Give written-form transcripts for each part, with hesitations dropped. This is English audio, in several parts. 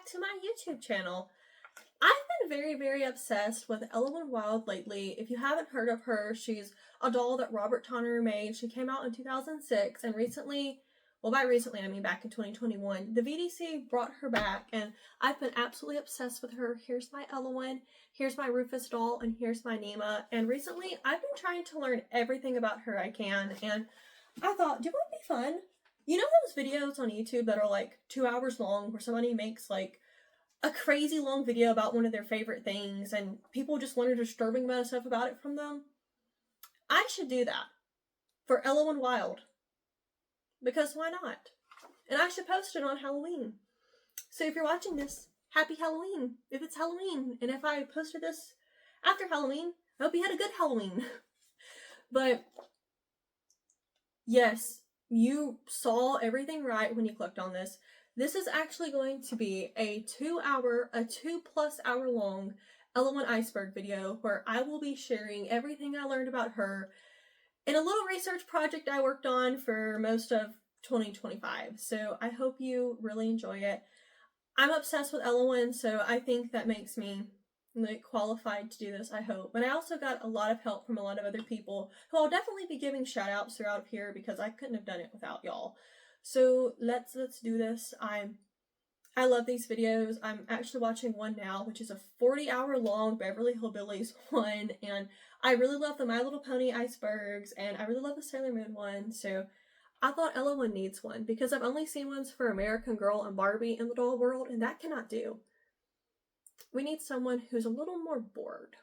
to my YouTube channel. I've been very obsessed with Ellowyne Wilde lately. If you haven't heard of her, she's a doll that Robert Tonner made. She came out in 2006, and recently, well, by recently I mean back in 2021, the VDC brought her back, and I've been absolutely obsessed with her. Here's my Ellowyne, here's my Rufus doll, and here's my Nema. And recently I've been trying to learn everything about her I can, and I thought, do you want to be fun? You know those videos on YouTube that are like 2 hours long where somebody makes like a crazy long video about one of their favorite things and people just learn a disturbing amount of stuff about it from them? I should do that for Ellowyne Wilde. Because why not? And I should post it on Halloween. So if you're watching this, happy Halloween. If it's Halloween. And if I posted this after Halloween, I hope you had a good Halloween. But yes, you saw everything right when you clicked on this. This is actually going to be a 2+ hour long Ellowyne Iceberg video where I will be sharing everything I learned about her in a little research project I worked on for most of 2025. So I hope you really enjoy it. I'm obsessed with Ellowyne, so I think that makes me qualified to do this, I hope. But I also got a lot of help from a lot of other people who I'll definitely be giving shout outs throughout here because I couldn't have done it without y'all. So let's do this. I love these videos. I'm actually watching one now, which is a 40-hour long Beverly Hillbillies one, and I really love the My Little Pony icebergs, and I really love the Sailor Moon one, so I thought Ellowyne needs one because I've only seen ones for American Girl and Barbie in the doll world, and that cannot do. We need someone who's a little more bored.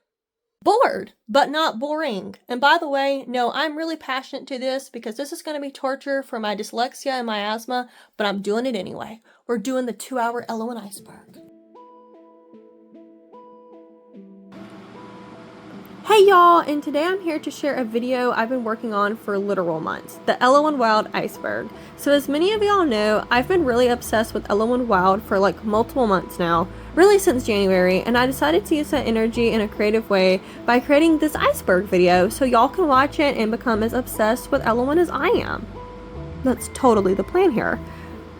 Bored, but not boring. And by the way, no, I'm really passionate to this because this is going to be torture for my dyslexia and my asthma, but I'm doing it anyway. We're doing the 2-hour Ellowyne Iceberg. Hey y'all, and today I'm here to share a video I've been working on for literal months, the Ellowyne Wilde Iceberg. So as many of y'all know, I've been really obsessed with Ellowyne Wilde for like multiple months now, really since January, and I decided to use that energy in a creative way by creating this iceberg video so y'all can watch it and become as obsessed with Ellowyne as I am. That's totally the plan here.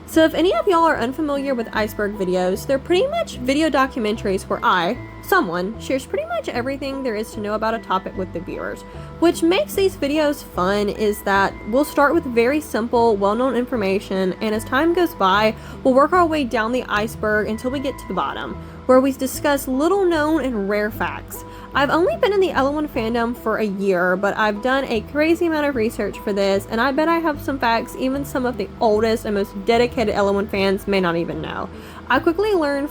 So if any of y'all are unfamiliar with iceberg videos, they're pretty much video documentaries where someone, shares pretty much everything there is to know about a topic with the viewers. Which makes these videos fun is that we'll start with very simple, well-known information, and as time goes by, we'll work our way down the iceberg until we get to the bottom, where we discuss little-known and rare facts. I've only been in the Ellowyne fandom for a year, but I've done a crazy amount of research for this, and I bet I have some facts even some of the oldest and most dedicated Ellowyne fans may not even know. I quickly learned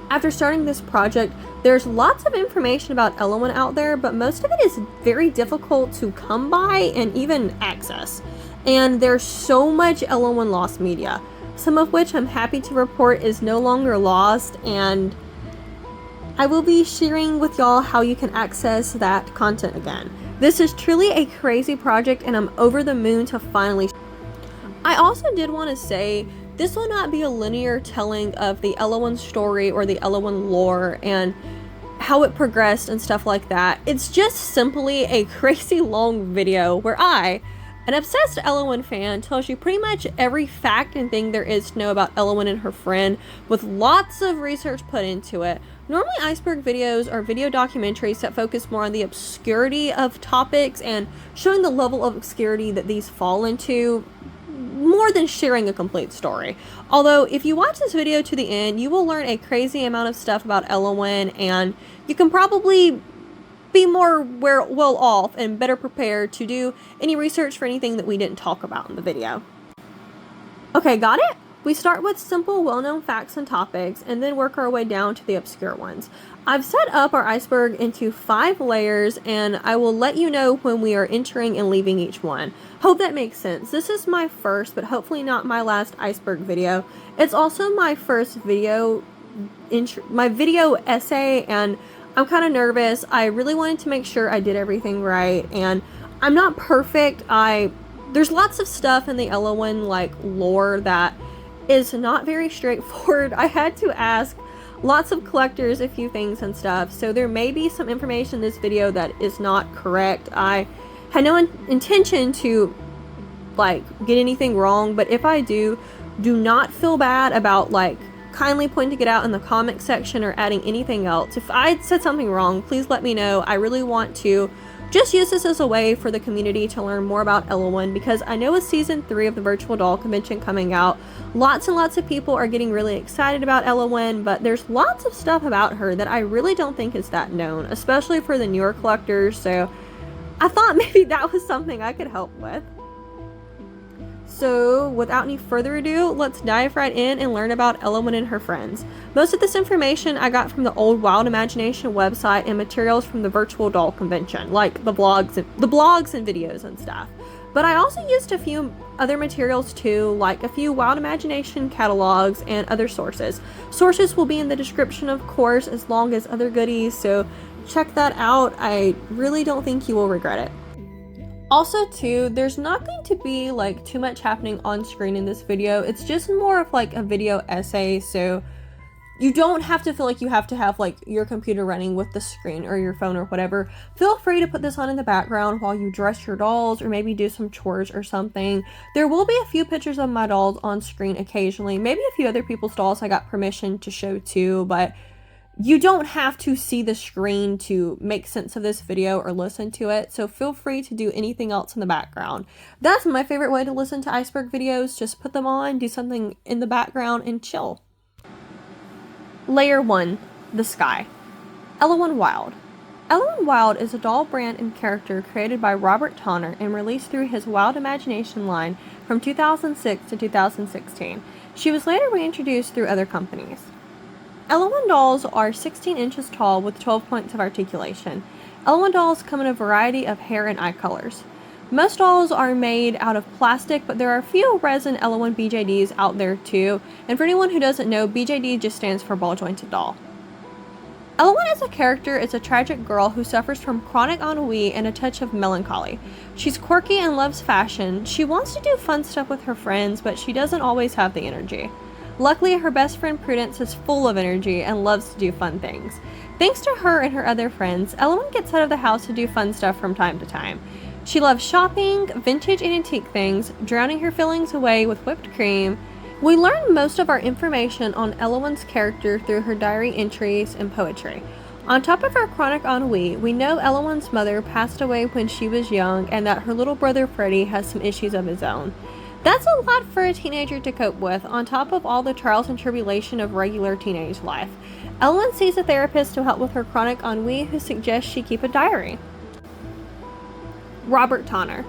after starting this project, there's lots of information about Ellowyne out there, but most of it is very difficult to come by and even access. And there's so much Ellowyne lost media, some of which I'm happy to report is no longer lost, and I will be sharing with y'all how you can access that content again. This is truly a crazy project, and I'm over the moon to finally. I also did want to say, this will not be a linear telling of the Ellowyne story or the Ellowyne lore and how it progressed and stuff like that. It's just simply a crazy long video where I, an obsessed Ellowyne fan, tells you pretty much every fact and thing there is to know about Ellowyne and her friend with lots of research put into it. Normally iceberg videos are video documentaries that focus more on the obscurity of topics and showing the level of obscurity that these fall into, more than sharing a complete story. Although if you watch this video to the end, you will learn a crazy amount of stuff about Ellowyne, and you can probably be more well off and better prepared to do any research for anything that we didn't talk about in the video. Okay, got it? We start with simple, well-known facts and topics, and then work our way down to the obscure ones. I've set up our iceberg into 5 layers, and I will let you know when we are entering and leaving each one. Hope that makes sense. This is my first, but hopefully not my last iceberg video. It's also my first video essay, and I'm kind of nervous. I really wanted to make sure I did everything right, and I'm not perfect. There's lots of stuff in the Ellowyne lore that is not very straightforward. I had to ask lots of collectors a few things and stuff, so there may be some information in this video that is not correct. I had no intention to get anything wrong, but if I do not feel bad about Kindly pointing it out in the comment section or adding anything else. If I said something wrong, please let me know. I really want to just use this as a way for the community to learn more about Ellowyne, because I know with season 3 of the virtual doll convention coming out, lots and lots of people are getting really excited about Ellowyne, but there's lots of stuff about her that I really don't think is that known, especially for the newer collectors, so I thought maybe that was something I could help with. So without any further ado, let's dive right in and learn about Ellowyne and her friends. Most of this information I got from the old Wilde Imagination website and materials from the virtual doll convention, like the blogs and videos and stuff. But I also used a few other materials too, like a few Wilde Imagination catalogs and other sources. Sources will be in the description, of course, as long as other goodies, so check that out. I really don't think you will regret it. Also too, there's not going to be like too much happening on screen in this video. It's just more of like a video essay, so you don't have to feel like you have to have like your computer running with the screen or your phone or whatever. Feel free to put this on in the background while you dress your dolls or maybe do some chores or something. There will be a few pictures of my dolls on screen occasionally, maybe a few other people's dolls I got permission to show too, but you don't have to see the screen to make sense of this video or listen to it, so feel free to do anything else in the background. That's my favorite way to listen to Iceberg videos. Just put them on, do something in the background, and chill. Layer 1. The Sky. Ellowyne Wilde. Ellowyne Wilde is a doll brand and character created by Robert Tonner and released through his Wilde Imagination line from 2006 to 2016. She was later reintroduced through other companies. Ellowyne dolls are 16 inches tall with 12 points of articulation. Ellowyne dolls come in a variety of hair and eye colors. Most dolls are made out of plastic, but there are a few resin Ellowyne BJDs out there too, and for anyone who doesn't know, BJD just stands for ball jointed doll. Ellowyne as a character is a tragic girl who suffers from chronic ennui and a touch of melancholy. She's quirky and loves fashion. She wants to do fun stuff with her friends, but she doesn't always have the energy. Luckily, her best friend Prudence is full of energy and loves to do fun things. Thanks to her and her other friends, Ellowyne gets out of the house to do fun stuff from time to time. She loves shopping, vintage and antique things, drowning her feelings away with whipped cream. We learn most of our information on Ellowyne's character through her diary entries and poetry. On top of her chronic ennui, we know Ellowyne's mother passed away when she was young and that her little brother Freddie has some issues of his own. That's a lot for a teenager to cope with, on top of all the trials and tribulation of regular teenage life. Ellowyne sees a therapist to help with her chronic ennui who suggests she keep a diary. Robert Tonner.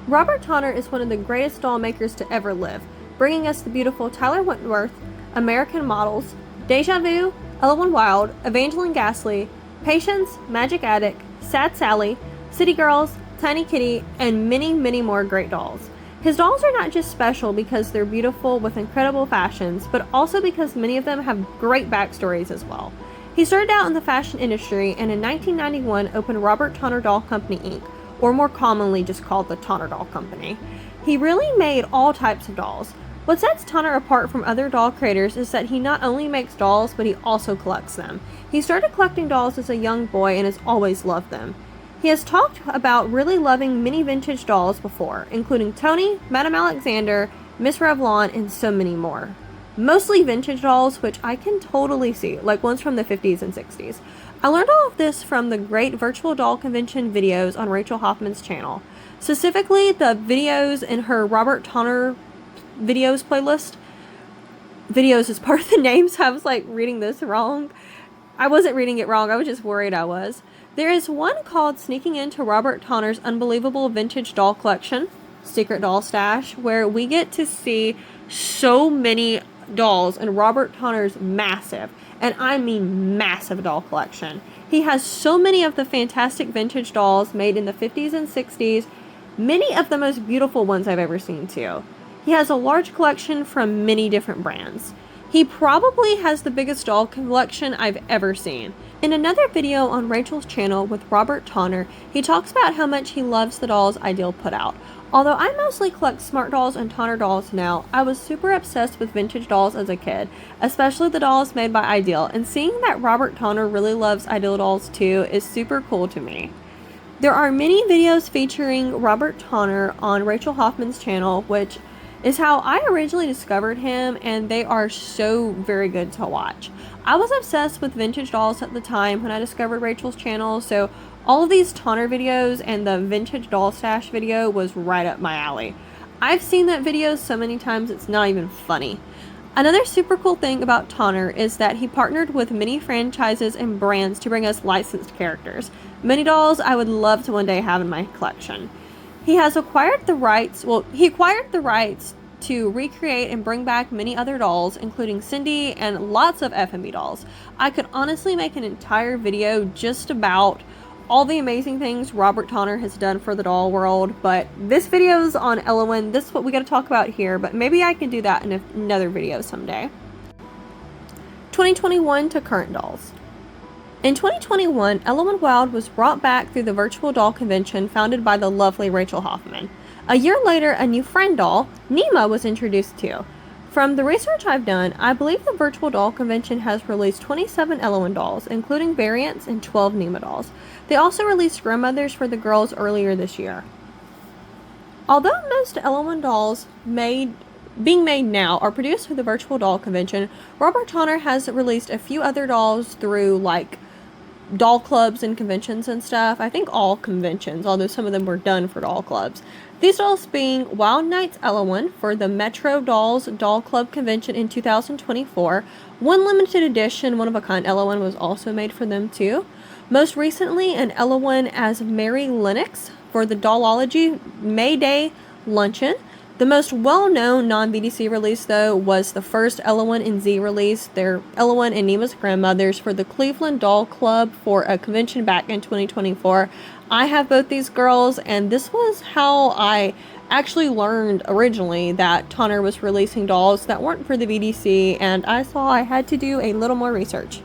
Robert Tonner is one of the greatest doll makers to ever live, bringing us the beautiful Tyler Wentworth, American Models, Deja Vu, Ellowyne Wilde, Evangeline Ghastly, Patience, Magic Attic, Sad Sally, City Girls, Tiny Kitty, and many, many more great dolls. His dolls are not just special because they're beautiful with incredible fashions, but also because many of them have great backstories as well. He started out in the fashion industry and in 1991 opened Robert Tonner Doll Company Inc., or more commonly just called the Tonner Doll Company. He really made all types of dolls. What sets Tonner apart from other doll creators is that he not only makes dolls, but he also collects them. He started collecting dolls as a young boy and has always loved them. He has talked about really loving many vintage dolls before, including Tony, Madame Alexander, Miss Revlon, and so many more. Mostly vintage dolls, which I can totally see, like ones from the 50s and 60s. I learned all of this from the great virtual doll convention videos on Rachel Hoffman's channel. Specifically, the videos in her Robert Tonner videos playlist. Videos is part of the name, so I was like reading this wrong. I wasn't reading it wrong, I was just worried I was. There is one called Sneaking Into Robert Tonner's Unbelievable Vintage Doll Collection, Secret Doll Stash, where we get to see so many dolls in Robert Tonner's massive, and I mean massive doll collection. He has so many of the fantastic vintage dolls made in the 50s and 60s, many of the most beautiful ones I've ever seen too. He has a large collection from many different brands. He probably has the biggest doll collection I've ever seen. In another video on Rachel's channel with Robert Tonner, he talks about how much he loves the dolls Ideal put out. Although I mostly collect smart dolls and Tonner dolls now, I was super obsessed with vintage dolls as a kid, especially the dolls made by Ideal, and seeing that Robert Tonner really loves Ideal dolls too is super cool to me. There are many videos featuring Robert Tonner on Rachel Hoffman's channel, which is how I originally discovered him, and they are so very good to watch. I was obsessed with vintage dolls at the time when I discovered Rachel's channel, so all of these Tonner videos and the vintage doll stash video was right up my alley. I've seen that video so many times it's not even funny. Another super cool thing about Tonner is that he partnered with many franchises and brands to bring us licensed characters. Many dolls I would love to one day have in my collection. He acquired the rights to recreate and bring back many other dolls, including Cindy and lots of F&B dolls. I could honestly make an entire video just about all the amazing things Robert Tonner has done for the doll world, but this video is on Ellowyne. This is what we got to talk about here, but maybe I can do that in another video someday. 2021 to current dolls. In 2021, Ellowyne Wilde was brought back through the virtual doll convention founded by the lovely Rachel Hoffman. A year later, a new friend doll, Nema, was introduced too. From the research I've done, I believe the virtual doll convention has released 27 Ellowyne dolls, including variants, and 12 Nema dolls. They also released grandmothers for the girls earlier this year. Although most Ellowyne dolls being made now are produced through the virtual doll convention, Robert Tonner has released a few other dolls through like doll clubs and conventions and stuff. I think all conventions, although some of them were done for doll clubs. These dolls being Wild Nights Ellowyne for the Metro Dolls Doll Club Convention in 2024. One limited edition, one-of-a-kind Ellowyne was also made for them too. Most recently, an Ellowyne as Mary Lennox for the Dollology May Day Luncheon. The most well-known non-VDC release, though, was the first Ellowyne and Z release. They're Ellowyne and Nema's grandmothers for the Cleveland Doll Club for a convention back in 2024. I have both these girls, and this was how I actually learned originally that Tonner was releasing dolls that weren't for the VDC, and I saw I had to do a little more research.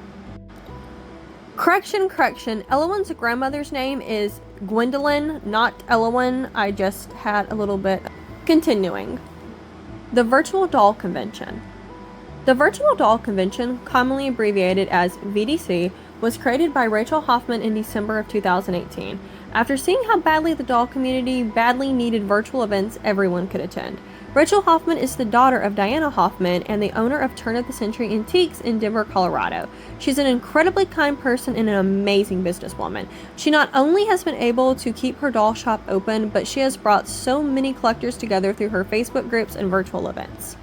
Correction. Ellowyne's grandmother's name is Gwendolyn, not Ellowyne. I just had a little bit. Continuing. The Virtual Doll Convention. The Virtual Doll Convention, commonly abbreviated as VDC, was created by Rachel Hoffman in December of 2018. After seeing how badly the doll community badly needed virtual events everyone could attend. Rachel Hoffman is the daughter of Diana Hoffman and the owner of Turn of the Century Antiques in Denver, Colorado. She's an incredibly kind person and an amazing businesswoman. She not only has been able to keep her doll shop open, but she has brought so many collectors together through her Facebook groups and virtual events.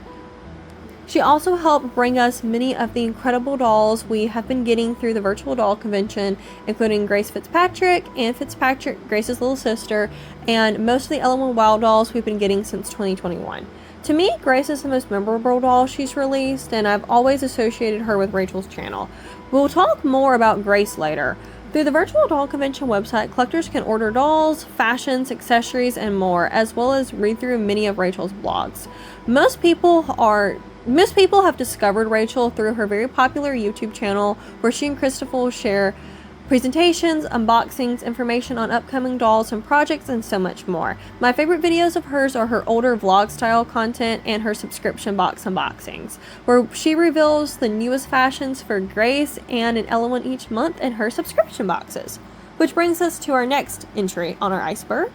She also helped bring us many of the incredible dolls we have been getting through the virtual doll convention, including Grace Fitzpatrick, Anne Fitzpatrick, Grace's little sister, and most of the Ellowyne Wilde dolls we've been getting since 2021. To me, Grace is the most memorable doll she's released, and I've always associated her with Rachel's channel. We'll talk more about Grace later. Through the Virtual Doll Convention website, collectors can order dolls, fashions, accessories, and more, as well as read through many of Rachel's blogs. Most people have discovered Rachel through her very popular YouTube channel, where she and Christopher will share presentations, unboxings, information on upcoming dolls and projects, and so much more. My favorite videos of hers are her older vlog style content and her subscription box unboxings, where she reveals the newest fashions for Grace and an Ellowyne each month in her subscription boxes. Which brings us to our next entry on our iceberg.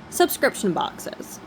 Subscription boxes.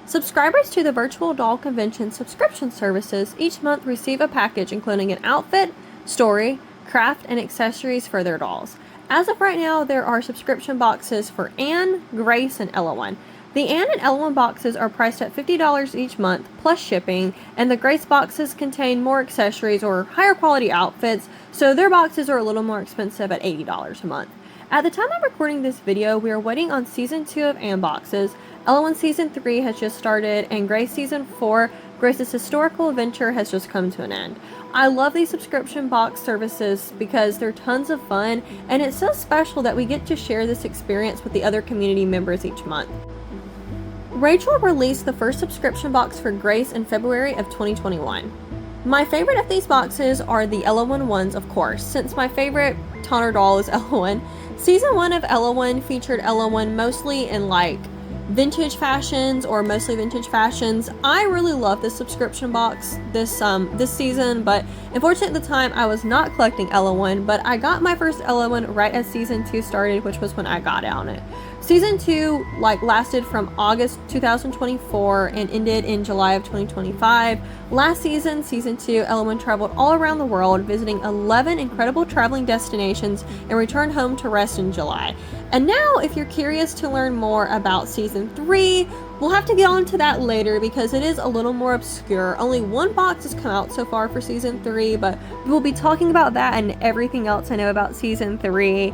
Subscribers to the Virtual Doll Convention subscription services each month receive a package including an outfit, story, craft, and accessories for their dolls. As of right now, there are subscription boxes for Anne, Grace, and Ellowyne. The Anne and Ellowyne boxes are priced at $50 each month plus shipping, and the Grace boxes contain more accessories or higher quality outfits, so their boxes are a little more expensive at $80 a month. At the time of recording this video, we are waiting on Season 2 of Anne boxes. Ellowyne Season 3 has just started, and Grace Season 4, Grace's historical adventure, has just come to an end. I love these subscription box services because they're tons of fun, and it's so special that we get to share this experience with the other community members each month. Rachel released the first subscription box for Grace in February of 2021. My favorite of these boxes are the Ellowyne ones, of course, since my favorite Tonner doll is Ellowyne. Season 1 of Ellowyne featured Ellowyne mostly in like vintage fashions, or mostly vintage fashions. I really love this subscription box this season, but unfortunately at the time I was not collecting Ellowyne, but I got my first Ellowyne right as season 2 started, which was when I got on it. Season 2 lasted from August 2024 and ended in July of 2025. Last season, season 2, Ellowyne traveled all around the world, visiting 11 incredible traveling destinations, and returned home to rest in July. And now, if you're curious to learn more about season 3, we'll have to get on to that later because it is a little more obscure. Only one box has come out so far for season 3, but we'll be talking about that and everything else I know about season 3.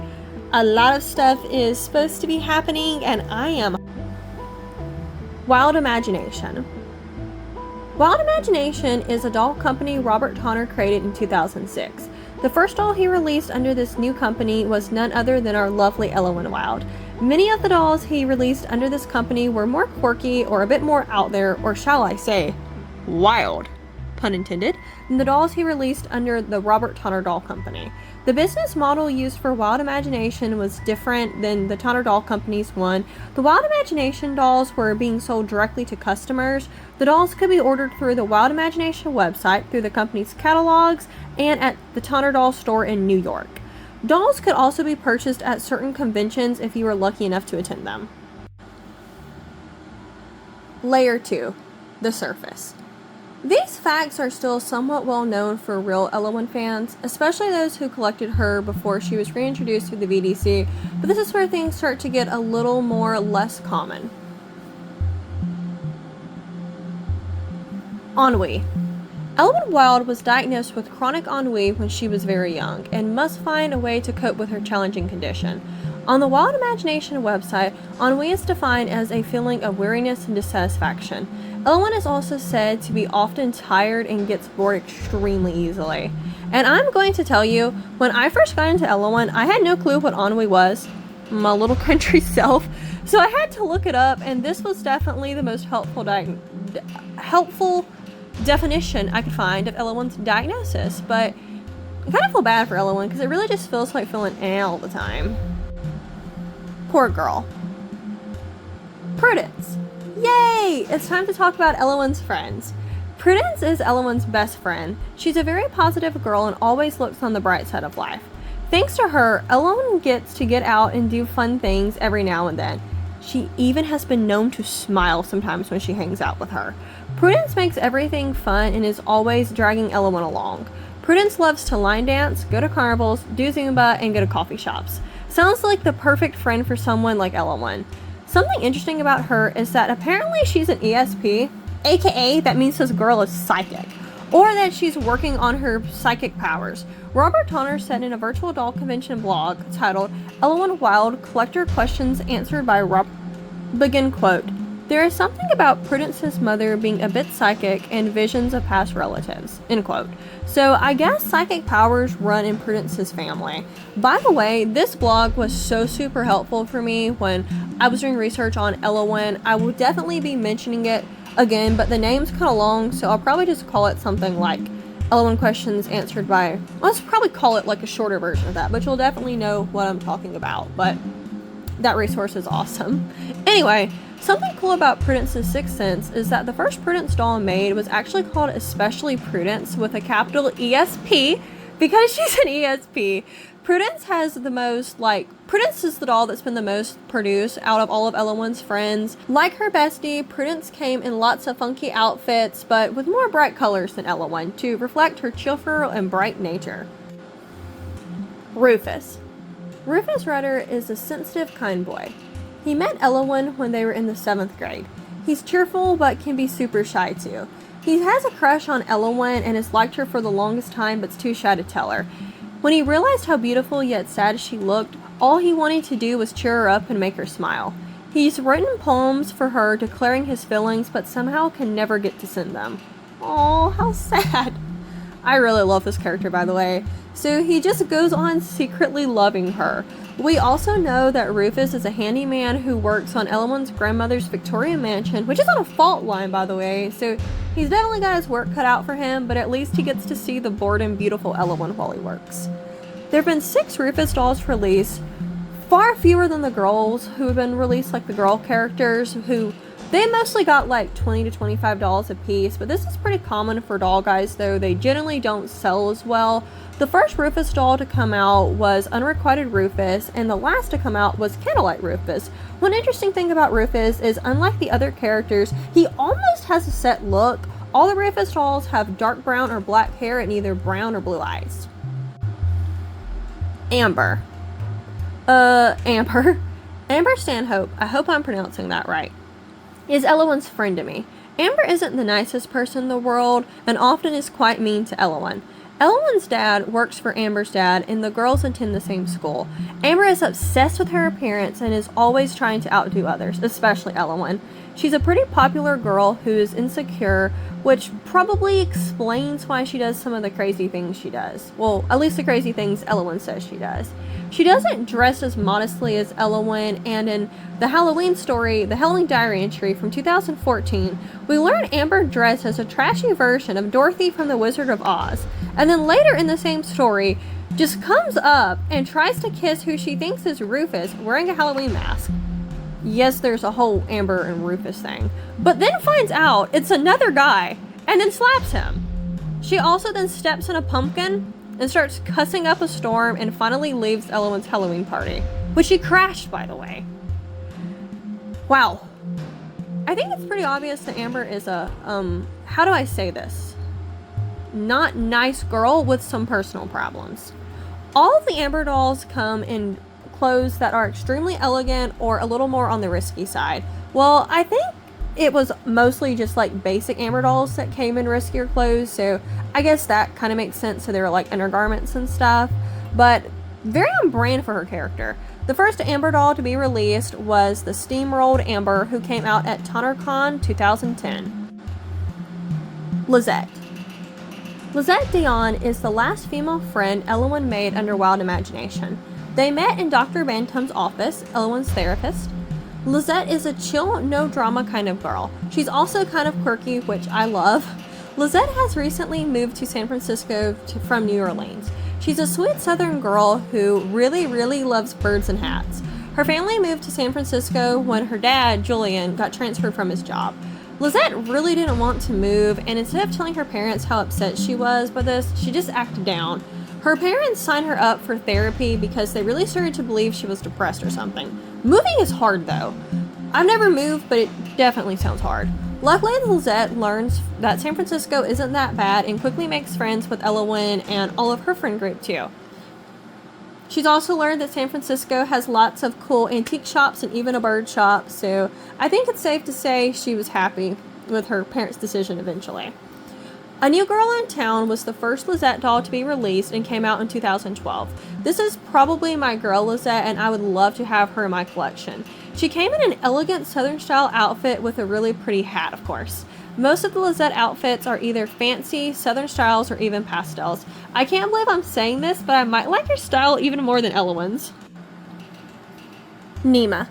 A lot of stuff is supposed to be happening, and I am. Wilde Imagination. Wilde Imagination is a doll company Robert Tonner created in 2006. The first doll he released under this new company was none other than our lovely Ellowyne Wilde. Many of the dolls he released under this company were more quirky or a bit more out there, or shall I say, wild, pun intended, than the dolls he released under the Robert Tonner Doll Company. The business model used for Wilde Imagination was different than the Tonner Doll Company's one. The Wilde Imagination dolls were being sold directly to customers. The dolls could be ordered through the Wilde Imagination website, through the company's catalogs, and at the Tonner Doll store in New York. Dolls could also be purchased at certain conventions if you were lucky enough to attend them. Layer 2. The surface. These facts are still somewhat well known for real Ellowyne fans, especially those who collected her before she was reintroduced to the VDC, but this is where things start to get a little more less common. Ennui. Ellowyne Wilde was diagnosed with chronic ennui when she was very young and must find a way to cope with her challenging condition. On the Wilde Imagination website, ennui is defined as a feeling of weariness and dissatisfaction. Ellowyne is also said to be often tired and gets bored extremely easily. And I'm going to tell you, when I first got into Ellowyne, I had no clue what ennui was, my little country self, so I had to look it up, and this was definitely the most helpful definition I could find of Ellowyne's diagnosis. But I kind of feel bad for Ellowyne because it really just feels like feeling all the time. Poor girl. Prudence. Yay! It's time to talk about Ellowyne's friends. Prudence is Ellowyne's best friend. She's a very positive girl and always looks on the bright side of life. Thanks to her, Ellowyne gets to get out and do fun things every now and then. She even has been known to smile sometimes when she hangs out with her. Prudence makes everything fun and is always dragging Ellowyne along. Prudence loves to line dance, go to carnivals, do Zumba, and go to coffee shops. Sounds like the perfect friend for someone like Ellowyne. Something interesting about her is that apparently she's an ESP, aka that means this girl is psychic, or that she's working on her psychic powers. Robert Tonner said in a virtual doll convention blog titled Ellowyne Wilde Collector Questions Answered by Rob. Begin quote. There is something about Prudence's mother being a bit psychic and visions of past relatives, end quote. So I guess psychic powers run in Prudence's family. By the way, this blog was so super helpful for me when I was doing research on Ellowyne. I will definitely be mentioning it again, but the name's kind of long, so I'll probably just call it something like Ellowyne Questions Answered by, let's probably call it like a shorter version of that, but you'll definitely know what I'm talking about. But that resource is awesome. Anyway, something cool about Prudence's sixth sense is that the first Prudence doll made was actually called Especially Prudence with a capital ESP because she's an ESP. Prudence has the most, Prudence is the doll that's been the most produced out of all of Ellowyne's friends. Like her bestie, Prudence came in lots of funky outfits, but with more bright colors than Ellowyne to reflect her cheerful and bright nature. Rufus. Rufus Rudder is a sensitive, kind boy. He met Ellowyne when they were in the 7th grade. He's cheerful but can be super shy too. He has a crush on Ellowyne and has liked her for the longest time but's too shy to tell her. When he realized how beautiful yet sad she looked, all he wanted to do was cheer her up and make her smile. He's written poems for her declaring his feelings but somehow can never get to send them. Aw, how sad. I really love this character, by the way. So he just goes on secretly loving her. We also know that Rufus is a handyman who works on Ellowyne's grandmother's Victorian mansion, which is on a fault line, by the way, so he's definitely got his work cut out for him, but at least he gets to see the bored and beautiful Ellowyne while he works. There have been 6 Rufus dolls released, far fewer than the girls who have been released, like the girl characters, who they mostly got like $20 to $25 a piece, but this is pretty common for doll guys, though they generally don't sell as well. The first Rufus doll to come out was Unrequited Rufus, and the last to come out was Candlelight Rufus. One interesting thing about Rufus is, unlike the other characters, he almost has a set look. All the Rufus dolls have dark brown or black hair and either brown or blue eyes. Amber. Amber Stanhope, I hope I'm pronouncing that right, is Ellowyne's friend to me. Amber isn't the nicest person in the world and often is quite mean to Ellowyne. Ellowyne's dad works for Amber's dad, and the girls attend the same school. Amber is obsessed with her appearance and is always trying to outdo others, especially Ellowyne. She's a pretty popular girl who is insecure, which probably explains why she does some of the crazy things she does. Well, at least the crazy things Ellowyne says she does. She doesn't dress as modestly as Ellowyne, and in the Halloween story, the Halloween diary entry from 2014, we learn Amber dressed as a trashy version of Dorothy from The Wizard of Oz, and then later in the same story, just comes up and tries to kiss who she thinks is Rufus wearing a Halloween mask. Yes, there's a whole Amber and Rufus thing, but then finds out it's another guy, and then slaps him. She also then steps in a pumpkin and starts cussing up a storm and finally leaves Ellowyne's Halloween party, which she crashed, by the way. Wow. I think it's pretty obvious that Amber is a, how do I say this? Not nice girl with some personal problems. All of the Amber dolls come in clothes that are extremely elegant or a little more on the risky side. Well, I think it was mostly just like basic Amber dolls that came in riskier clothes, so I guess that kind of makes sense. So they were like undergarments and stuff, but very on brand for her character. The first Amber doll to be released was the Steamrolled Amber, who came out at TonnerCon 2010. Lizette. Lizette Dion is the last female friend Ellowyne made under Wilde Imagination. They met in Dr. Bantam's office, Ellowyne's therapist. Lizette is a chill, no drama kind of girl. She's also kind of quirky, which I love. Lizette has recently moved to San Francisco from New Orleans. She's a sweet southern girl who really, really loves birds and hats. Her family moved to San Francisco when her dad, Julian, got transferred from his job. Lizette really didn't want to move, and instead of telling her parents how upset she was by this, she just acted down. Her parents signed her up for therapy because they really started to believe she was depressed or something. Moving is hard, though. I've never moved, but it definitely sounds hard. Luckily, Lizette learns that San Francisco isn't that bad and quickly makes friends with Ellowyne and all of her friend group, too. She's also learned that San Francisco has lots of cool antique shops and even a bird shop, so I think it's safe to say she was happy with her parents' decision eventually. A New Girl in Town was the first Lizette doll to be released and came out in 2012. This is probably my girl Lizette, and I would love to have her in my collection. She came in an elegant Southern style outfit with a really pretty hat, of course. Most of the Lizette outfits are either fancy, Southern styles, or even pastels. I can't believe I'm saying this, but I might like her style even more than Ellowyne's. Nema.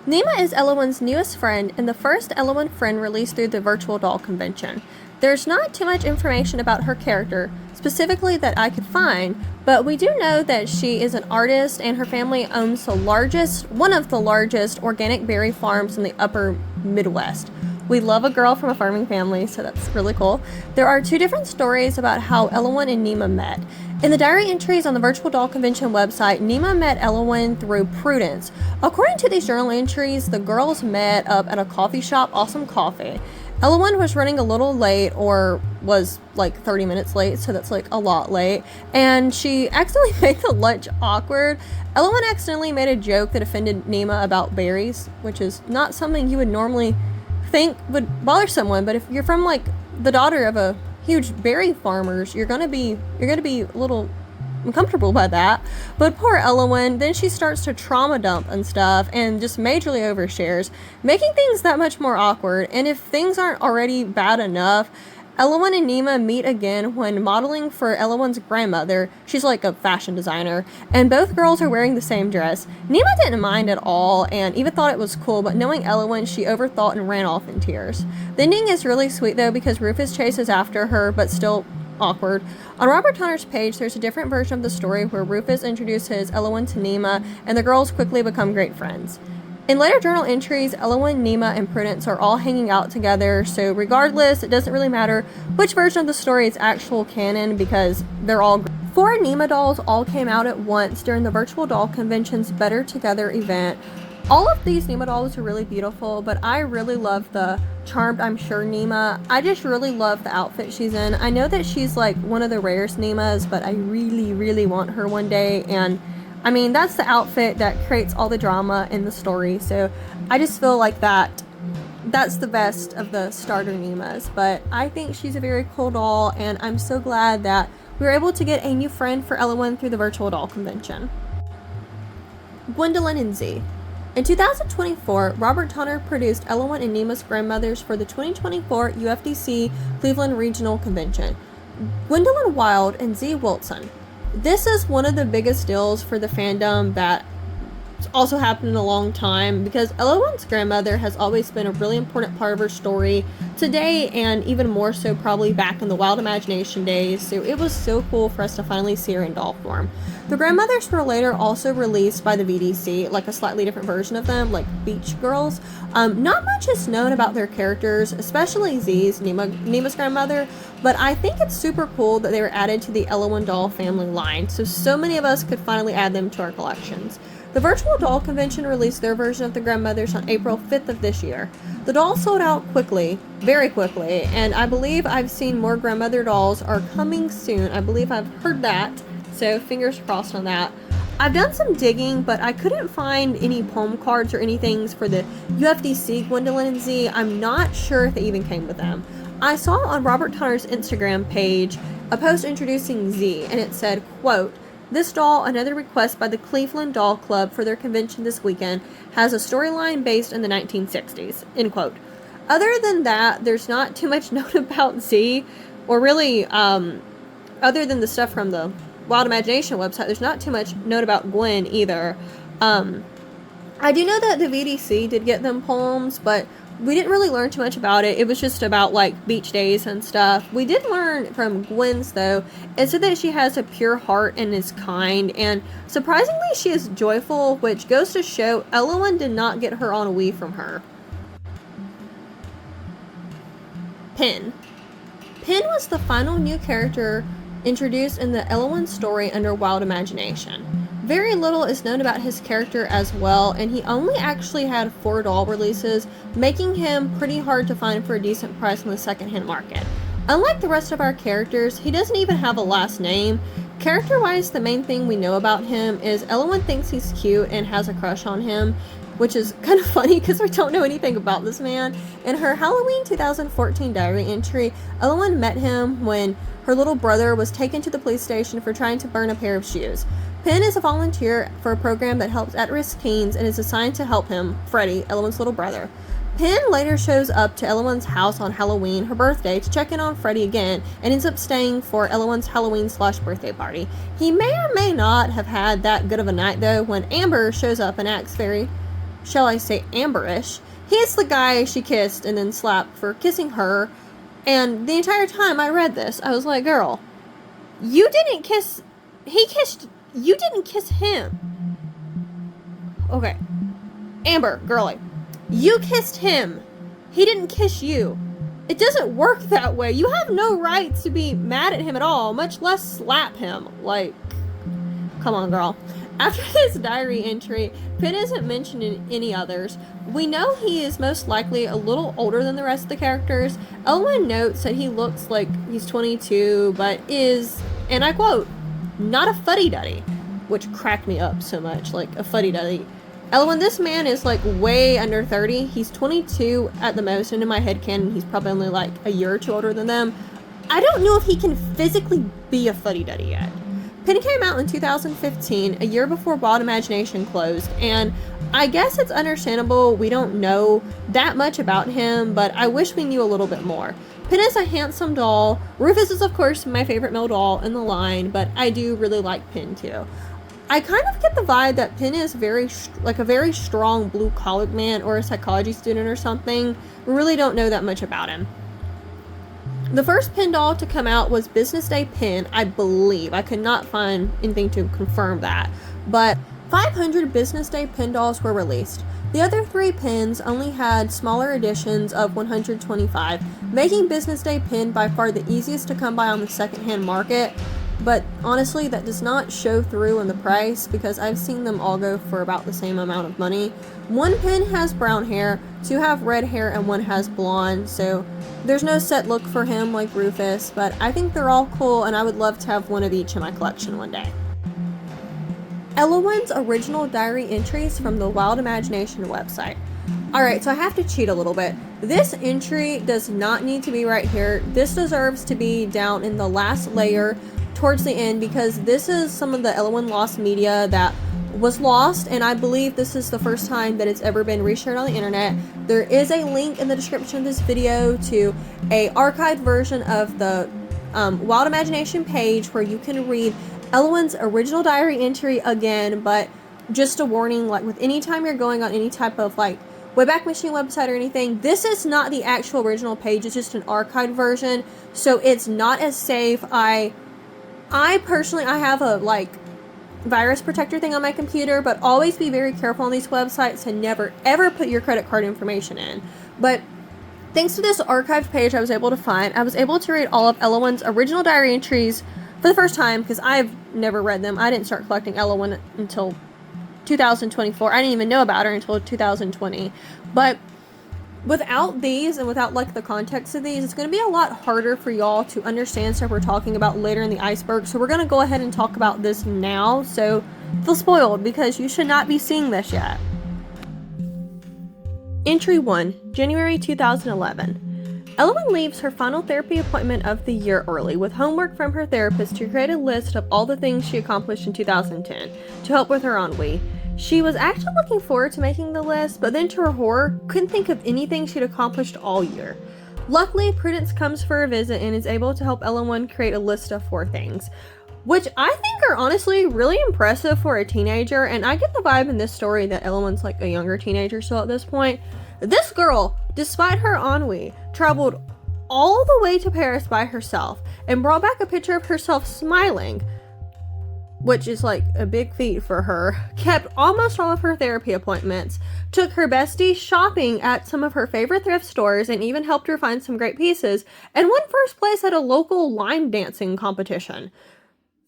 Nema is Ellowyne's newest friend and the first Ellowyne friend released through the Virtual Doll Convention. There's not too much information about her character, specifically that I could find, but we do know that she is an artist and her family owns one of the largest organic berry farms in the upper Midwest. We love a girl from a farming family, so that's really cool. There are two different stories about how Ellowyne and Nema met. In the diary entries on the Virtual Doll Convention website, Nema met Ellowyne through Prudence. According to these journal entries, the girls met up at a coffee shop, Awesome Coffee. Ellowyne was running a little late, or was like 30 minutes late, so that's like a lot late, and she accidentally made the lunch awkward. Ellowyne accidentally made a joke that offended Nema about berries, which is not something you would normally think would bother someone, but if you're from like the daughter of a huge berry farmers, you're gonna be a little uncomfortable by that. But poor Ellowyne, then she starts to trauma dump and stuff and just majorly overshares, making things that much more awkward. And if things aren't already bad enough, Ellowyne and Nema meet again when modeling for Ellowyne's grandmother. She's like a fashion designer, and both girls are wearing the same dress. Nema didn't mind at all and even thought it was cool, but knowing Ellowyne, she overthought and ran off in tears. The ending is really sweet though, because Rufus chases after her, but still awkward. On Robert Tonner's page, there's a different version of the story where Rufus introduces Ellowyne to Nema, and the girls quickly become great friends. In later journal entries, Ellowyne, Nema, and Prudence are all hanging out together, so regardless, it doesn't really matter which version of the story is actual canon because they're all great. 4 Nema dolls all came out at once during the Virtual Doll Convention's Better Together event. All of these Nema dolls are really beautiful, but I really love the Charmed I'm Sure Nema. I just really love the outfit she's in. I know that she's like one of the rarest Nemas, but I really, really want her one day, and I mean, that's the outfit that creates all the drama in the story, so I just feel like that's the best of the starter Nemas, but I think she's a very cool doll, and I'm so glad that we were able to get a new friend for Ellowyne through the Virtual Doll Convention. Gwendolyn and Z. In 2024, Robert Tonner produced Ellowyne and Nema's grandmothers for the 2024 UFDC Cleveland Regional Convention. Gwendolyn Wilde and Z Wilson. This is one of the biggest deals for the fandom that also happened in a long time because Ellowyne's grandmother has always been a really important part of her story today, and even more so probably back in the Wild Imagination days, so it was so cool for us to finally see her in doll form. The grandmothers were later also released by the VDC, like a slightly different version of them, like Beach Girls. Not much is known about their characters, especially Z's, Nema's grandmother, but I think it's super cool that they were added to the Ellowyne doll family line, so many of us could finally add them to our collections. The Virtual Doll Convention released their version of the grandmothers on April 5th of this year. The dolls sold out quickly, very quickly, and I believe I've seen more grandmother dolls are coming soon. I believe I've heard that, so fingers crossed on that. I've done some digging, but I couldn't find any poem cards or anything for the UFDC Gwendolyn and Z. I'm not sure if they even came with them. I saw on Robert Tonner's Instagram page a post introducing Z, and it said, quote, "This doll, another request by the Cleveland Doll Club for their convention this weekend, has a storyline based in the 1960s, end quote. Other than that, there's not too much known about Z, or really, other than the stuff from the Wild Imagination website, there's not too much known about Gwen either. I do know that the VDC did get them poems, but we didn't really learn too much about it. It was just about like beach days and stuff. We did learn from Gwen's though. It said that she has a pure heart and is kind, and surprisingly she is joyful, which goes to show Ellowyne did not get her ennui from her. Pin. Pin was the final new character introduced in the Ellowyne story under Wild Imagination. Very little is known about his character as well, and he only actually had 4 doll releases, making him pretty hard to find for a decent price on the secondhand market. Unlike the rest of our characters, he doesn't even have a last name. Character-wise, the main thing we know about him is Ellowyne thinks he's cute and has a crush on him, which is kind of funny because we don't know anything about this man. In her Halloween 2014 diary entry, Ellowyne met him when her little brother was taken to the police station for trying to burn a pair of shoes. Penn is a volunteer for a program that helps at-risk teens and is assigned to help him, Freddie, Ellowyne's little brother. Penn later shows up to Ellowyne's house on Halloween, her birthday, to check in on Freddie again, and ends up staying for Ellowyne's Halloween/birthday party. He may or may not have had that good of a night, though, when Amber shows up and acts very, shall I say, Amberish. He is the guy she kissed and then slapped for kissing her, and the entire time I read this, I was like, girl, you didn't kiss, you didn't kiss him. Okay. Amber, girlie, you kissed him. He didn't kiss you. It doesn't work that way. You have no right to be mad at him at all, much less slap him. Like, come on, girl. After this diary entry, Penn isn't mentioned in any others. We know he is most likely a little older than the rest of the characters. Ellowyne notes that he looks like he's 22, but is, and I quote, not a fuddy-duddy, which cracked me up so much, like a fuddy-duddy. Ellowyne, this man is like way under 30. He's 22 at the most, and in my headcanon, he's probably only like a year or two older than them. I don't know if he can physically be a fuddy-duddy yet. Penn came out in 2015, a year before Wild Imagination closed, and I guess it's understandable we don't know that much about him, but I wish we knew a little bit more. Penn is a handsome doll. Rufus is, of course, my favorite male doll in the line, but I do really like Penn, too. I kind of get the vibe that Penn is a very strong blue-collar man or a psychology student or something. We really don't know that much about him. The first pin doll to come out was Business Day Pin, I believe. I could not find anything to confirm that, but 500 Business Day pin dolls were released. The other 3 pins only had smaller editions of 125, making Business Day Pin by far the easiest to come by on the secondhand market, but honestly that does not show through in the price because I've seen them all go for about the same amount of money. 1 pin has brown hair, 2 have red hair, and 1 has blonde, so there's no set look for him like Rufus, but I think they're all cool and I would love to have one of each in my collection one day. Ellowyne's original diary entries from the Wilde Imagination website. Alright, so I have to cheat a little bit. This entry does not need to be right here. This deserves to be down in the last layer towards the end because this is some of the Ellowyne lost media that was lost, and I believe this is the first time that it's ever been reshared on the internet. There is a link in the description of this video to a archived version of the Wilde Imagination page where you can read Ellowyne's original diary entry again, but just a warning, like with any time you're going on any type of like Wayback Machine website or anything, this is not the actual original page, it's just an archived version, so it's not as safe. I personally, I have a like virus protector thing on my computer, but always be very careful on these websites and never ever put your credit card information in. But thanks to this archived page I was able to find, I was able to read all of Ellowyne's original diary entries for the first time because I've never read them. I didn't start collecting Ellowyne until 2024. I didn't even know about her until 2020. But without these and without like the context of these, it's going to be a lot harder for y'all to understand stuff we're talking about later in the Iceberg. So we're going to go ahead and talk about this now. So feel spoiled because you should not be seeing this yet. Entry 1, January 2011. Ellowyne leaves her final therapy appointment of the year early with homework from her therapist to create a list of all the things she accomplished in 2010 to help with her ennui. She was actually looking forward to making the list, but then to her horror, couldn't think of anything she'd accomplished all year. Luckily, Prudence comes for a visit and is able to help Ellowyne create a list of 4 things, which I think are honestly really impressive for a teenager, and I get the vibe in this story that Ellowyne's like a younger teenager still at this point. This girl, despite her ennui, traveled all the way to Paris by herself and brought back a picture of herself smiling, which is like a big feat for her, kept almost all of her therapy appointments, took her bestie shopping at some of her favorite thrift stores and even helped her find some great pieces, and won first place at a local line dancing competition.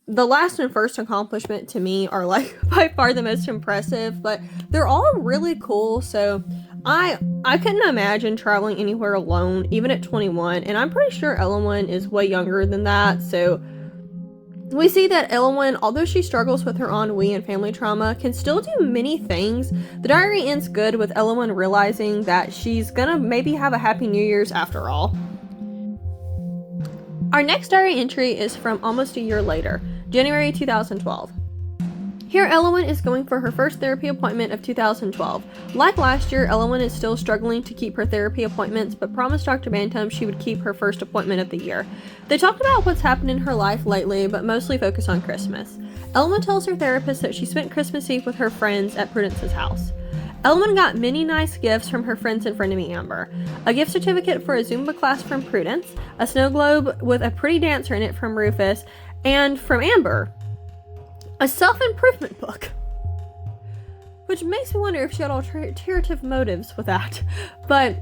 The last and first accomplishment to me are like by far the most impressive, but they're all really cool, so I couldn't imagine traveling anywhere alone, even at 21, and I'm pretty sure Ellowyne is way younger than that, so we see that Ellowyne, although she struggles with her ennui and family trauma, can still do many things. The diary ends good with Ellowyne realizing that she's gonna maybe have a happy New Year's after all. Our next diary entry is from almost a year later, January 2012. Here, Ellowyne is going for her first therapy appointment of 2012. Like last year, Ellowyne is still struggling to keep her therapy appointments, but promised Dr. Bantam she would keep her first appointment of the year. They talked about what's happened in her life lately, but mostly focus on Christmas. Ellowyne tells her therapist that she spent Christmas Eve with her friends at Prudence's house. Ellowyne got many nice gifts from her friends and frenemy Amber. A gift certificate for a Zumba class from Prudence, a snow globe with a pretty dancer in it from Rufus, and from Amber, a self-improvement book. Which makes me wonder if she had alternative motives with that. But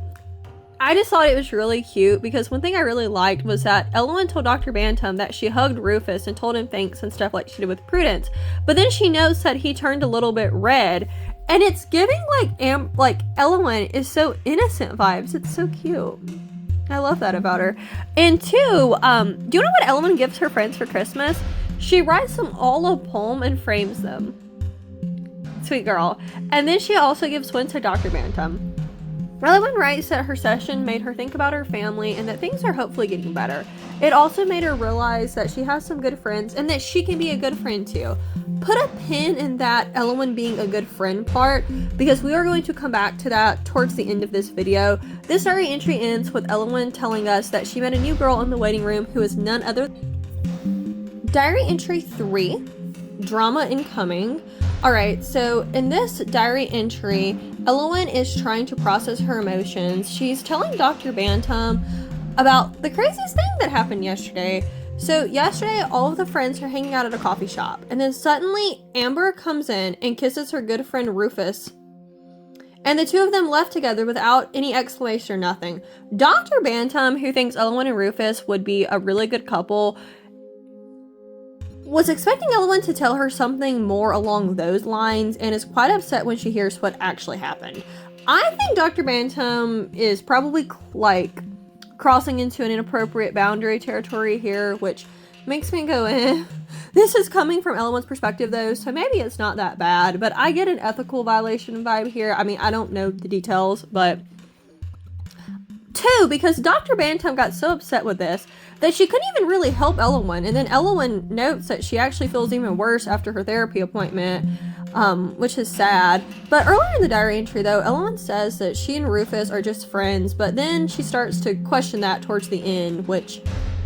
I just thought it was really cute because one thing I really liked was that Ellowyne told Dr. Bantam that she hugged Rufus and told him thanks and stuff like she did with Prudence. But then she notes that he turned a little bit red, and it's giving like Ellowyne is so innocent vibes. It's so cute. I love that about her. And 2, do you know what Ellowyne gives her friends for Christmas? She writes them all a poem and frames them. Sweet girl. And then she also gives one to Dr. Bantam. Ellowyne writes that her session made her think about her family and that things are hopefully getting better. It also made her realize that she has some good friends and that she can be a good friend too. Put a pin in that Ellowyne being a good friend part because we are going to come back to that towards the end of this video. This diary entry ends with Ellowyne telling us that she met a new girl in the waiting room who is none other. Diary entry 3, drama incoming. Alright, so in this diary entry, Ellowyne is trying to process her emotions. She's telling Dr. Bantam about the craziest thing that happened yesterday. So yesterday, all of the friends are hanging out at a coffee shop, and then suddenly Amber comes in and kisses her good friend Rufus, and the two of them left together without any explanation or nothing. Dr. Bantam, who thinks Ellowyne and Rufus would be a really good couple, was expecting Ellowyne to tell her something more along those lines, and is quite upset when she hears what actually happened. I think Dr. Bantam is probably like crossing into an inappropriate boundary territory here, which makes me go, eh. This is coming from Ellowyne's perspective though, so maybe it's not that bad, but I get an ethical violation vibe here. I mean, I don't know the details, but... 2, because Dr. Bantam got so upset with this that she couldn't even really help Ellowyne, and then Ellowyne notes that she actually feels even worse after her therapy appointment, which is sad. But earlier in the diary entry though, Ellowyne says that she and Rufus are just friends, but then she starts to question that towards the end, which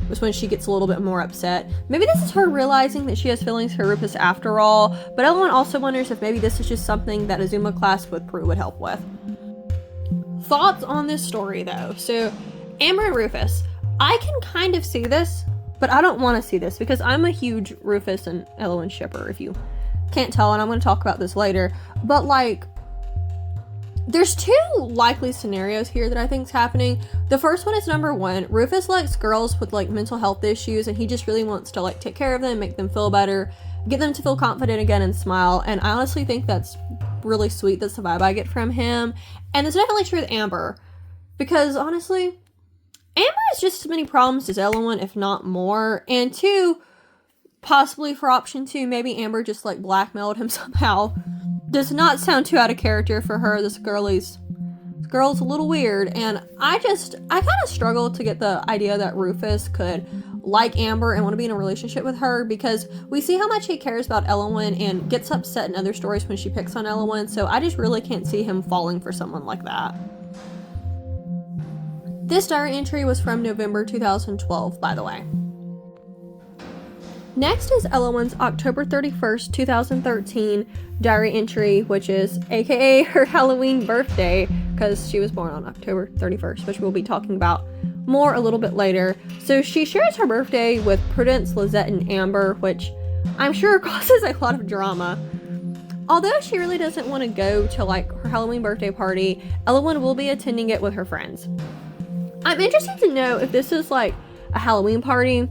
was when she gets a little bit more upset. Maybe this is her realizing that she has feelings for Rufus after all, but Ellowyne also wonders if maybe this is just something that a Zuma class with Prue would help with. Thoughts on this story though. So Amber and Rufus, I can kind of see this, but I don't want to see this because I'm a huge Rufus and Ellowyne shipper, if you can't tell, and I'm going to talk about this later. But like, there's 2 likely scenarios here that I think is happening. The first one is number 1, Rufus likes girls with like mental health issues, and he just really wants to like take care of them, make them feel better, get them to feel confident again and smile. And I honestly think that's really sweet. That's the vibe I get from him. And it's definitely true with Amber, because honestly, Amber has just as many problems as Ellowyne, if not more. And 2, possibly for option 2, maybe Amber just like blackmailed him somehow. Does not sound too out of character for her. This girl's a little weird, and I kind of struggle to get the idea that Rufus could like Amber and want to be in a relationship with her, because we see how much he cares about Ellowyne and gets upset in other stories when she picks on Ellowyne, so I just really can't see him falling for someone like that. This diary entry was from November 2012, by the way. Next is Ellowyne's October 31st, 2013 diary entry, which is aka her Halloween birthday, because she was born on October 31st, which we'll be talking about more a little bit later. So she shares her birthday with Prudence, Lizette, and Amber, which I'm sure causes a lot of drama. Although she really doesn't want to go to like her Halloween birthday party, Ellowyne will be attending it with her friends. I'm interested to know if this is like a Halloween party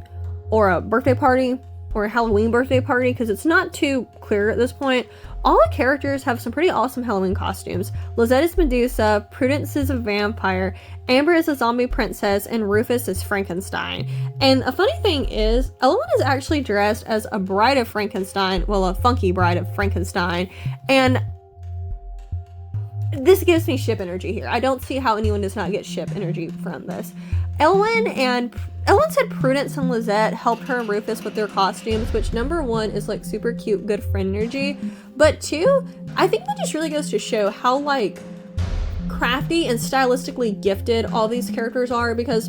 or a birthday party or a Halloween birthday party, because it's not too clear at this point. All the characters have some pretty awesome Halloween costumes. Lizette is Medusa, Prudence is a vampire, Amber is a zombie princess, and Rufus is Frankenstein. And a funny thing is, Ellowyne is actually dressed as a bride of Frankenstein, well, a funky bride of Frankenstein, and this gives me ship energy here. I don't see how anyone does not get ship energy from this. Ellowyne said Prudence and Lizette helped her and Rufus with their costumes, which number 1 is like super cute, good friend energy. But 2, I think that just really goes to show how like crafty and stylistically gifted all these characters are, because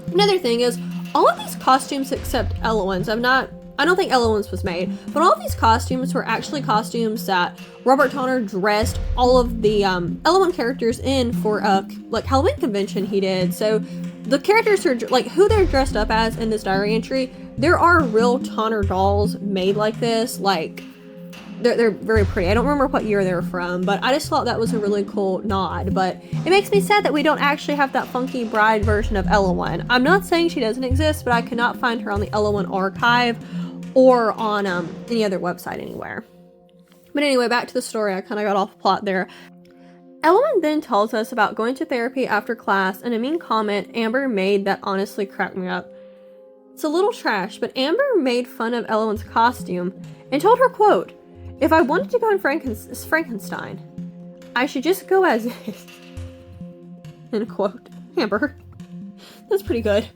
another thing is all of these costumes except Ellowyne's, I don't think Ellowyne's was made, but all of these costumes were actually costumes that Robert Tonner dressed all of the Ellowyne characters in for a like Halloween convention he did. So the characters are like who they're dressed up as in this diary entry. There are real Tonner dolls made like this. Like they're very pretty. I don't remember what year they're from, but I just thought that was a really cool nod. But it makes me sad that we don't actually have that funky bride version of Ellowyne. I'm not saying she doesn't exist, but I could not find her on the Ellowyne Archive or on any other website anywhere. But anyway, back to the story. I kind of got off plot there. Ellowyne then tells us about going to therapy after class and a mean comment Amber made that honestly cracked me up. It's a little trash, but Amber made fun of Ellowyne's costume and told her, quote, "If I wanted to go in Frankenstein, I should just go as is." End quote. Amber. That's pretty good.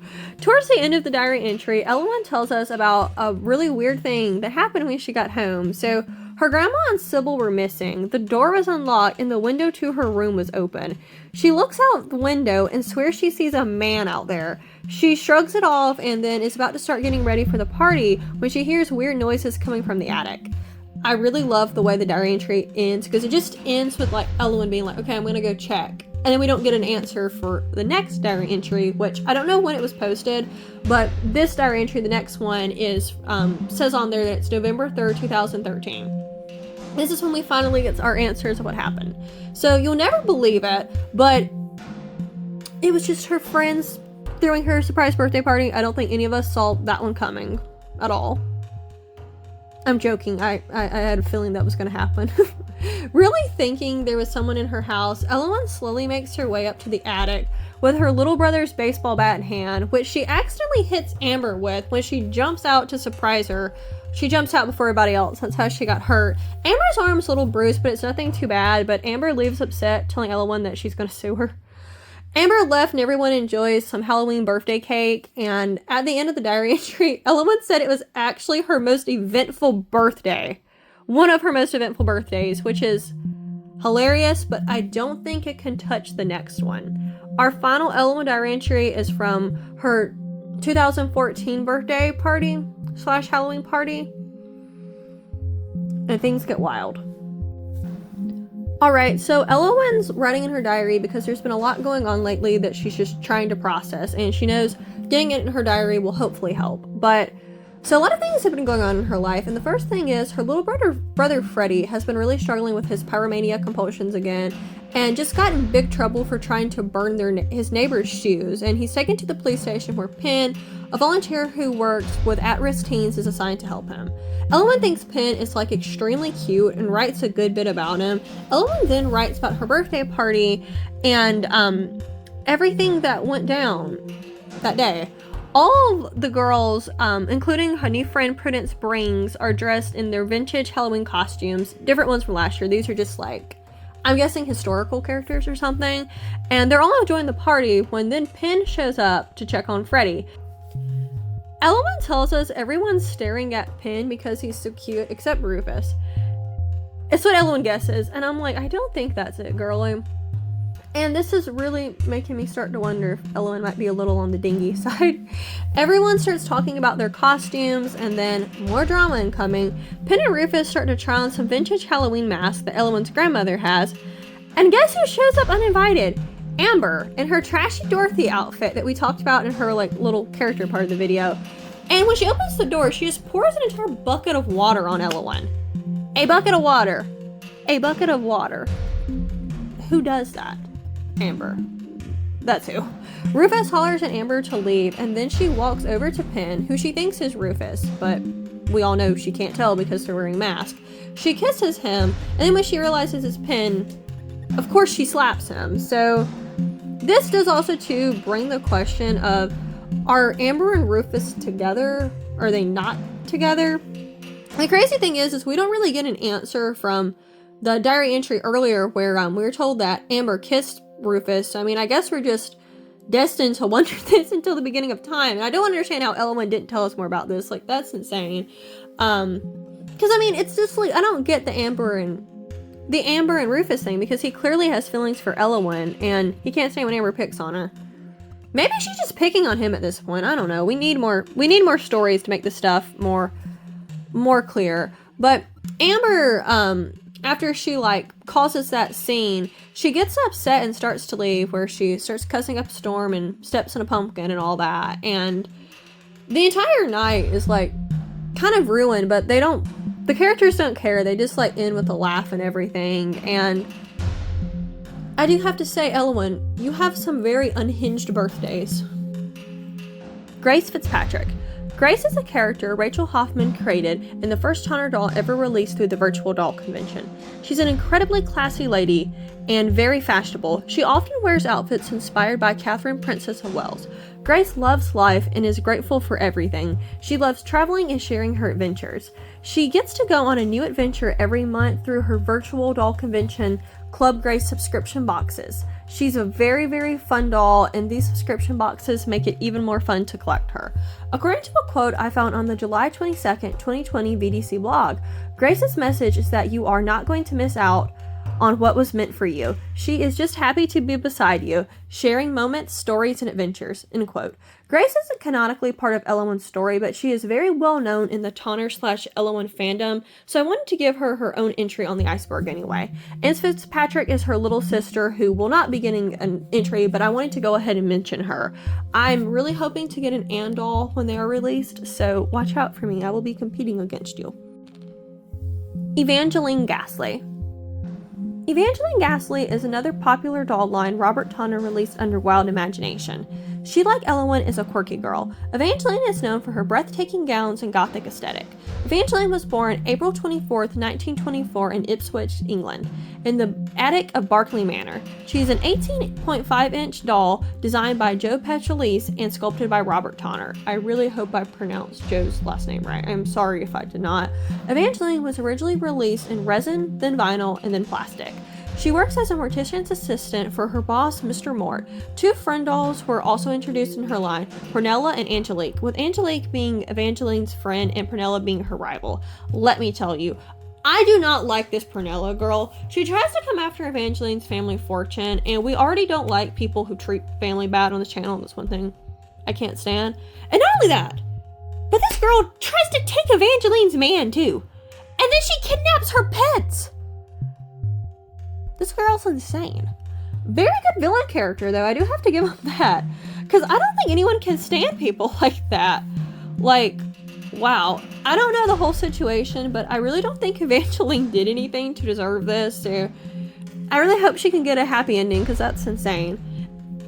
Towards the end of the diary entry, Ellowyne tells us about a really weird thing that happened when she got home. So her grandma and Sybil were missing. The door was unlocked and the window to her room was open. She looks out the window and swears she sees a man out there. She shrugs it off and then is about to start getting ready for the party when she hears weird noises coming from the attic. I really love the way the diary entry ends, because it just ends with like Ellowyne being like, okay, I'm gonna go check. And then we don't get an answer for the next diary entry, which I don't know when it was posted, but this diary entry, the next one, is says on there that it's November 3rd, 2013. This is when we finally get our answers of what happened. So you'll never believe it, but it was just her friends throwing her a surprise birthday party. I don't think any of us saw that one coming at all. I'm joking. I had a feeling that was going to happen. Really thinking there was someone in her house, Ellowyne slowly makes her way up to the attic with her little brother's baseball bat in hand, which she accidentally hits Amber with when she jumps out to surprise her. She jumps out before everybody else. That's how she got hurt. Amber's arm's a little bruised, but it's nothing too bad. But Amber leaves upset, telling Ellowyne that she's going to sue her. Amber left and everyone enjoys some Halloween birthday cake, and at the end of the diary entry, Ellowyne said it was actually her most eventful birthday. One of her most eventful birthdays, which is hilarious, but I don't think it can touch the next one. Our final Ellowyne diary entry is from her 2014 birthday party / Halloween party, and things get wild. Alright, so Ellowyne's writing in her diary because there's been a lot going on lately that she's just trying to process, and she knows getting it in her diary will hopefully help. So a lot of things have been going on in her life, and the first thing is her little brother Freddie has been really struggling with his pyromania compulsions again, and just got in big trouble for trying to burn his neighbor's shoes, and he's taken to the police station where Penn, a volunteer who works with at-risk teens, is assigned to help him. Ellowyne thinks Penn is like extremely cute and writes a good bit about him. Ellowyne then writes about her birthday party and everything that went down that day. All of the girls, including her new friend Prudence Brings, are dressed in their vintage Halloween costumes, different ones from last year. These are just like, I'm guessing historical characters or something. And they're all enjoying the party when then Penn shows up to check on Freddie. Ellowyne tells us everyone's staring at Penn because he's so cute, except Rufus. It's what Ellowyne guesses, and I'm like, I don't think that's it, girlie. And this is really making me start to wonder if Ellowyne might be a little on the dingy side. Everyone starts talking about their costumes, and then more drama incoming. Penn and Rufus start to try on some vintage Halloween masks that Ellowyne's grandmother has. And guess who shows up uninvited? Amber, in her trashy Dorothy outfit that we talked about in her like little character part of the video. And when she opens the door, she just pours an entire bucket of water on Ellowyne. A bucket of water. A bucket of water. Who does that? Amber. That's who. Rufus hollers at Amber to leave, and then she walks over to Penn, who she thinks is Rufus, but we all know she can't tell because they're wearing masks. She kisses him, and then when she realizes it's Penn, of course she slaps him. So this does also too bring the question of, are Amber and Rufus together? Are they not together? The crazy thing is we don't really get an answer from the diary entry earlier where we were told that Amber kissed Rufus. I mean, I guess we're just destined to wonder this until the beginning of time. And I don't understand how Ellowyne didn't tell us more about this. Like, that's insane. Because I mean, it's just like, I don't get the Amber and Rufus thing, because he clearly has feelings for Ellowyne and he can't stand when Amber picks on her. Maybe she's just picking on him at this point. I don't know. We need more stories to make this stuff more clear. But Amber, after she causes that scene, she gets upset and starts to leave, where she starts cussing up a storm and steps in a pumpkin and all that. And the entire night is kind of ruined, but the characters don't care. They just end with a laugh and everything. And I do have to say, Ellowyne, you have some very unhinged birthdays. Grace Fitzpatrick. Grace is a character Rachel Hoffman created in the first genre doll ever released through the Virtual Doll Convention. She's an incredibly classy lady and very fashionable. She often wears outfits inspired by Catherine, Princess of Wales. Grace loves life and is grateful for everything. She loves traveling and sharing her adventures. She gets to go on a new adventure every month through her Virtual Doll Convention Club Grace subscription boxes. She's a very, very fun doll, and these subscription boxes make it even more fun to collect her. According to a quote I found on the July 22nd, 2020 VDC blog, Grace's message is that you are not going to miss out on what was meant for you. She is just happy to be beside you, sharing moments, stories, and adventures." End quote. Grace isn't canonically part of Ellowyne's story, but she is very well known in the Tonner/Ellowyne fandom, so I wanted to give her her own entry on the Iceberg anyway. Anne Fitzpatrick is her little sister who will not be getting an entry, but I wanted to go ahead and mention her. I'm really hoping to get an Anne doll when they are released, so watch out for me. I will be competing against you. Evangeline Ghastly. Evangeline Ghastly is another popular doll line Robert Tonner released under Wilde Imagination. She, like Ellowyne, is a quirky girl. Evangeline is known for her breathtaking gowns and gothic aesthetic. Evangeline was born April 24th, 1924 in Ipswich, England, in the attic of Berkeley Manor. She is an 18.5-inch doll designed by Joe Petrolese and sculpted by Robert Tonner. I really hope I pronounced Joe's last name right. I'm sorry if I did not. Evangeline was originally released in resin, then vinyl, and then plastic. She works as a mortician's assistant for her boss, Mr. Mort. Two friend dolls were also introduced in her line, Rhiella and Angelique, with Angelique being Evangeline's friend and Prunella being her rival. Let me tell you, I do not like this Prunella girl. She tries to come after Evangeline's family fortune, and we already don't like people who treat family bad on this channel. That's one thing I can't stand. And not only that, but this girl tries to take Evangeline's man too. And then she kidnaps her pets. This girl's insane. Very good villain character, though. I do have to give him that. Because I don't think anyone can stand people like that. Like, wow. I don't know the whole situation, but I really don't think Evangeline did anything to deserve this. So I really hope she can get a happy ending, because that's insane.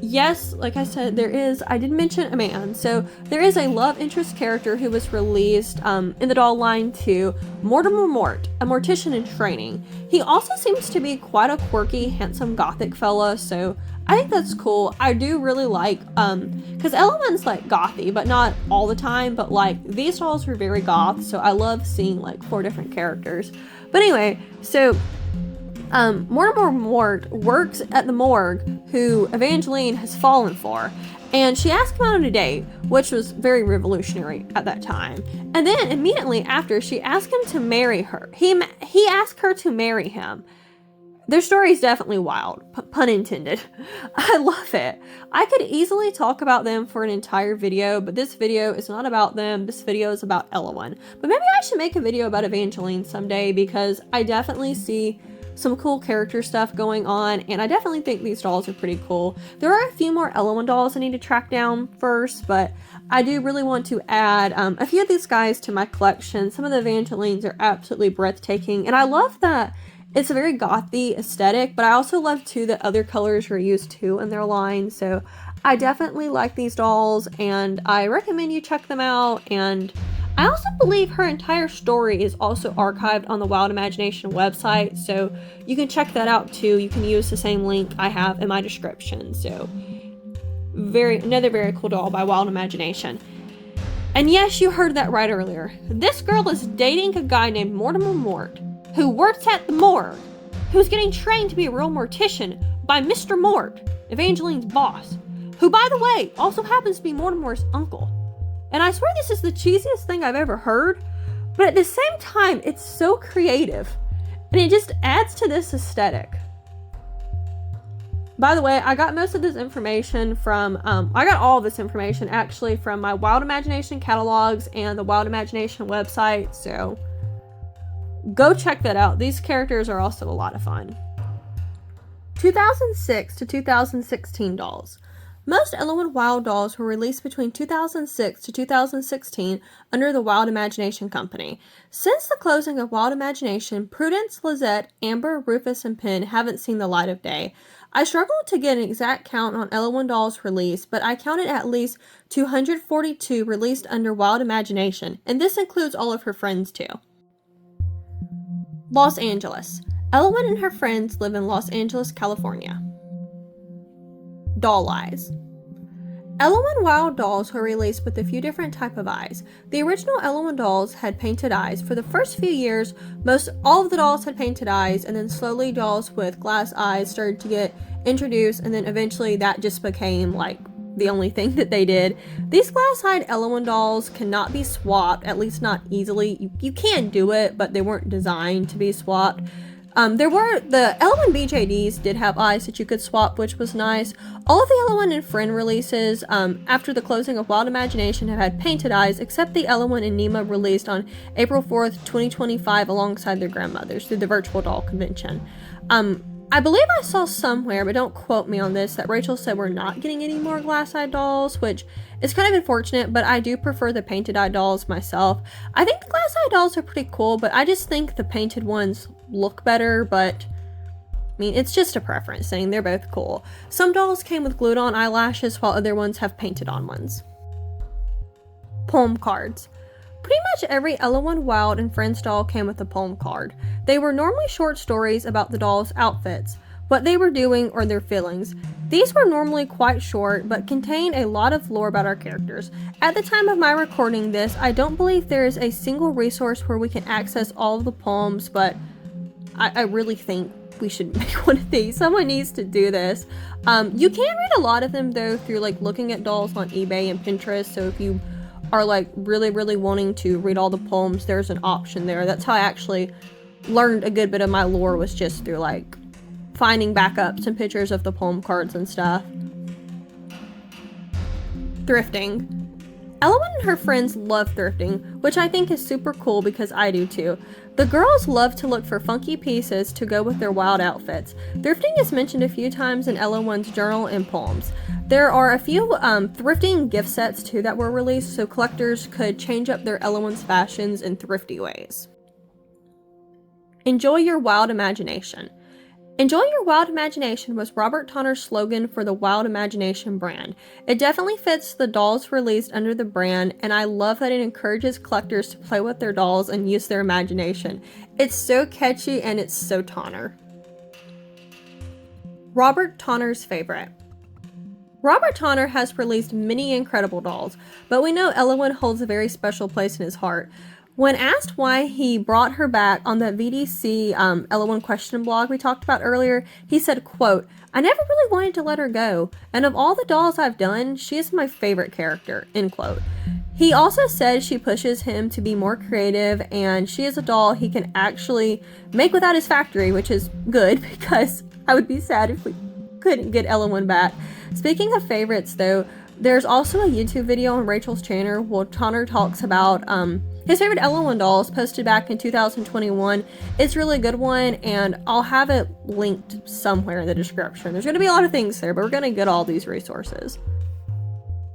Yes, like I said, I did mention a man. So there is a love interest character who was released in the doll line too, Mortimer Mort, a mortician in training. He also seems to be quite a quirky, handsome gothic fella, so I think that's cool. I do really like, because Ellowyne's like gothy, but not all the time, but like these dolls were very goth, so I love seeing like 4 different characters. But anyway, so Mortimer Mort works at the morgue who Evangeline has fallen for, and she asked him out on a date, which was very revolutionary at that time. And then immediately after, she asked him to marry her. He asked her to marry him. Their story is definitely wild, pun intended. I love it. I could easily talk about them for an entire video, but this video is not about them. This video is about Ellowyne. But maybe I should make a video about Evangeline someday, because I definitely see some cool character stuff going on, and I definitely think these dolls are pretty cool. There are a few more Ellowyne dolls I need to track down first, but I do really want to add a few of these guys to my collection. Some of the Evangelines are absolutely breathtaking, and I love that it's a very gothy aesthetic, but I also love too that other colors are used too in their line. So I definitely like these dolls, and I recommend you check them out. And I also believe her entire story is also archived on the Wilde Imagination website, so you can check that out too. You can use the same link I have in my description. So another very cool doll by Wilde Imagination. And yes, you heard that right earlier. This girl is dating a guy named Mortimer Mort, who works at the morgue, who's getting trained to be a real mortician by Mr. Mort, Evangeline's boss, who, by the way, also happens to be Mortimer's uncle. And I swear this is the cheesiest thing I've ever heard, but at the same time, it's so creative, and it just adds to this aesthetic. By the way, I got most of this information from, I got all of this information actually from my Wilde Imagination catalogs and the Wilde Imagination website, so go check that out. These characters are also a lot of fun. 2006 to 2016 dolls. Most Ellowyne Wilde dolls were released between 2006 to 2016 under the Wilde Imagination Company. Since the closing of Wilde Imagination, Prudence, Lizette, Amber, Rufus, and Penn haven't seen the light of day. I struggled to get an exact count on Ellowyne dolls released, but I counted at least 242 released under Wilde Imagination, and this includes all of her friends too. Los Angeles. Ellowyne and her friends live in Los Angeles, California. Doll eyes. Ellowyne Wilde dolls were released with a few different type of eyes. The original Ellowyne dolls had painted eyes. For the first few years, all of the dolls had painted eyes, and then slowly dolls with glass eyes started to get introduced, and then eventually that just became like the only thing that they did. These glass-eyed Ellowyne dolls cannot be swapped, at least not easily. You can do it, but they weren't designed to be swapped. The Ellowyne BJDs did have eyes that you could swap, which was nice. All of the Ellowyne and Friend releases after the closing of Wild Imagination have had painted eyes, except the Ellowyne and Nema released on April 4th, 2025 alongside their grandmothers through the virtual doll convention. I believe I saw somewhere, but don't quote me on this, that Rachel said we're not getting any more glass-eyed dolls, which is kind of unfortunate, but I do prefer the painted-eye dolls myself. I think the glass-eyed dolls are pretty cool, but I just think the painted ones look better, but I mean, it's just a preference thing. They're both cool. Some dolls came with glued-on eyelashes, while other ones have painted-on ones. Poem cards. Pretty much every Ellowyne Wilde and Friends doll came with a poem card. They were normally short stories about the doll's outfits, what they were doing, or their feelings. These were normally quite short, but contained a lot of lore about our characters. At the time of my recording this, I don't believe there is a single resource where we can access all of the poems, but I really think we should make one of these. Someone needs to do this. You can read a lot of them, though, through like looking at dolls on eBay and Pinterest, so if you are like really wanting to read all the poems, there's an option there. That's how I actually learned a good bit of my lore, was just through like finding backups and pictures of the poem cards and stuff. Thrifting. Ellowyne and her friends love thrifting, which I think is super cool because I do too. The girls love to look for funky pieces to go with their wild outfits. Thrifting is mentioned a few times in Ellowyne's journal and poems. There are a few thrifting gift sets too that were released so collectors could change up their Ellowyne's fashions in thrifty ways. Enjoy your wild imagination. Enjoy your wild imagination was Robert Tonner's slogan for the Wild Imagination brand. It definitely fits the dolls released under the brand, and I love that it encourages collectors to play with their dolls and use their imagination. It's so catchy and it's so Tonner. Robert Tonner's favorite. Robert Tonner has released many incredible dolls, but we know Ellowyne holds a very special place in his heart. When asked why he brought her back on the VDC Ellowyne question blog we talked about earlier, he said, quote, "I never really wanted to let her go, and of all the dolls I've done, she is my favorite character," end quote. He also said she pushes him to be more creative, and she is a doll he can actually make without his factory, which is good because I would be sad if we couldn't get Ellowyne back. Speaking of favorites though, there's also a YouTube video on Rachel's channel where Tonner talks about his favorite Ellowyne dolls, posted back in 2021. It's a really good one, and I'll have it linked somewhere in the description. There's going to be a lot of things there, but we're going to get all these resources.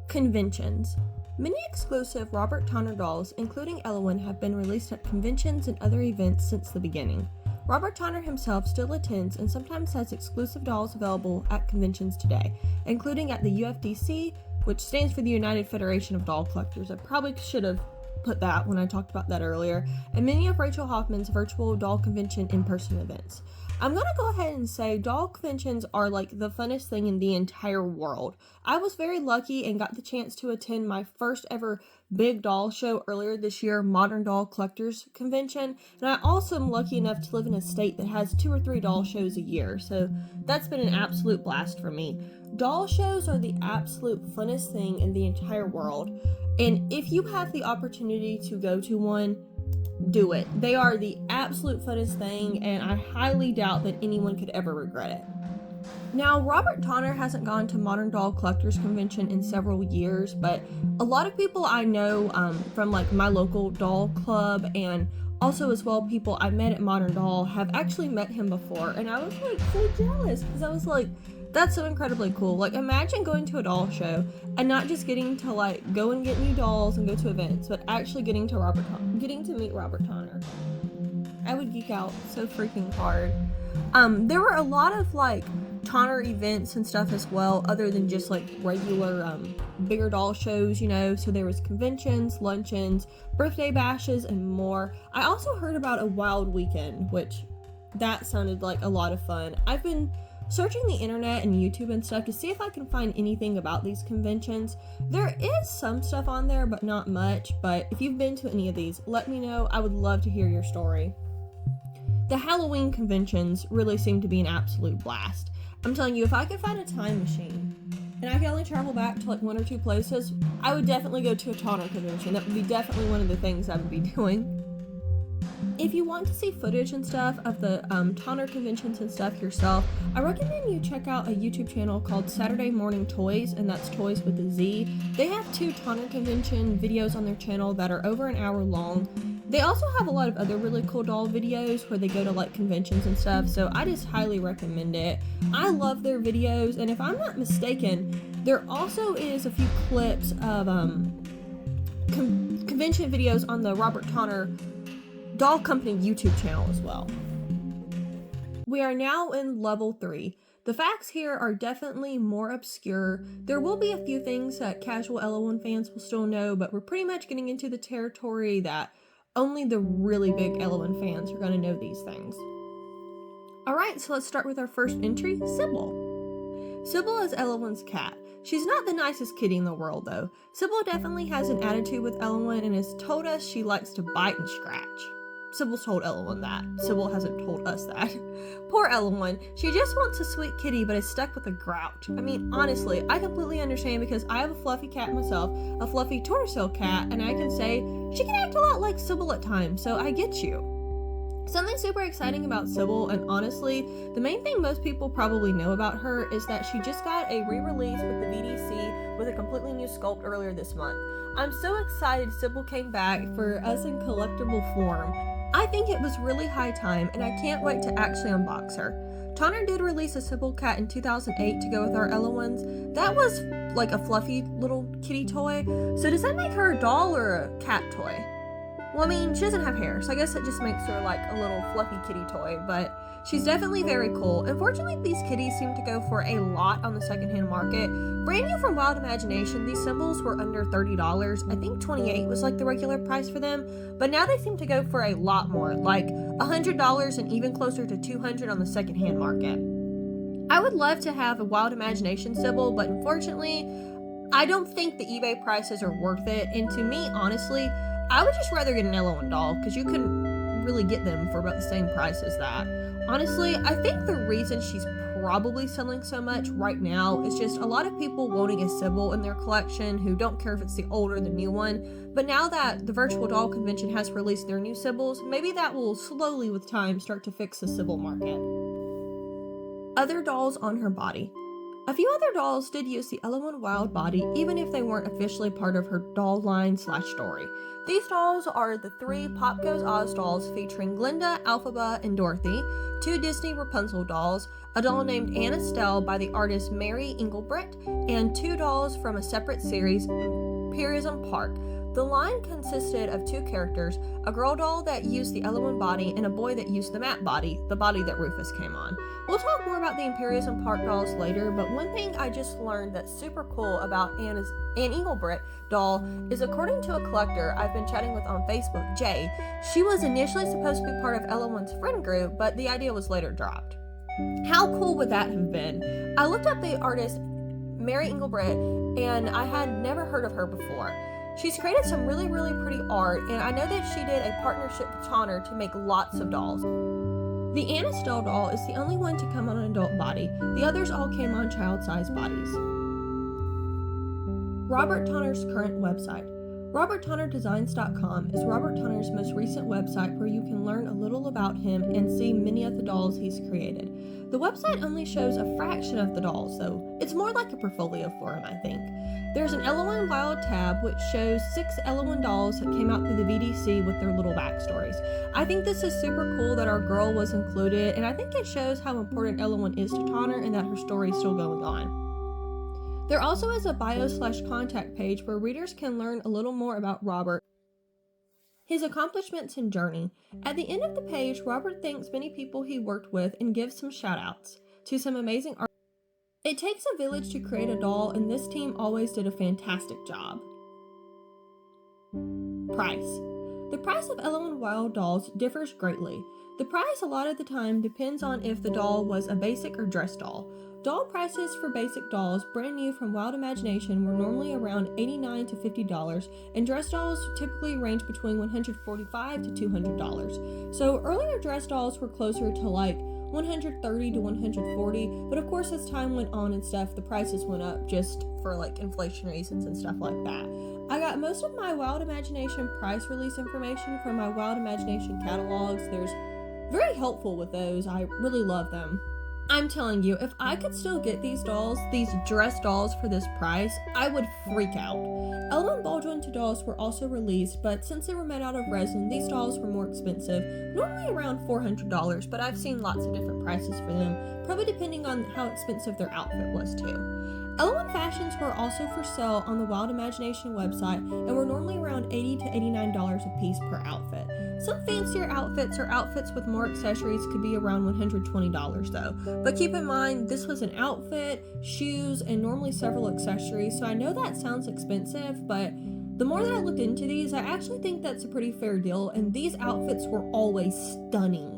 Conventions. Many exclusive Robert Tonner dolls, including Ellowyne, have been released at conventions and other events since the beginning. Robert Tonner himself still attends and sometimes has exclusive dolls available at conventions today, including at the UFDC, which stands for the United Federation of Doll Collectors. I probably should have put that when I talked about that earlier, and many of Rachel Hoffman's virtual doll convention in-person events. I'm gonna go ahead and say doll conventions are like the funnest thing in the entire world. I was very lucky and got the chance to attend my first ever big doll show earlier this year, Modern Doll Collectors Convention, and I also am lucky enough to live in a state that has 2 or 3 doll shows a year, so that's been an absolute blast for me. Doll shows are the absolute funnest thing in the entire world, and if you have the opportunity to go to one, do it. They are the absolute funnest thing, and I highly doubt that anyone could ever regret it. Now, Robert Tonner hasn't gone to Modern Doll Collectors Convention in several years, but a lot of people I know from like my local doll club, and also as well people I met at Modern Doll, have actually met him before, and I was like so jealous because I was like, that's so incredibly cool. Like, imagine going to a doll show and not just getting to like go and get new dolls and go to events, but actually getting to meet Robert Tonner. I would geek out so freaking hard. There were a lot of like Tonner events and stuff as well, other than just like regular bigger doll shows, you know. So there was conventions, luncheons, birthday bashes, and more. I also heard about a Wilde weekend, which that sounded like a lot of fun. I've been searching the internet and YouTube and stuff to see if I can find anything about these conventions. There is some stuff on there, but not much. But if you've been to any of these, let me know. I would love to hear your story. The Halloween conventions really seem to be an absolute blast. I'm telling you, if I could find a time machine and I could only travel back to like 1 or 2 places, I would definitely go to a Tonner convention. That would be definitely one of the things I would be doing. If you want to see footage and stuff of the Tonner conventions and stuff yourself, I recommend you check out a YouTube channel called SaturdayMorningtoyz, and that's toys with a Z. They have 2 Tonner convention videos on their channel that are over an hour long. They also have a lot of other really cool doll videos where they go to like conventions and stuff, so I just highly recommend it. I love their videos, and if I'm not mistaken, there also is a few clips of convention videos on the Robert Tonner Doll Company YouTube channel as well. We are now in level 3. The facts here are definitely more obscure. There will be a few things that casual Ellowyne fans will still know, but we're pretty much getting into the territory that only the really big Ellowyne fans are going to know these things. Alright, so let's start with our first entry, Sybil. Sybil is Ellowyne's cat. She's not the nicest kitty in the world though. Sybil definitely has an attitude with Ellowyne and has told us she likes to bite and scratch. Sybil's told Ellowyne that. Sybil hasn't told us that. Poor Ellowyne. She just wants a sweet kitty but is stuck with a grouch. I mean, honestly, I completely understand because I have a fluffy cat myself, a fluffy tortoiseshell cat, and I can say she can act a lot like Sybil at times, so I get you. Something super exciting about Sybil, and honestly, the main thing most people probably know about her is that she just got a re-release with the VDC with a completely new sculpt earlier this month. I'm so excited Sybil came back for us in collectible form. I think it was really high time, and I can't wait to actually unbox her. Tonner did release a Sybil cat in 2008 to go with our Ellowynes. That was like a fluffy little kitty toy. So does that make her a doll or a cat toy? Well, I mean, she doesn't have hair, so I guess it just makes her like a little fluffy kitty toy, but she's definitely very cool. Unfortunately, these kitties seem to go for a lot on the secondhand market. Brand new from Wilde Imagination, these symbols were under $30. I think $28 was like the regular price for them, but now they seem to go for a lot more, like $100 and even closer to $200 on the secondhand market. I would love to have a Wilde Imagination symbol, but unfortunately, I don't think the eBay prices are worth it, and to me, honestly, I would just rather get an Ellowyne doll because you can really get them for about the same price as that. Honestly, I think the reason she's probably selling so much right now is just a lot of people wanting a Sybil in their collection who don't care if it's the old or the new one. But now that the Virtual Doll Convention has released their new Sybils, maybe that will slowly with time start to fix the Sybil market. Other dolls on her body. A few other dolls did use the Ellowyne Wilde body even if they weren't officially part of her doll line / story. These dolls are the 3 Pop Goes Oz dolls featuring Glinda, Elphaba, and Dorothy, 2 Disney Rapunzel dolls, a doll named Anne Estelle by the artist Mary Engelbrett, and 2 dolls from a separate series, Imperialism Park. The line consisted of 2 characters, a girl doll that used the Ellowyne body and a boy that used the matte body, the body that Rufus came on. We'll talk more about the Imperialism Park dolls later, but one thing I just learned that's super cool about Anne Engelbrett doll is, according to a collector I've been chatting with on Facebook, Jay, she was initially supposed to be part of Ellowyne's friend group, but the idea was later dropped. How cool would that have been? I looked up the artist Mary Engelbrett, and I had never heard of her before. She's created some really pretty art, and I know that she did a partnership with Tonner to make lots of dolls. The Anne Estelle doll is the only one to come on an adult body. The others all came on child-sized bodies. Robert Tonner's current website. RobertTonnerDesigns.com is Robert Tonner's most recent website where you can learn a little about him and see many of the dolls he's created. The website only shows a fraction of the dolls, though. It's more like a portfolio for him, I think. There's an Ellowyne Wilde tab which shows 6 Ellowyne dolls that came out through the VDC with their little backstories. I think this is super cool that our girl was included, and I think it shows how important Ellowyne is to Tonner and that her story is still going on. There also is a bio/contact page where readers can learn a little more about Robert, his accomplishments and journey. At the end of the page, Robert thanks many people he worked with and gives some shout-outs to some amazing art. It takes a village to create a doll, and this team always did a fantastic job. Price. The price of Ellowyne Wilde dolls differs greatly. The price a lot of the time depends on if the doll was a basic or dress doll. Doll prices for basic dolls, brand new from Wilde Imagination, were normally around $89 to $50, and dress dolls typically range between $145 to $200. So earlier dress dolls were closer to like $130 to $140, but of course as time went on and stuff, the prices went up just for like inflation reasons and stuff like that. I got most of my Wilde Imagination price release information from my Wilde Imagination catalogs. There's very helpful with those. I really love them. I'm telling you, if I could still get these dolls, these dress dolls for this price, I would freak out. Ellowyne Baldwin dolls were also released, but since they were made out of resin, these dolls were more expensive, normally around $400, but I've seen lots of different prices for them, probably depending on how expensive their outfit was too. Ellowyne fashions were also for sale on the Wilde Imagination website and were normally around $80 to $89 a piece per outfit. Some fancier outfits or outfits with more accessories could be around $120 though, but keep in mind this was an outfit, shoes, and normally several accessories, so I know that sounds expensive, but the more that I looked into these, I actually think that's a pretty fair deal, and these outfits were always stunning.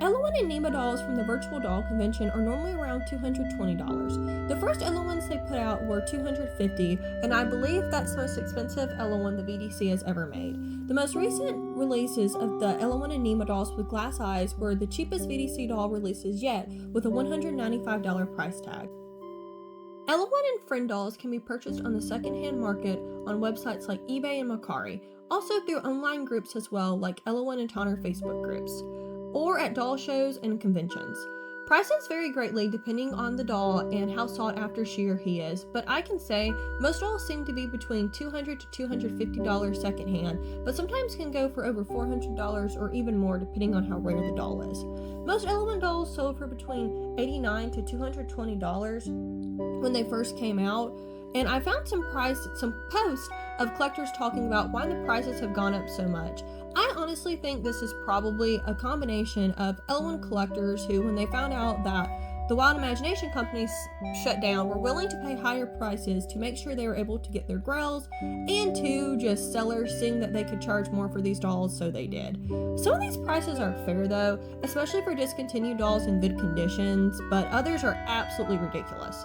Ellowyne and Nema dolls from the Virtual Doll Convention are normally around $220. The first Ellowynes they put out were $250, and I believe that's the most expensive Ellowyne the VDC has ever made. The most recent releases of the Ellowyne and Nema dolls with glass eyes were the cheapest VDC doll releases yet, with a $195 price tag. Ellowyne and Friend dolls can be purchased on the secondhand market on websites like eBay and Mercari, also through online groups as well, like Ellowyne and Tonner Facebook groups, or at doll shows and conventions. Prices vary greatly depending on the doll and how sought after she or he is, but I can say most dolls seem to be between $200 to $250 secondhand, but sometimes can go for over $400 or even more depending on how rare the doll is. Most Ellowyne dolls sold for between $89 to $220 when they first came out, and I found some posts of collectors talking about why the prices have gone up so much. I honestly think this is probably a combination of Ellowyne collectors who, when they found out that the Wilde Imagination companies shut down, were willing to pay higher prices to make sure they were able to get their grails, and two, just sellers seeing that they could charge more for these dolls, so they did. Some of these prices are fair though, especially for discontinued dolls in good conditions, but others are absolutely ridiculous.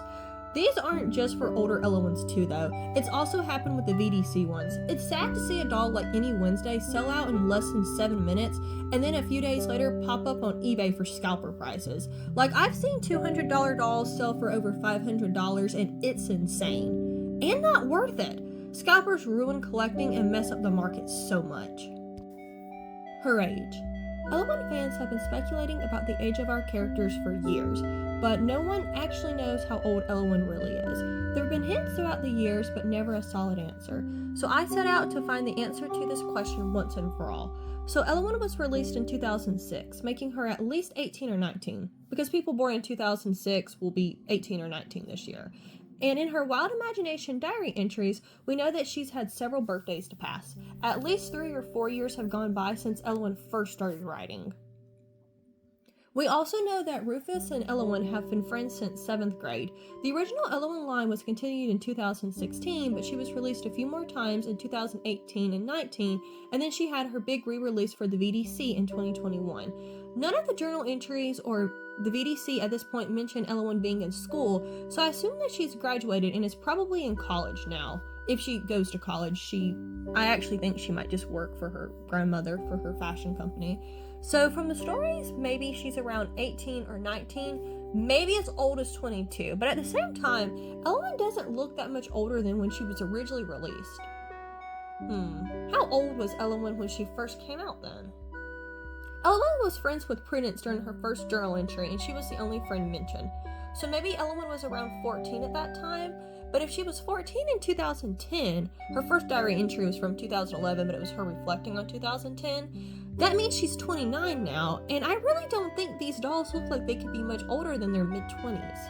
These aren't just for older Ellowynes too though, it's also happened with the VDC ones. It's sad to see a doll like Any Wednesday sell out in less than 7 minutes and then a few days later pop up on eBay for scalper prices. Like, I've seen $200 dolls sell for over $500 and it's insane. And not worth it. Scalpers ruin collecting and mess up the market so much. Her age. Ellowyne fans have been speculating about the age of our characters for years, but no one actually knows how old Ellowyne really is. There have been hints throughout the years, but never a solid answer. So I set out to find the answer to this question once and for all. So Ellowyne was released in 2006, making her at least 18 or 19, because people born in 2006 will be 18 or 19 this year. And in her Wilde Imagination diary entries, we know that she's had several birthdays to pass. At least 3 or 4 years have gone by since Ellowyne first started writing. We also know that Rufus and Ellowyne have been friends since 7th grade. The original Ellowyne line was continued in 2016, but she was released a few more times in 2018 and 19, and then she had her big re-release for the VDC in 2021. None of the journal entries or the VDC at this point mention Ellowyne being in school, so I assume that she's graduated and is probably in college now. If she goes to college, I actually think she might just work for her grandmother for her fashion company. So from the stories, maybe she's around 18 or 19, maybe as old as 22, but at the same time, Ellowyne doesn't look that much older than when she was originally released. How old was Ellowyne when she first came out then? Ellowyne was friends with Prudence during her first journal entry, and she was the only friend mentioned. So maybe Ellowyne was around 14 at that time, but if she was 14 in 2010, her first diary entry was from 2011, but it was her reflecting on 2010, that means she's 29 now, and I really don't think these dolls look like they could be much older than their mid-20s.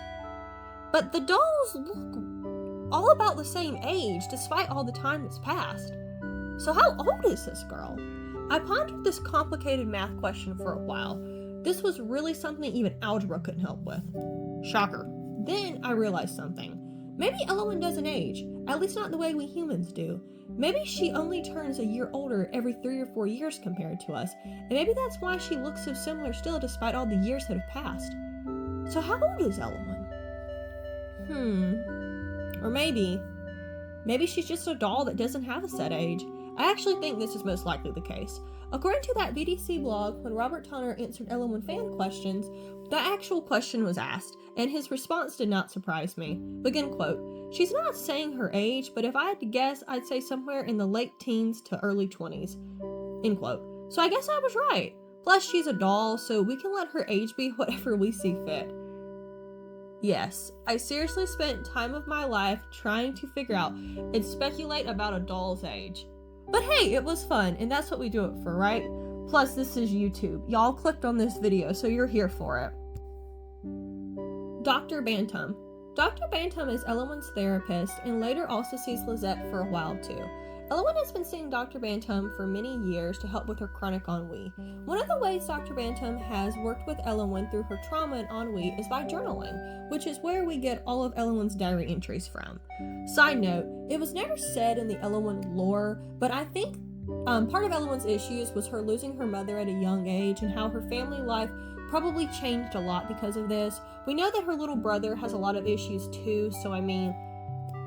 But the dolls look all about the same age, despite all the time that's passed. So how old is this girl? I pondered this complicated math question for a while. This was really something even algebra couldn't help with. Shocker. Then I realized something. Maybe Ellowyne doesn't age, at least not the way we humans do. Maybe she only turns a year older every 3 or 4 years compared to us, and maybe that's why she looks so similar still despite all the years that have passed. So how old is Ellowyne? Or maybe Maybe she's just a doll that doesn't have a set age. I actually think this is most likely the case. According to that VDC blog, when Robert Tonner answered Ellowyne fan questions, the actual question was asked, and his response did not surprise me. Begin quote, "She's not saying her age, but if I had to guess, I'd say somewhere in the late teens to early 20s. End quote. So I guess I was right. Plus, she's a doll, so we can let her age be whatever we see fit. Yes, I seriously spent time of my life trying to figure out and speculate about a doll's age. But hey, it was fun, and that's what we do it for, right? Plus, this is YouTube. Y'all clicked on this video, so you're here for it. Dr. Bantam. Dr. Bantam is Ellowyne's therapist and later also sees Lizette for a while too. Ellowyne has been seeing Dr. Bantam for many years to help with her chronic ennui. One of the ways Dr. Bantam has worked with Ellowyne through her trauma and ennui is by journaling, which is where we get all of Ellowyne's diary entries from. Side note, it was never said in the Ellowyne lore, but I think part of Ellowyne's issues was her losing her mother at a young age and how her family life probably changed a lot because of this. We know that her little brother has a lot of issues too, so I mean,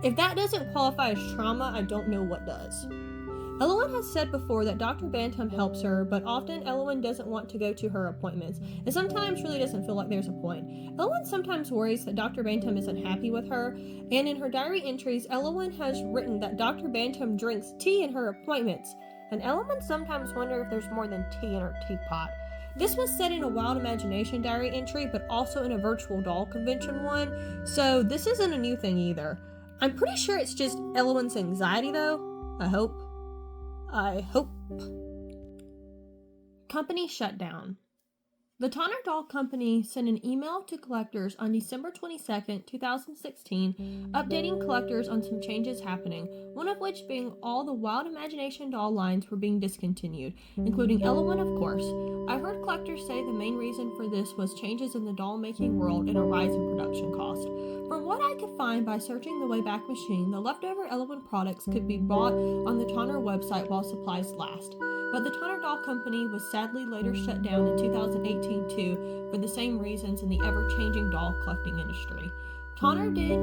if that doesn't qualify as trauma, I don't know what does. Ellowyne has said before that Dr. Bantam helps her, but often Ellowyne doesn't want to go to her appointments, and sometimes really doesn't feel like there's a point. Ellowyne sometimes worries that Dr. Bantam isn't happy with her, and in her diary entries, Ellowyne has written that Dr. Bantam drinks tea in her appointments, and Ellowyne sometimes wonders if there's more than tea in her teapot. This was said in a Wilde Imagination diary entry, but also in a virtual doll convention one, so this isn't a new thing either. I'm pretty sure it's just Ellowyne's anxiety though. I hope. Company shutdown. The Tonner Doll Company sent an email to collectors on December 22nd, 2016, updating collectors on some changes happening, one of which being all the Wilde Imagination doll lines were being discontinued, including Ellowyne, of course. I've heard collectors say the main reason for this was changes in the doll-making world and a rise in production cost. From what I could find by searching the Wayback Machine, the leftover Ellowyne products could be bought on the Tonner website while supplies last. But the Tonner Doll Company was sadly later shut down in 2018 too, for the same reasons in the ever-changing doll collecting industry. Tonner did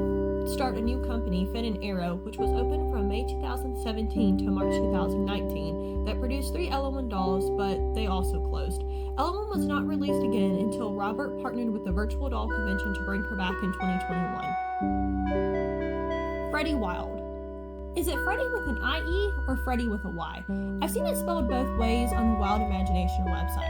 start a new company, Finn & Arrow, which was open from May 2017 to March 2019, that produced 3 Ellowyne dolls, but they also closed. Ellowyne was not released again until Robert partnered with the Virtual Doll Convention to bring her back in 2021. Freddie Wilde. Is it Freddie with an IE or Freddie with a Y? I've seen it spelled both ways on the Wilde Imagination website.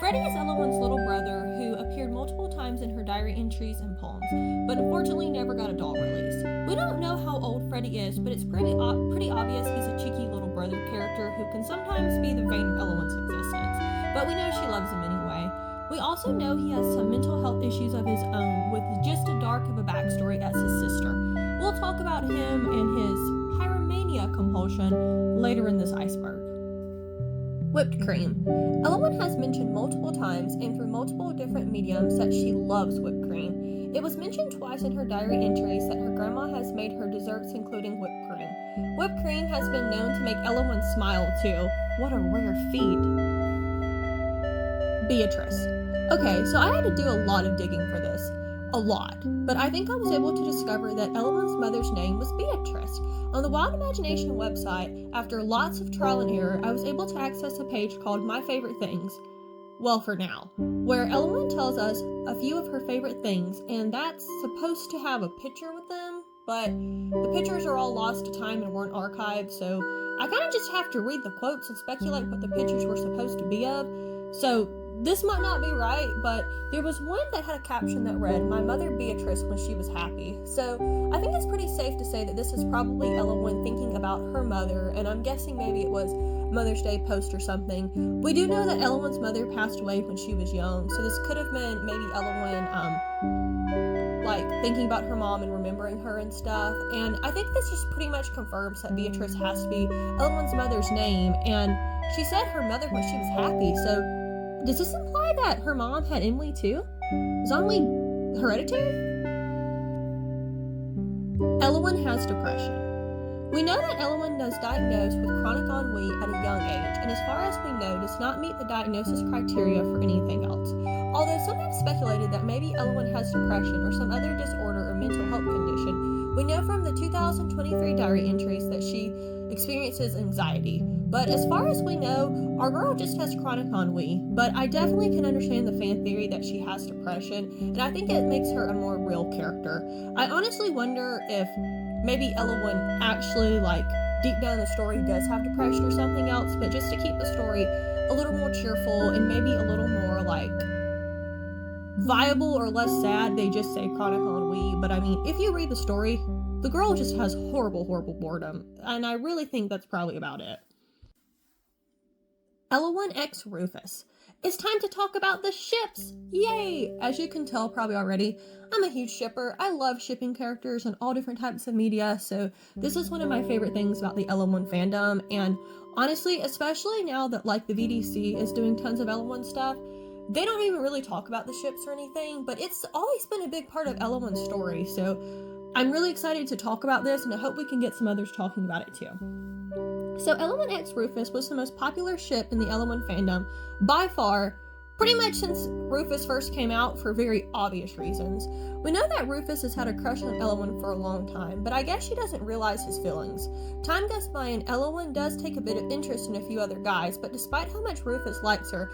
Freddie is Ellowyne's little brother who appeared multiple times in her diary entries and poems, but unfortunately never got a doll release. We don't know how old Freddie is, but it's pretty obvious he's a cheeky little brother character who can sometimes be the vein of Ellowyne's existence, but we know she loves him anyway. We also know he has some mental health issues of his own, with just as dark of a backstory as his sister. We'll talk about him and his pyromania compulsion later in this iceberg. Whipped cream. Ellowyne has mentioned multiple times and through multiple different mediums that she loves whipped cream. It was mentioned twice in her diary entries that her grandma has made her desserts including whipped cream. Whipped cream has been known to make Ellowyne smile too. What a rare feat. Beatrice. Okay, so I had to do a lot of digging for this. A lot. But I think I was able to discover that Ellowyne's mother's name was Beatrice. On the Wilde Imagination website, after lots of trial and error, I was able to access a page called My Favorite Things. Well, for now. Where Ellowyne tells us a few of her favorite things, and that's supposed to have a picture with them, but the pictures are all lost to time and weren't archived, so I kind of just have to read the quotes and speculate what the pictures were supposed to be of. So this might not be right, but there was one that had a caption that read, "My mother Beatrice when she was happy." So I think it's pretty safe to say that this is probably Ellowyne thinking about her mother, and I'm guessing maybe it was Mother's Day post or something. We do know that Ellowyne's mother passed away when she was young, so this could have been maybe Ellowyne like thinking about her mom and remembering her and stuff. And I think this just pretty much confirms that Beatrice has to be Ellowyne's mother's name, and she said her mother when she was happy, so does this imply that her mom had ennui too? Is ennui hereditary? Ellowyne has depression. We know that Ellowyne was diagnosed with chronic ennui at a young age, and as far as we know, does not meet the diagnosis criteria for anything else. Although some have speculated that maybe Ellowyne has depression or some other disorder or mental health condition, We know from the 2023 diary entries that she experiences anxiety, but as far as we know, our girl just has chronic ennui. But I definitely can understand the fan theory that she has depression, and I think it makes her a more real character. I honestly wonder if maybe Ellowyne actually, like, deep down in the story does have depression or something else, but just to keep the story a little more cheerful and maybe a little more, like, viable or less sad, they just say chronic ennui. But I mean, if you read the story, the girl just has horrible, horrible boredom, and I really think that's probably about it. Ellowyne x Rufus. It's time to talk about the ships! Yay! As you can tell probably already, I'm a huge shipper. I love shipping characters in all different types of media, so this is one of my favorite things about the Ellowyne fandom, and honestly, especially now that, like, the VDC is doing tons of Ellowyne stuff, they don't even really talk about the ships or anything, but it's always been a big part of Ellowyne's story, so I'm really excited to talk about this, and I hope we can get some others talking about it too. So Ellowyne x Rufus was the most popular ship in the Ellowyne fandom by far, pretty much since Rufus first came out, for very obvious reasons. We know that Rufus has had a crush on Ellowyne for a long time, but I guess she doesn't realize his feelings. Time goes by and Ellowyne does take a bit of interest in a few other guys, but despite how much Rufus likes her,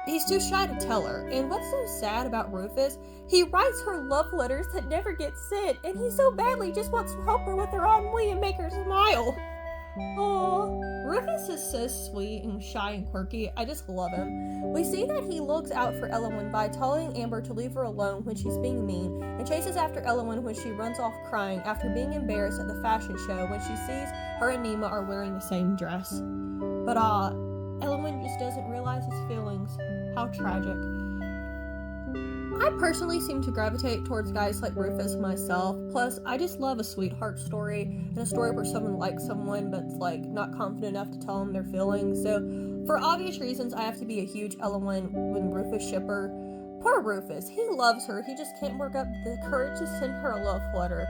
he's too shy to tell her. And what's so sad about Rufus, he writes her love letters that never get sent, and he so badly just wants to help her with her ennui and make her smile. Aww, Rufus is so sweet and shy and quirky. I just love him. We see that he looks out for Ellowyne by telling Amber to leave her alone when she's being mean, and chases after Ellowyne when she runs off crying after being embarrassed at the fashion show when she sees her and Nema are wearing the same dress. But Ellowyne just doesn't realize his feelings. How tragic. I personally seem to gravitate towards guys like Rufus myself, plus I just love a sweetheart story, and a story where someone likes someone but's like not confident enough to tell them their feelings. So for obvious reasons, I have to be a huge Ellowyne and Rufus shipper. Poor Rufus, he loves her, he just can't work up the courage to send her a love letter.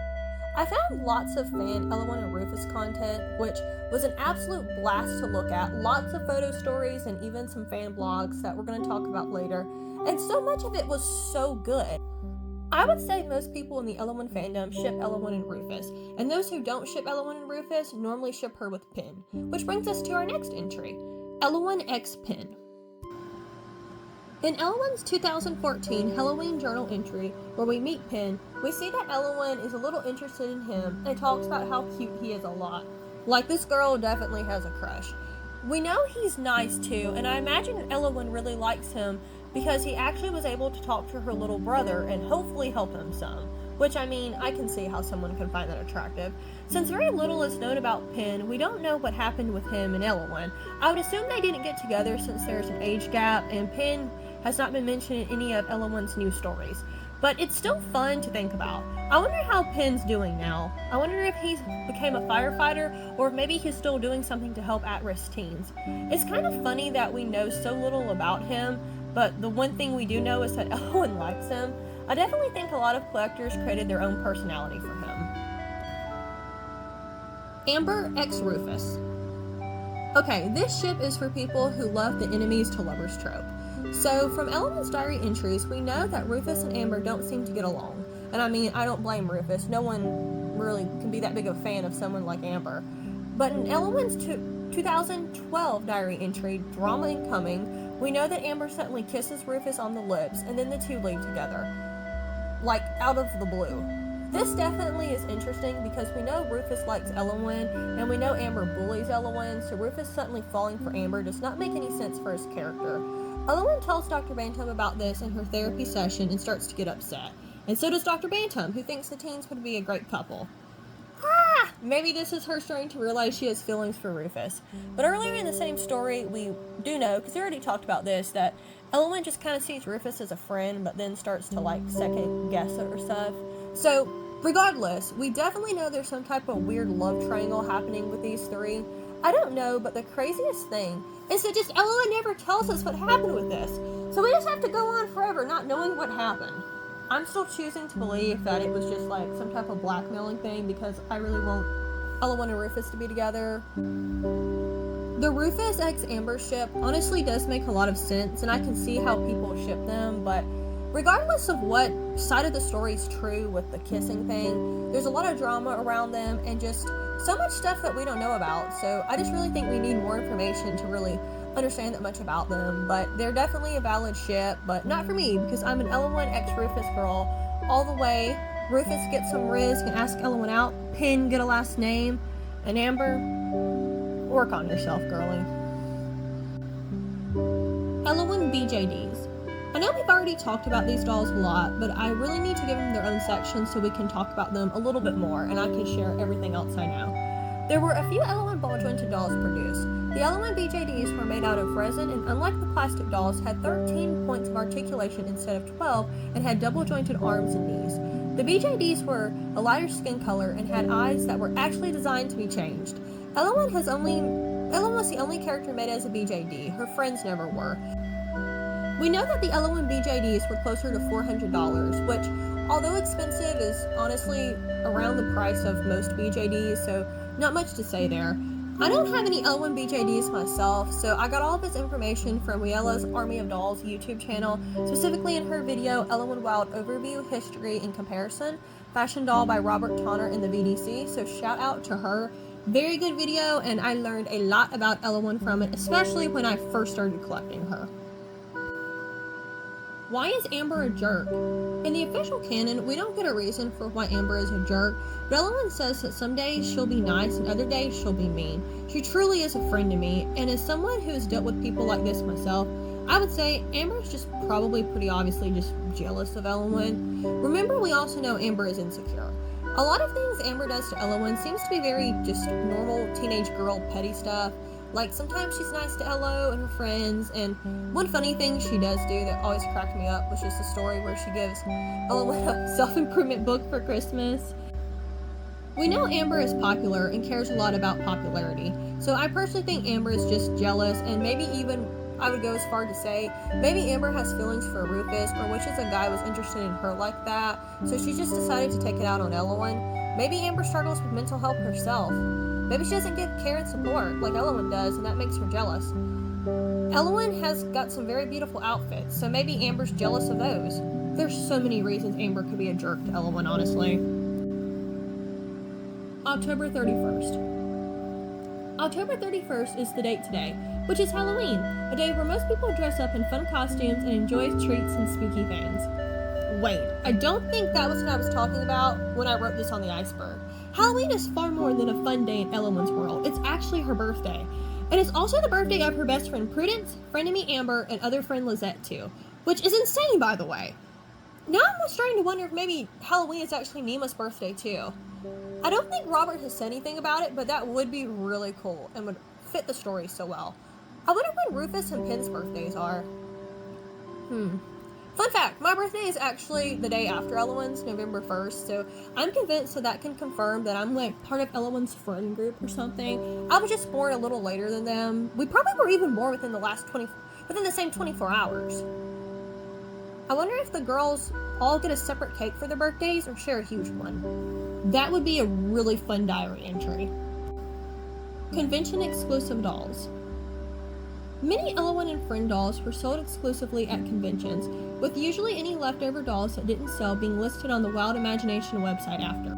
I found lots of fan Ellowyne and Rufus content, which was an absolute blast to look at. Lots of photo stories and even some fan blogs that we're going to talk about later. And so much of it was so good. I would say most people in the Ellowyne fandom ship Ellowyne and Rufus, and those who don't ship Ellowyne and Rufus normally ship her with Pin. Which brings us to our next entry, Ellowyne x Pin. In Ellowyne's 2014 Halloween journal entry, where we meet Pin, we see that Ellowyne is a little interested in him and talks about how cute he is a lot. Like, this girl definitely has a crush. We know he's nice too, and I imagine Ellowyne really likes him because he actually was able to talk to her little brother and hopefully help him some. Which, I mean, I can see how someone can find that attractive. Since very little is known about Pin, we don't know what happened with him and Ellowyne. I would assume they didn't get together since there's an age gap, and Pin has not been mentioned in any of Ellowyne's new stories. But it's still fun to think about. I wonder how Pin's doing now. I wonder if he's became a firefighter, or if maybe he's still doing something to help at-risk teens. It's kind of funny that we know so little about him, but the one thing we do know is that Ellowyne likes him. I definitely think a lot of collectors created their own personality for him. Amber x Rufus. Okay, this ship is for people who love the enemies to lovers trope. So, from Ellowyne's diary entries, we know that Rufus and Amber don't seem to get along. And I mean, I don't blame Rufus. No one really can be that big of a fan of someone like Amber. But in Ellowyne's 2012 diary entry, Drama Incoming, we know that Amber suddenly kisses Rufus on the lips, and then the two leave together. Like, out of the blue. This definitely is interesting because we know Rufus likes Ellowyne, and we know Amber bullies Ellowyne, so Rufus suddenly falling for Amber does not make any sense for his character. Ellowyne tells Dr. Bantam about this in her therapy session and starts to get upset. And so does Dr. Bantam, who thinks the teens would be a great couple. Maybe this is her starting to realize she has feelings for Rufus. But earlier in the same story, we do know, because we already talked about this, that Ellowyne just kind of sees Rufus as a friend, but then starts to, like, second guess it or stuff. So, regardless, we definitely know there's some type of weird love triangle happening with these three. I don't know, but the craziest thing is that just Ellowyne never tells us what happened with this. So we just have to go on forever not knowing what happened. I'm still choosing to believe that it was just like some type of blackmailing thing because I really want Ellowyne and Rufus to be together. The Rufus x Amber ship honestly does make a lot of sense, and I can see how people ship them, but Regardless of what side of the story is true with the kissing thing, there's a lot of drama around them and just so much stuff that we don't know about. So I just really think we need more information to really understand that much about them. But they're definitely a valid ship, but not for me because I'm an Ellowyne x Rufus girl all the way. Rufus gets some Riz, can ask Ellowyne out. Pin, get a last name. And Amber, work on yourself, girlie. Ellowyne BJDs. I know we've already talked about these dolls a lot, but I really need to give them their own section so we can talk about them a little bit more and I can share everything else I know. There were a few Ellowyne ball jointed dolls produced. The Ellowyne BJDs were made out of resin and unlike the plastic dolls had 13 points of articulation instead of 12 and had double jointed arms and knees. The BJDs were a lighter skin color and had eyes that were actually designed to be changed. Ellowyne was the only character made as a BJD. Her friends never were. We know that the Ellowyne BJDs were closer to $400, which, although expensive, is honestly around the price of most BJDs, so not much to say there. I don't have any Ellowyne BJDs myself, so I got all of this information from Rhiella's Army of Dolls YouTube channel, specifically in her video, Ellowyne Wilde Overview, History, and Comparison, Fashion Doll by Robert Tonner in the VDC, so shout out to her. Very good video, and I learned a lot about Ellowyne from it, especially when I first started collecting her. Why is Amber a jerk? In the official canon, we don't get a reason for why Amber is a jerk, but Ellowyne says that some days she'll be nice and other days she'll be mean. She truly is a friend to me, and as someone who has dealt with people like this myself, I would say Amber is just probably pretty obviously just jealous of Ellowyne. Remember, we also know Amber is insecure. A lot of things Amber does to Ellowyne seems to be very just normal teenage girl petty stuff. Like, sometimes she's nice to Ello and her friends, and one funny thing she does do that always cracked me up was just the story where she gives Ellowyne a self-improvement book for Christmas. We know Amber is popular and cares a lot about popularity, so I personally think Amber is just jealous, and maybe even, I would go as far to say, maybe Amber has feelings for Rufus, or wishes a guy was interested in her like that, so she just decided to take it out on Ellowyne. Maybe Amber struggles with mental health herself. Maybe she doesn't get care and support like Ellowyne does, and that makes her jealous. Ellowyne has got some very beautiful outfits, so maybe Amber's jealous of those. There's so many reasons Amber could be a jerk to Ellowyne, honestly. October 31st. October 31st is the date today, which is Halloween, a day where most people dress up in fun costumes and enjoy treats and spooky things. Wait, I don't think that was what I was talking about when I wrote this on the iceberg. Halloween is far more than a fun day in Ellowyne's world. It's actually her birthday. And it's also the birthday of her best friend Prudence, frenemy Amber, and other friend Lizette too. Which is insane, by the way. Now I'm starting to wonder if maybe Halloween is actually Nema's birthday too. I don't think Robert has said anything about it, but that would be really cool and would fit the story so well. I wonder when Rufus and Pin's birthdays are. Fun fact, my birthday is actually the day after Ellowyne's, November 1st, so I'm convinced that can confirm that I'm like part of Ellowyne's friend group or something. I was just born a little later than them. We probably were even born within the same 24 hours. I wonder if the girls all get a separate cake for their birthdays or share a huge one. That would be a really fun diary entry. Convention exclusive dolls. Many Ellowyne and friend dolls were sold exclusively at conventions, with usually any leftover dolls that didn't sell being listed on the Wild Imagination website after.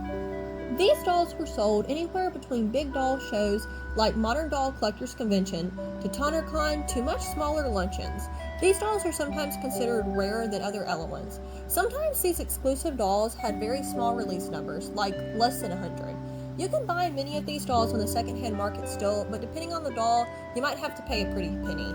These dolls were sold anywhere between big doll shows like Modern Doll Collectors Convention to TonnerCon to much smaller luncheons. These dolls are sometimes considered rarer than other Ellowynes. Sometimes these exclusive dolls had very small release numbers, like less than 100. You can buy many of these dolls on the secondhand market still, but depending on the doll, you might have to pay a pretty penny.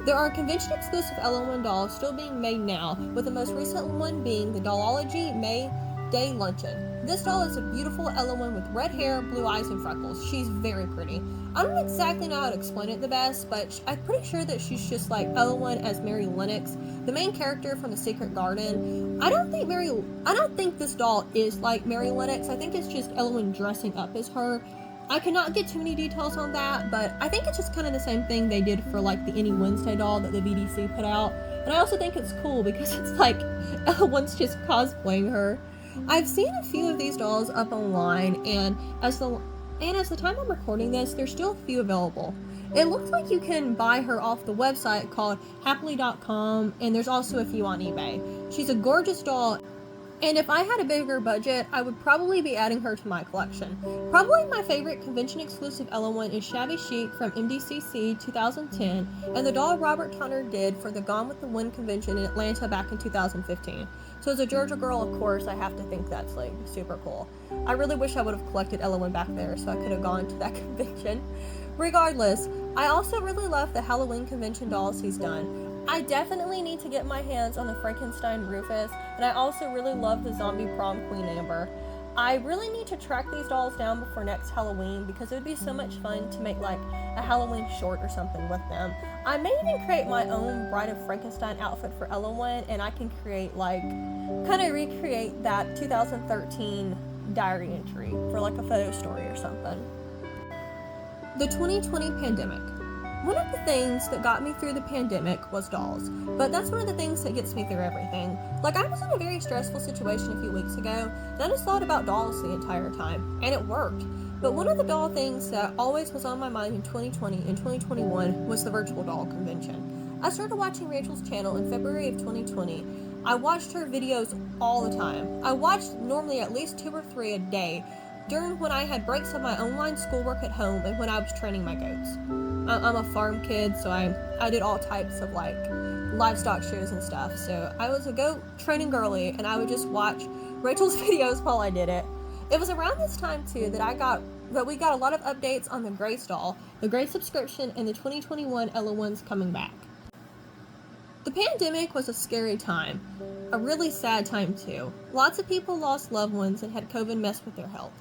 There are convention-exclusive Ellowyne dolls still being made now, with the most recent one being the Dollology May Day Luncheon. This doll is a beautiful Ellowyne with red hair, blue eyes, and freckles. She's very pretty. I don't exactly know how to explain it the best, but I'm pretty sure that she's just like Ellowyne as Mary Lennox, the main character from The Secret Garden. I don't think this doll is like Mary Lennox. I think it's just Ellowyne dressing up as her. I cannot get too many details on that, but I think it's just kind of the same thing they did for like the Any Wednesday doll that the VDC put out. And I also think it's cool because it's like Ellowyne's just cosplaying her. I've seen a few of these dolls up online, and as the and as the time I'm recording this, there's still a few available. It looks like you can buy her off the website called happily.com, and there's also a few on eBay. She's a gorgeous doll, and if I had a bigger budget, I would probably be adding her to my collection. Probably my favorite convention-exclusive Ellowyne is Shabby Chic from MDCC 2010, and the doll Robert Tunner did for the Gone with the Wind convention in Atlanta back in 2015. So as a Georgia girl, of course, I have to think that's like super cool. I really wish I would have collected Ellowyne back there so I could have gone to that convention. Regardless, I also really love the Halloween convention dolls he's done. I definitely need to get my hands on the Frankenstein Rufus, and I also really love the zombie prom queen Amber. I really need to track these dolls down before next Halloween because it would be so much fun to make like a Halloween short or something with them. I may even create my own Bride of Frankenstein outfit for Ellowyne, and I can create like, kind of recreate that 2013 diary entry for like a photo story or something. The 2020 pandemic. One of the things that got me through the pandemic was dolls, but that's one of the things that gets me through everything. Like, I was in a very stressful situation a few weeks ago, and I just thought about dolls the entire time, and it worked. But one of the doll things that always was on my mind in 2020 and 2021 was the virtual doll convention. I started watching Rachel's channel in February of 2020. I watched her videos all the time. I watched normally at least 2 or 3 a day during when I had breaks of my online schoolwork at home and when I was training my goats. I'm a farm kid, so I did all types of like livestock shows and stuff. So I was a goat training girly, and I would just watch Rachel's videos while I did it. It was around this time too that we got a lot of updates on the Grace doll, the Grace subscription, and the 2021 Ellowyne's coming back. The pandemic was a scary time, a really sad time too. Lots of people lost loved ones and had COVID mess with their health.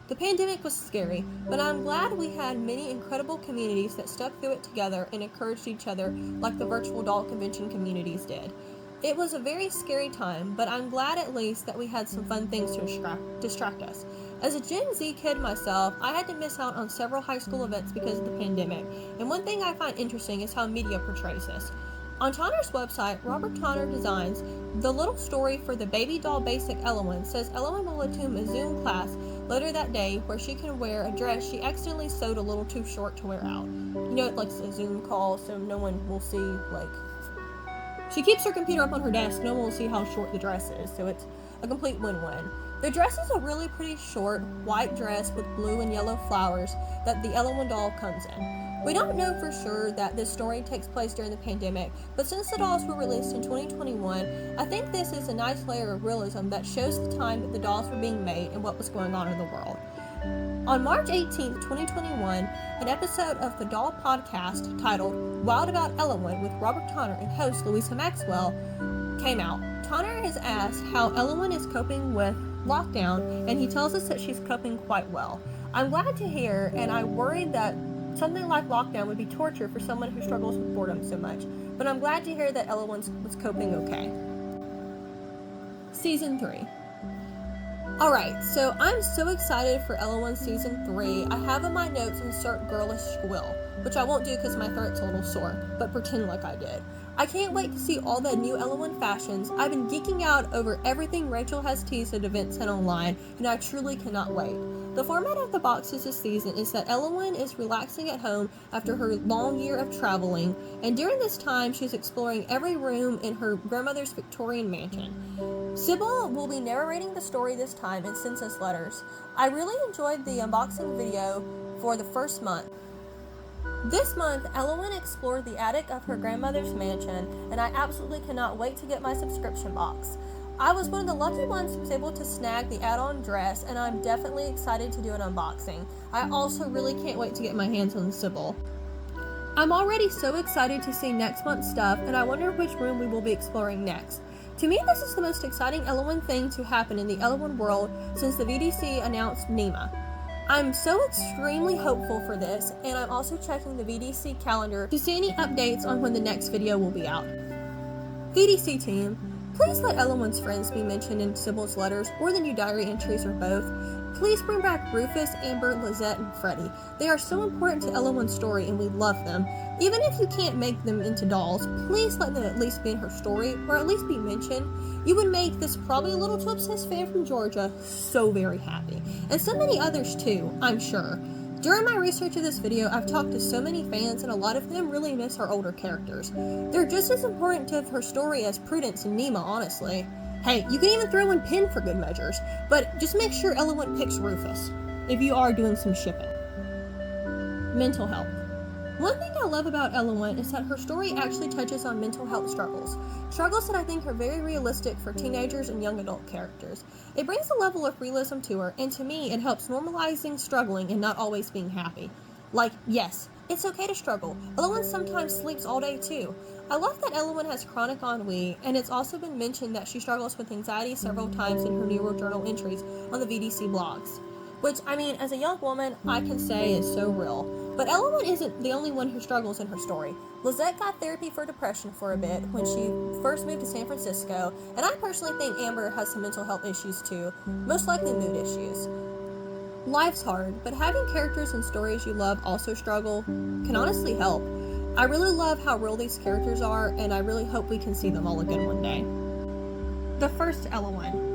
The pandemic was scary, but I'm glad we had many incredible communities that stuck through it together and encouraged each other like the virtual doll convention communities did. It was a very scary time, but I'm glad at least that we had some fun things to distract us. As a Gen Z kid myself, I had to miss out on several high school events because of the pandemic, and one thing I find interesting is how media portrays this. On Tonner's website, Robert Tonner Designs, the little story for the baby doll basic Ellowyne says Ellowyne will attend a Zoom class later that day where she can wear a dress she accidentally sewed a little too short to wear out. You know, it's like a Zoom call, so no one will see, like, she keeps her computer up on her desk, no one will see how short the dress is, so it's a complete win-win. The dress is a really pretty short, white dress with blue and yellow flowers that the Ellowyne doll comes in. We don't know for sure that this story takes place during the pandemic, but since the dolls were released in 2021, I think this is a nice layer of realism that shows the time that the dolls were being made and what was going on in the world. On March 18th, 2021, an episode of the Doll podcast titled Wilde About Ellowyne with Robert Tonner and host Louisa Maxwell came out. Tonner is asked how Ellowyne is coping with lockdown, and he tells us that she's coping quite well. I'm glad to hear, and I worried that something like lockdown would be torture for someone who struggles with boredom so much, but I'm glad to hear that Ellowyne was coping okay. Season 3. Alright, so I'm so excited for Ellowyne Season 3. I have in my notes insert girlish squill, which I won't do because my throat's a little sore, but pretend like I did. I can't wait to see all the new Ellowyne fashions. I've been geeking out over everything Rachel has teased at events and online, and I truly cannot wait. The format of the boxes this season is that Ellowyne is relaxing at home after her long year of traveling, and during this time she's exploring every room in her grandmother's Victorian mansion. Sybil will be narrating the story this time and sends us letters. I really enjoyed the unboxing video for the first month. This month, Ellowyne explored the attic of her grandmother's mansion, and I absolutely cannot wait to get my subscription box. I was one of the lucky ones who was able to snag the add-on dress, and I'm definitely excited to do an unboxing. I also really can't wait to get my hands on Sybil. I'm already so excited to see next month's stuff, and I wonder which room we will be exploring next. To me, this is the most exciting Ellowyne thing to happen in the Ellowyne world since the VDC announced Nema. I'm so extremely hopeful for this, and I'm also checking the VDC calendar to see any updates on when the next video will be out. VDC team, please let Ellowyne's friends be mentioned in Sybil's letters or the new diary entries or both. Please bring back Rufus, Amber, Lizette, and Freddie. They are so important to Ellowyne's story and we love them. Even if you can't make them into dolls, please let them at least be in her story, or at least be mentioned. You would make this probably a little too obsessed fan from Georgia so very happy. And so many others too, I'm sure. During my research of this video, I've talked to so many fans and a lot of them really miss our older characters. They're just as important to her story as Prudence and Nema, honestly. Hey, you can even throw in Pin for good measures, but just make sure Ellowyne picks Rufus, if you are doing some shipping. Mental health. One thing I love about Ellowyne is that her story actually touches on mental health struggles that I think are very realistic for teenagers and young adult characters. It brings a level of realism to her, and to me, it helps normalizing struggling and not always being happy. Like, yes, it's okay to struggle. Ellowyne sometimes sleeps all day too. I love that Ellowyne has chronic ennui, and it's also been mentioned that she struggles with anxiety several times in her newer journal entries on the VDC blogs. Which, I mean, as a young woman, I can say is so real. But Ellowyne isn't the only one who struggles in her story. Lizette got therapy for depression for a bit when she first moved to San Francisco, and I personally think Amber has some mental health issues too, most likely mood issues. Life's hard, but having characters and stories you love also struggle can honestly help. I really love how real these characters are, and I really hope we can see them all again one day. The first Ellowyne.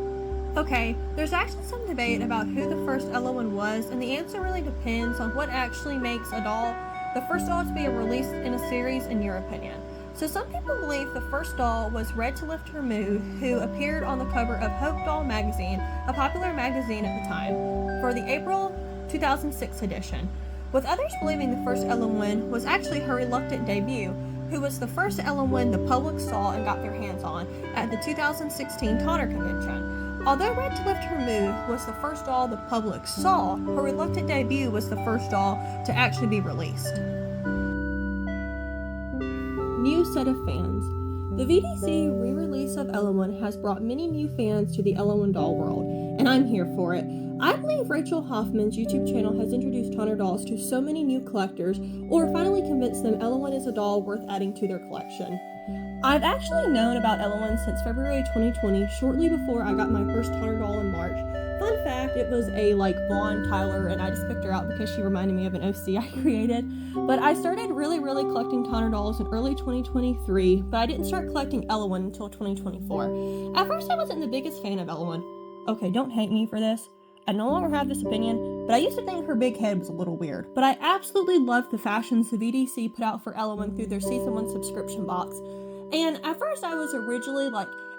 Okay, there's actually some debate about who the first Ellowyne was, and the answer really depends on what actually makes a doll the first doll to be released in a series in your opinion. So some people believe the first doll was Red to Lift Her Mood, who appeared on the cover of Hope Doll magazine, a popular magazine at the time, for the April 2006 edition, with others believing the first Ellowyne was actually her reluctant debut, who was the first Ellowyne the public saw and got their hands on at the 2016 Tonner Convention. Although Red to Lift Her Mood was the first doll the public saw, her reluctant debut was the first doll to actually be released. New set of fans. The VDC re-release of Ellowyne has brought many new fans to the Ellowyne doll world, and I'm here for it. I believe Rachel Hoffman's YouTube channel has introduced Tonner dolls to so many new collectors, or finally convinced them Ellowyne is a doll worth adding to their collection. I've actually known about Ellowyne since February 2020, shortly before I got my first Tonner doll in March. Fun fact, it was a blonde Tyler, and I just picked her out because she reminded me of an OC I created. But I started really collecting Tonner dolls in early 2023, but I didn't start collecting Ellowyne until 2024. At first I wasn't the biggest fan of Ellowyne. Okay, don't hate me for this. I no longer have this opinion, but I used to think her big head was a little weird. But I absolutely loved the fashions the VDC put out for Ellowyne through their Season 1 subscription box. And at first I was originally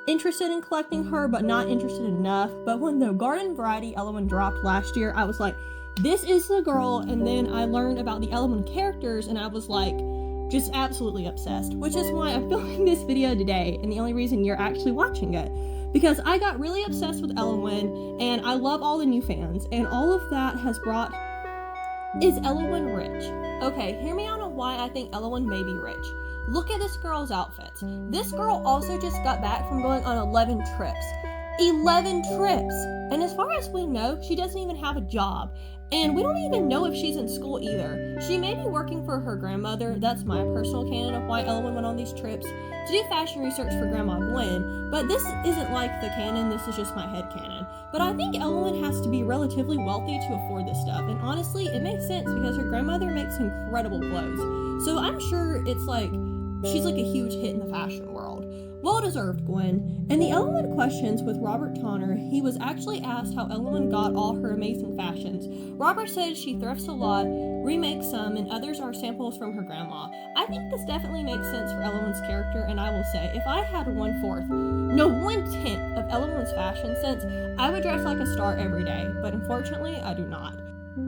interested in collecting her, but not interested enough. But when the Garden Variety Ellowyne dropped last year, I was like, this is the girl. And then I learned about the Ellowyne characters and I was just absolutely obsessed, which is why I'm filming this video today and the only reason you're actually watching it. Because I got really obsessed with Ellowyne and I love all the new fans, and all of that has brought... Is Ellowyne rich? Okay, hear me out on why I think Ellowyne may be rich. Look at this girl's outfits. This girl also just got back from going on 11 trips. 11 trips! And as far as we know, she doesn't even have a job. And we don't even know if she's in school either. She may be working for her grandmother. That's my personal canon of why Ellowyne went on these trips, to do fashion research for Grandma Gwen. But this isn't like the canon, this is just my head canon. But I think Ellowyne has to be relatively wealthy to afford this stuff. And honestly, it makes sense because her grandmother makes incredible clothes. So I'm sure it's she's a huge hit in the fashion world. Well deserved, Gwen. In the Ellowyne Questions with Robert Tonner, he was actually asked how Ellowyne got all her amazing fashions. Robert said she thrifts a lot, remakes some, and others are samples from her grandma. I think this definitely makes sense for Ellowyne's character, and I will say, if I had 1/10 of Ellowyne's fashion sense, I would dress like a star every day, but unfortunately, I do not.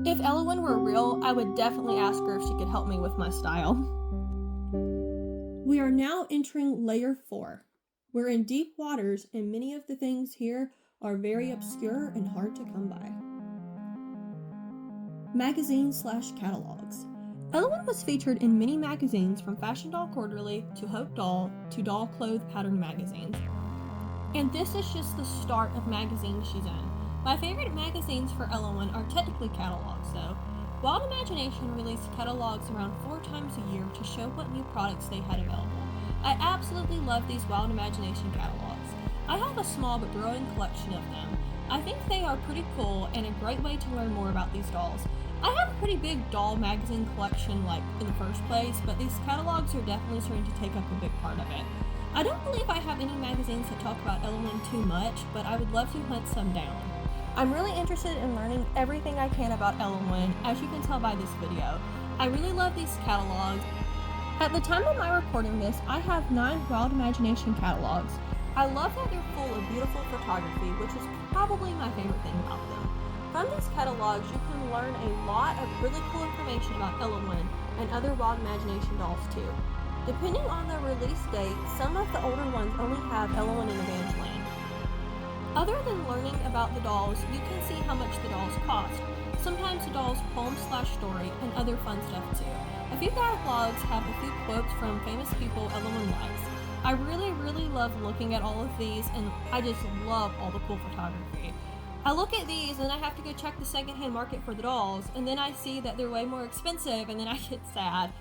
If Ellowyne were real, I would definitely ask her if she could help me with my style. We are now entering layer 4. We're in deep waters, and many of the things here are very obscure and hard to come by. Magazines/catalogs. Ellowyne was featured in many magazines, from Fashion Doll Quarterly to Hope Doll to Doll Clothes Pattern magazines. And this is just the start of magazines she's in. My favorite magazines for Ellowyne are technically catalogs though. Wilde Imagination released catalogs around 4 times a year to show what new products they had available. I absolutely love these Wilde Imagination catalogs. I have a small but growing collection of them. I think they are pretty cool and a great way to learn more about these dolls. I have a pretty big doll magazine collection in the first place, but these catalogs are definitely starting to take up a big part of it. I don't believe I have any magazines that talk about Ellowyne too much, but I would love to hunt some down. I'm really interested in learning everything I can about Ellowyne, as you can tell by this video. I really love these catalogs. At the time of my recording this, I have 9 Wild Imagination catalogs. I love that they're full of beautiful photography, which is probably my favorite thing about them. From these catalogs, you can learn a lot of really cool information about Ellowyne and other Wild Imagination dolls too. Depending on the release date, some of the older ones only have Ellowyne and Evangeline. Other than learning about the dolls, you can see how much the dolls cost. Sometimes the dolls poem/story and other fun stuff too. A few catalogs have a few quotes from famous people Ellowyne likes. I really love looking at all of these, and I just love all the cool photography. I look at these and I have to go check the secondhand market for the dolls, and then I see that they're way more expensive, and then I get sad.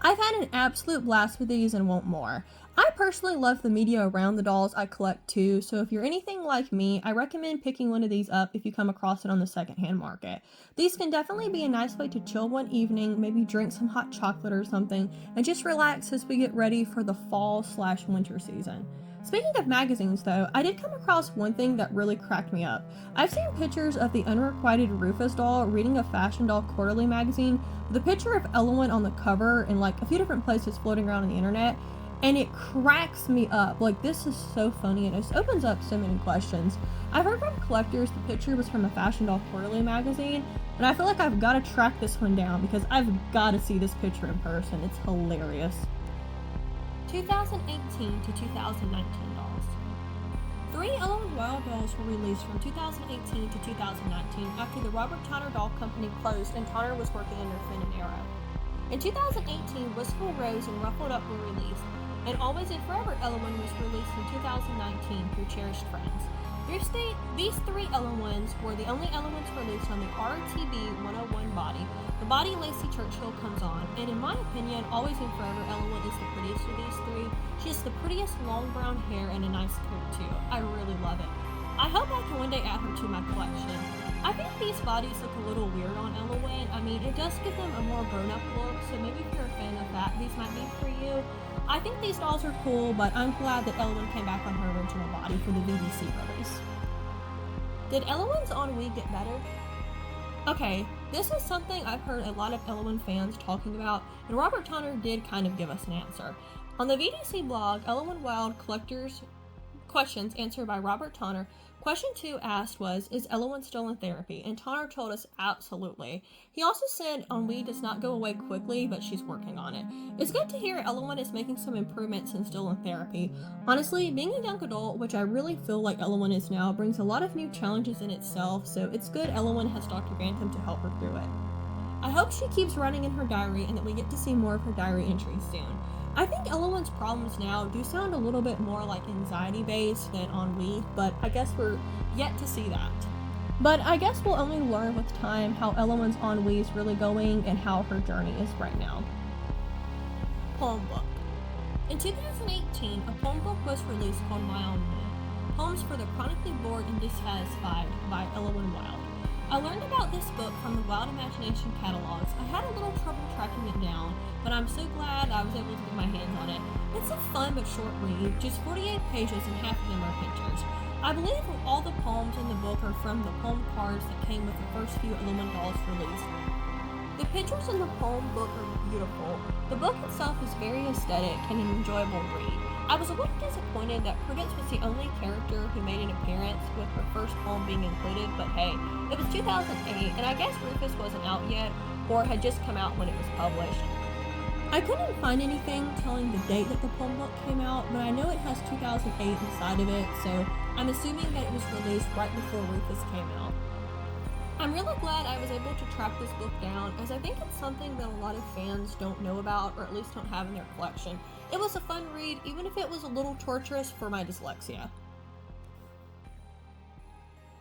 I've had an absolute blast with these and want more. I personally love the media around the dolls I collect too, so if you're anything like me, I recommend picking one of these up if you come across it on the secondhand market. These can definitely be a nice way to chill one evening, maybe drink some hot chocolate or something, and just relax as we get ready for the fall/winter season. Speaking of magazines though, I did come across one thing that really cracked me up. I've seen pictures of the unrequited Rufus doll reading a Fashion Doll Quarterly magazine with a picture of Ellowyne on the cover and a few different places floating around on the internet, and it cracks me up. This is so funny, and it opens up so many questions. I've heard from collectors the picture was from a Fashion Doll Quarterly magazine, and I feel like I've got to track this one down because I've got to see this picture in person. It's hilarious. 2018 to 2019 dolls. 3 Ellowyne Wilde dolls were released from 2018 to 2019 after the Robert Tonner Doll Company closed and Tonner was working under Finn and Arrow. In 2018, Wistful Rose and Ruffled Up were released, and Always and Forever Ellowyne was released in 2019 through Cherished Friends. These 3 Ellowynes were the only Ellowynes released on the RTB 101 body, the body Lacey Churchill comes on, and in my opinion, Always and Forever Ellowyne is the prettiest of these 3. She has the prettiest long brown hair and a nice coat too. I really love it. I hope I can one day add her to my collection. I think these bodies look a little weird on Ellowyne. I mean, it does give them a more grown-up look, so maybe if you're a fan of that, these might be for you. I think these dolls are cool, but I'm glad that Ellowyne came back on her original body for the VDC release. Did Ellowyne's ennui get better? Okay, this is something I've heard a lot of Ellowyne fans talking about, and Robert Tonner did kind of give us an answer. On the VDC blog, Ellowyne Wilde Collectors Questions answered by Robert Tonner, question 2 asked was, is Ellowyne still in therapy? And Tonner told us absolutely. He also said ennui does not go away quickly, but she's working on it. It's good to hear Ellowyne is making some improvements and still in therapy. Honestly, being a young adult, which I really feel like Ellowyne is now, brings a lot of new challenges in itself, so it's good Ellowyne has Dr. Bantam to help her through it. I hope she keeps writing in her diary and that we get to see more of her diary entries soon. I think Ellowyne's problems now do sound a little bit more like anxiety-based than ennui, but I guess we're yet to see that. But I guess we'll only learn with time how Ellowyne's ennui is really going and how her journey is right now. Poem book. In 2018, a poem book was released called My Ennui, Poems for the Chronically Bored and Dissatisfied by Ellowyne Wilde. I learned about this book from the Wild Imagination catalogs. I had a little trouble tracking it down, but I'm so glad I was able to get my hands on it. It's a fun but short read, just 48 pages and half of them are pictures. I believe all the poems in the book are from the poem cards that came with the first few Ellowyne dolls released. The pictures in the poem book are beautiful. The book itself is very aesthetic and an enjoyable read. I was a little disappointed that Prudence was the only character who made an appearance with her first poem being included, but hey, it was 2008 and I guess Rufus wasn't out yet or had just come out when it was published. I couldn't find anything telling the date that the poem book came out, but I know it has 2008 inside of it, so I'm assuming that it was released right before Rufus came out. I'm really glad I was able to track this book down, as I think it's something that a lot of fans don't know about, or at least don't have in their collection. It was a fun read, even if it was a little torturous for my dyslexia.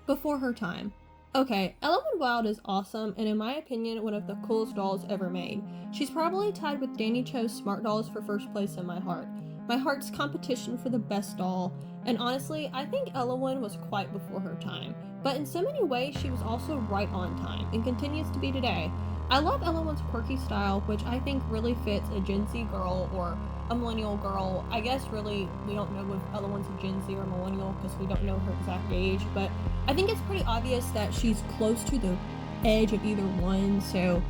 Before her time. Okay, Ellowyne Wilde is awesome, and in my opinion, one of the coolest dolls ever made. She's probably tied with Danny Cho's Smart Dolls for first place in my heart. my heart's competition for the best doll, and honestly, I think Ellowyne was quite before her time, but in so many ways she was also right on time, and continues to be today. I love Ellowyne's quirky style, which I think really fits a Gen Z girl or a millennial girl. I guess really we don't know if Ellowyne's a Gen Z or millennial because we don't know her exact age, but I think it's pretty obvious that she's close to the edge of either one, so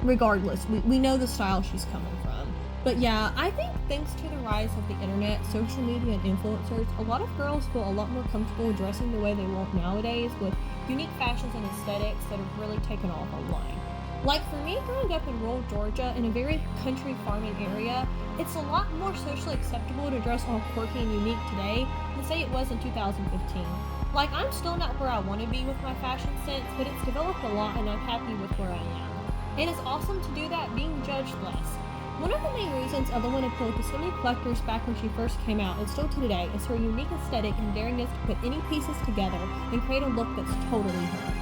regardless, we know the style she's coming from. But yeah, I think thanks to the rise of the internet, social media, and influencers, a lot of girls feel a lot more comfortable dressing the way they want nowadays with unique fashions and aesthetics that have really taken off online. Like for me, growing up in rural Georgia in a very country farming area, it's a lot more socially acceptable to dress all quirky and unique today than say it was in 2015. Like, I'm still not where I want to be with my fashion sense, but it's developed a lot and I'm happy with where I am. It is awesome to do that being judged less. One of the main reasons Ellowyne appealed to so many collectors back when she first came out, and still to today, is her unique aesthetic and daringness to put any pieces together and create a look that's totally her.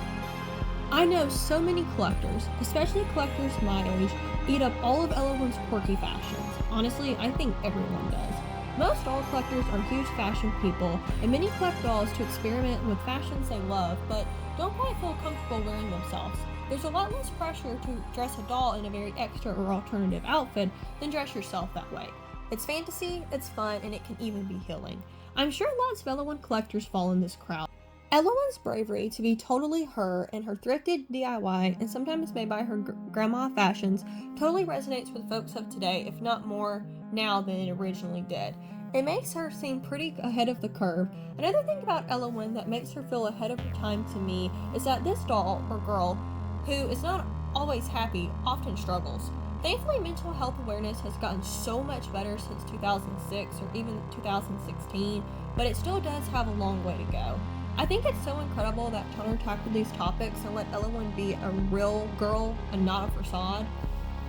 I know so many collectors, especially collectors my age, eat up all of Ellowyne's quirky fashions. Honestly, I think everyone does. Most doll collectors are huge fashion people, and many collect dolls to experiment with fashions they love, but don't quite feel comfortable wearing themselves. There's a lot less pressure to dress a doll in a very extra or alternative outfit than dress yourself that way. It's fantasy, it's fun, and it can even be healing. I'm sure lots of Ellowyne collectors fall in this crowd. Ellowyne's bravery to be totally her and her thrifted DIY and sometimes made by her grandma fashions totally resonates with folks of today, if not more now than it originally did. It makes her seem pretty ahead of the curve. Another thing about Ellowyne that makes her feel ahead of her time to me is that this doll, or girl, who is not always happy, often struggles. Thankfully, mental health awareness has gotten so much better since 2006 or even 2016, but it still does have a long way to go. I think it's so incredible that Turner tackled these topics and let Ellowyne be a real girl and not a facade.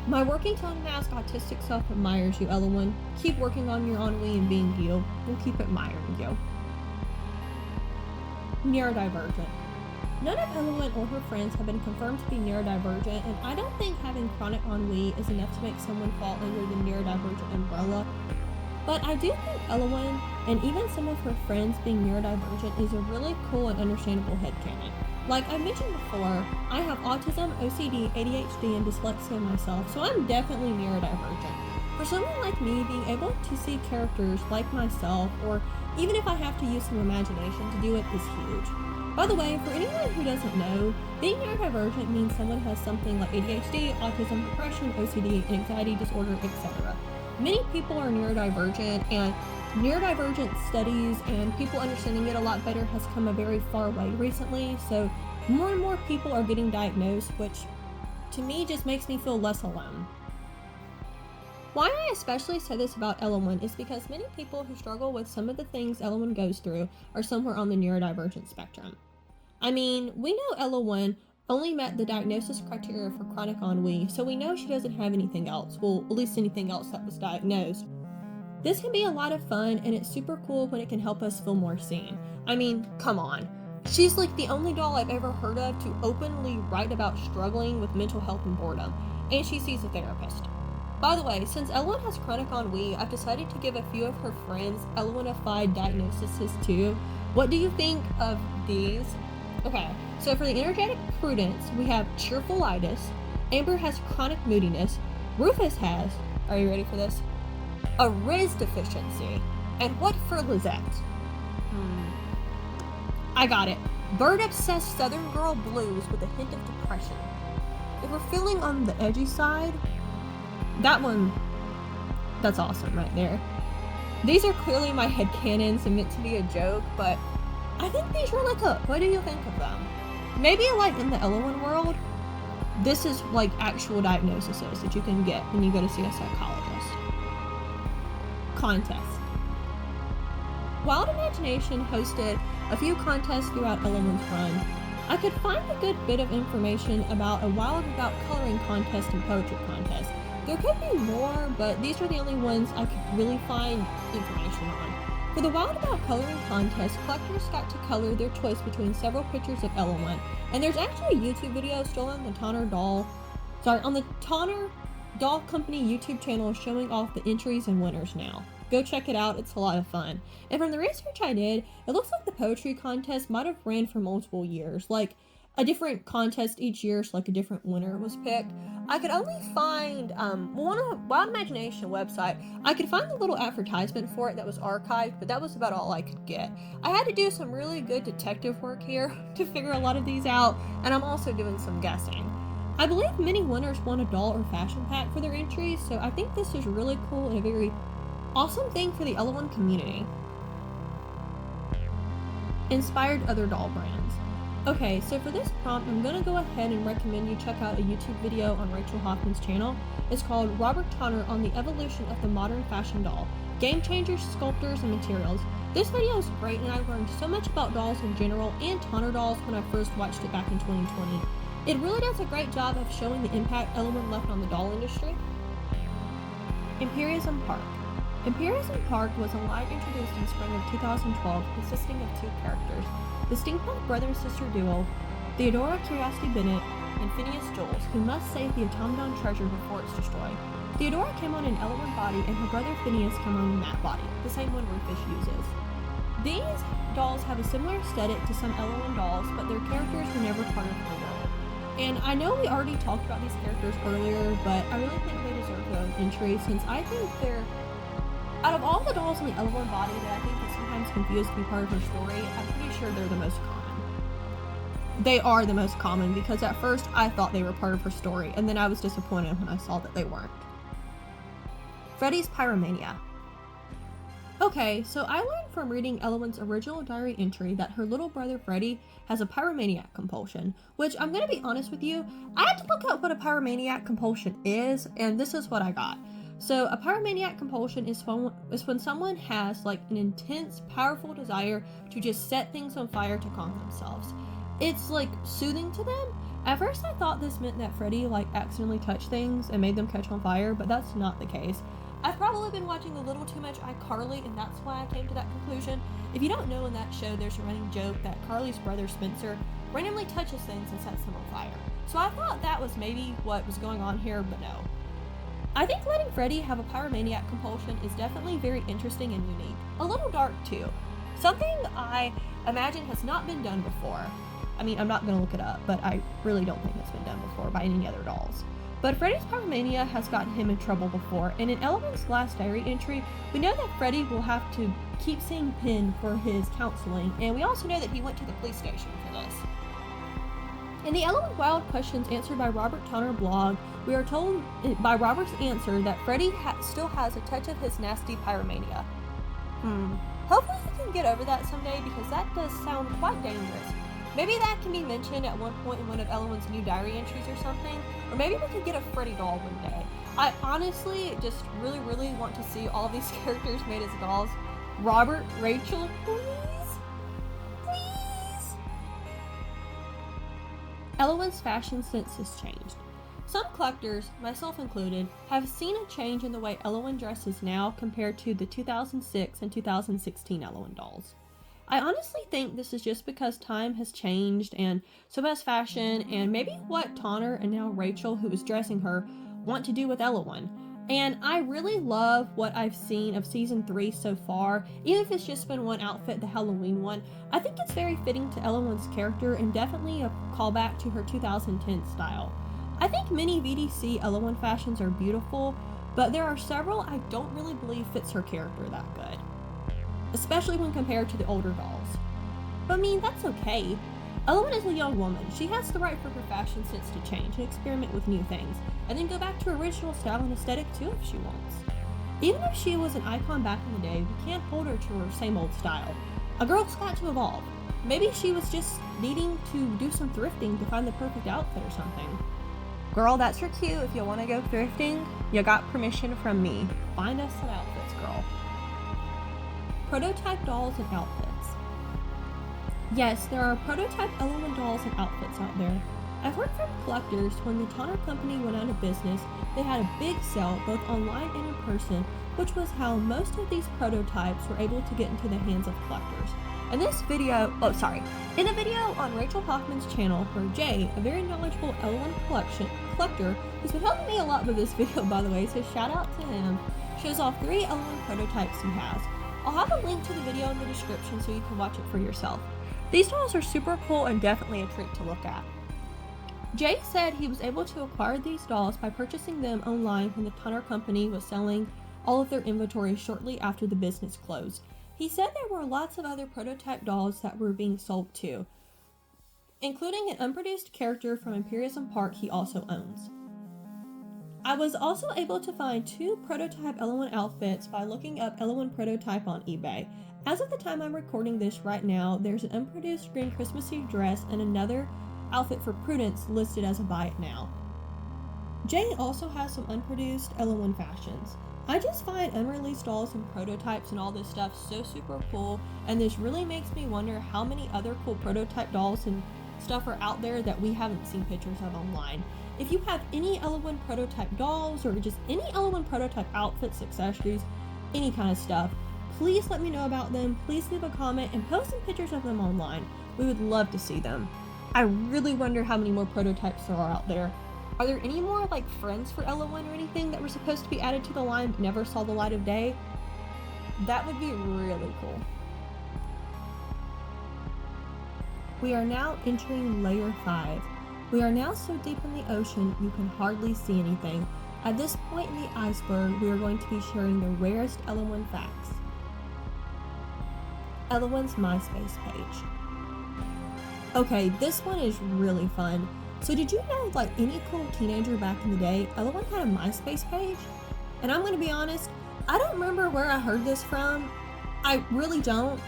My working to unmask autistic self admires you, Ellowyne. Keep working on your ennui and being you. We'll keep admiring you. Neurodivergent. None of Ellowyne or her friends have been confirmed to be neurodivergent, and I don't think having chronic ennui is enough to make someone fall under the neurodivergent umbrella. But I do think Ellowyne, and even some of her friends being neurodivergent, is a really cool and understandable headcanon. Like I mentioned before, I have autism, OCD, ADHD, and dyslexia myself, so I'm definitely neurodivergent. For someone like me, being able to see characters like myself, or even if I have to use some imagination to do it, is huge. By the way, for anyone who doesn't know, being neurodivergent means someone has something like ADHD, autism, depression, OCD, anxiety disorder, etc. Many people are neurodivergent, and neurodivergent studies and people understanding it a lot better has come a very far way recently, so more and more people are getting diagnosed, which to me just makes me feel less alone. Why I especially say this about Ellowyne is because many people who struggle with some of the things Ellowyne goes through are somewhere on the neurodivergent spectrum. I mean, we know Ellowyne only met the diagnosis criteria for chronic ennui, so we know she doesn't have anything else, well, at least anything else that was diagnosed. This can be a lot of fun, and it's super cool when it can help us feel more seen. I mean, come on. She's like the only doll I've ever heard of to openly write about struggling with mental health and boredom, and she sees a therapist. By the way, since Ellowyne has chronic ennui, I've decided to give a few of her friends Ellowyne-ified diagnoses too. What do you think of these? Okay, so for the energetic Prudence, we have cheerfulitis, Amber has chronic moodiness, Rufus has, are you ready for this? A Riz deficiency, and what for Lizette? I got it. Bird-obsessed Southern girl blues with a hint of depression. If we're feeling on the edgy side, that's awesome right there. These are clearly my headcanons and meant to be a joke, but I think these really cool. What do you think of them? Maybe like in the Ellowyne world, this is like actual diagnoses that you can get when you go to see a psychologist. Contest. Wilde Imagination hosted a few contests throughout Ellowyne's run. I could find a good bit of information about a Wilde About Coloring contest and poetry contest. There could be more, but these are the only ones I could really find information on. For the Wilde About Coloring contest, collectors got to color their choice between several pictures of Ellowyne, and there's actually a YouTube video still on the Tonner doll company YouTube channel is showing off the entries and winners now. Go check it out, it's a lot of fun. And from the research I did, it looks like the poetry contest might have ran for multiple years, like a different contest each year, so like a different winner was picked. I could only find, on a Wild Imagination website, I could find the little advertisement for it that was archived, but that was about all I could get. I had to do some really good detective work here to figure a lot of these out, and I'm also doing some guessing. I believe many winners won a doll or fashion pack for their entries, so I think this is really cool and a very awesome thing for the Ellowyne community. Inspired other doll brands. Okay, so for this prompt, I'm going to go ahead and recommend you check out a YouTube video on Rachel Hoffman's channel. It's called Robert Tonner on the Evolution of the Modern Fashion Doll, Game Changers, Sculptors, and Materials. This video is great, and I learned so much about dolls in general and Tonner dolls when I first watched it back in 2020. It really does a great job of showing the impact Ellowyne left on the doll industry. Imperialism Park. Imperialism Park was a line introduced in spring of 2012 consisting of two characters, the steampunk brother and sister duo, Theodora Curiosity Bennett and Phineas Jules, who must save the automaton treasure before it's destroyed. Theodora came on an Ellowyne body and her brother Phineas came on a matte body, the same one Rufus uses. These dolls have a similar aesthetic to some Ellowyne dolls, but their characters were never part of the world. And I know we already talked about these characters earlier, but I really think they deserve their own entry since I think they're, out of all the dolls in the Ellowyne body that I think is sometimes confused to be part of her story, I'm pretty sure they're the most common. They are the most common because at first I thought they were part of her story, and then I was disappointed when I saw that they weren't. Freddy's Pyromania. Okay, so I learned from reading Ellowyne's original diary entry that her little brother Freddy has a pyromaniac compulsion, which I'm gonna be honest with you, I had to look up what a pyromaniac compulsion is, and this is what I got. So a pyromaniac compulsion is when someone has like an intense, powerful desire to just set things on fire to calm themselves. It's like soothing to them. At first I thought this meant that Freddy like accidentally touched things and made them catch on fire, but that's not the case. I've probably been watching a little too much iCarly, and that's why I came to that conclusion. If you don't know, in that show there's a running joke that Carly's brother Spencer randomly touches things and sets them on fire. So I thought that was maybe what was going on here, but no. I think letting Freddy have a pyromaniac compulsion is definitely very interesting and unique. A little dark too. Something I imagine has not been done before. I mean, I'm not going to look it up, but I really don't think it's been done before by any other dolls. But Freddy's pyromania has gotten him in trouble before, and in Ellowyne's last diary entry, we know that Freddy will have to keep seeing Penn for his counseling, and we also know that he went to the police station for this. In the Ellowyne Wilde questions answered by Robert Tonner blog, we are told by Robert's answer that Freddy still has a touch of his nasty pyromania. Hopefully he can get over that someday because that does sound quite dangerous. Maybe that can be mentioned at one point in one of Ellowyne's new diary entries or something, or maybe we could get a Freddy doll one day. I honestly just really want to see all of these characters made as dolls. Robert, Rachel, please? Ellowyne's fashion sense has changed. Some collectors, myself included, have seen a change in the way Ellowyne dresses now compared to the 2006 and 2016 Ellowyne dolls. I honestly think this is just because time has changed and so has fashion and maybe what Tonner and now Rachel, who is dressing her, want to do with Ellowyne. And I really love what I've seen of season 3 so far, even if it's just been one outfit, the Halloween one. I think it's very fitting to Ellowyne's character and definitely a callback to her 2010 style. I think many VDC Ellowyne fashions are beautiful, but there are several I don't really believe fits her character that good, especially when compared to the older dolls. But I mean, that's okay. Ellowyne is a young woman. She has the right for her fashion sense to change and experiment with new things, and then go back to her original style and aesthetic too if she wants. Even if she was an icon back in the day, we can't hold her to her same old style. A girl's got to evolve. Maybe she was just needing to do some thrifting to find the perfect outfit or something. Girl, that's your cue. If you want to go thrifting, you got permission from me. Find us some outfits, girl. Prototype dolls and outfits. Yes, there are prototype Ellowyne dolls and outfits out there. I've heard from collectors when the Tonner company went out of business, they had a big sale both online and in person, which was how most of these prototypes were able to get into the hands of collectors. In a video on Rachel Hoffman's channel, where Jay, a very knowledgeable Ellowyne collector, who's been helping me a lot with this video by the way, so shout out to him, shows off 3 Ellowyne prototypes he has. I'll have a link to the video in the description so you can watch it for yourself. These dolls are super cool and definitely a treat to look at. Jay said he was able to acquire these dolls by purchasing them online when the Tonner Company was selling all of their inventory shortly after the business closed. He said there were lots of other prototype dolls that were being sold too, including an unproduced character from Imperialism Park he also owns. I was also able to find 2 prototype Ellowyne outfits by looking up Ellowyne prototype on eBay. As of the time I'm recording this right now, there's an unproduced green Christmas Eve dress and another outfit for Prudence listed as a buy it now. Jay also has some unproduced Ellowyne fashions. I just find unreleased dolls and prototypes and all this stuff so super cool, and this really makes me wonder how many other cool prototype dolls and stuff are out there that we haven't seen pictures of online. If you have any Ellowyne prototype dolls or just any Ellowyne prototype outfits, accessories, any kind of stuff, please let me know about them. Please leave a comment and post some pictures of them online. We would love to see them. I really wonder how many more prototypes there are out there. Are there any more like friends for Ellowyne or anything that were supposed to be added to the line but never saw the light of day? That would be really cool. We are now entering layer 5. We are now so deep in the ocean you can hardly see anything. At this point in the iceberg, we are going to be sharing the rarest Ellowyne facts. Ellowyne's Myspace page. Okay, this one is really fun. So did you know, like any cool teenager back in the day, Ellowyne had a Myspace page? And I'm gonna be honest, I don't remember where I heard this from. I really don't.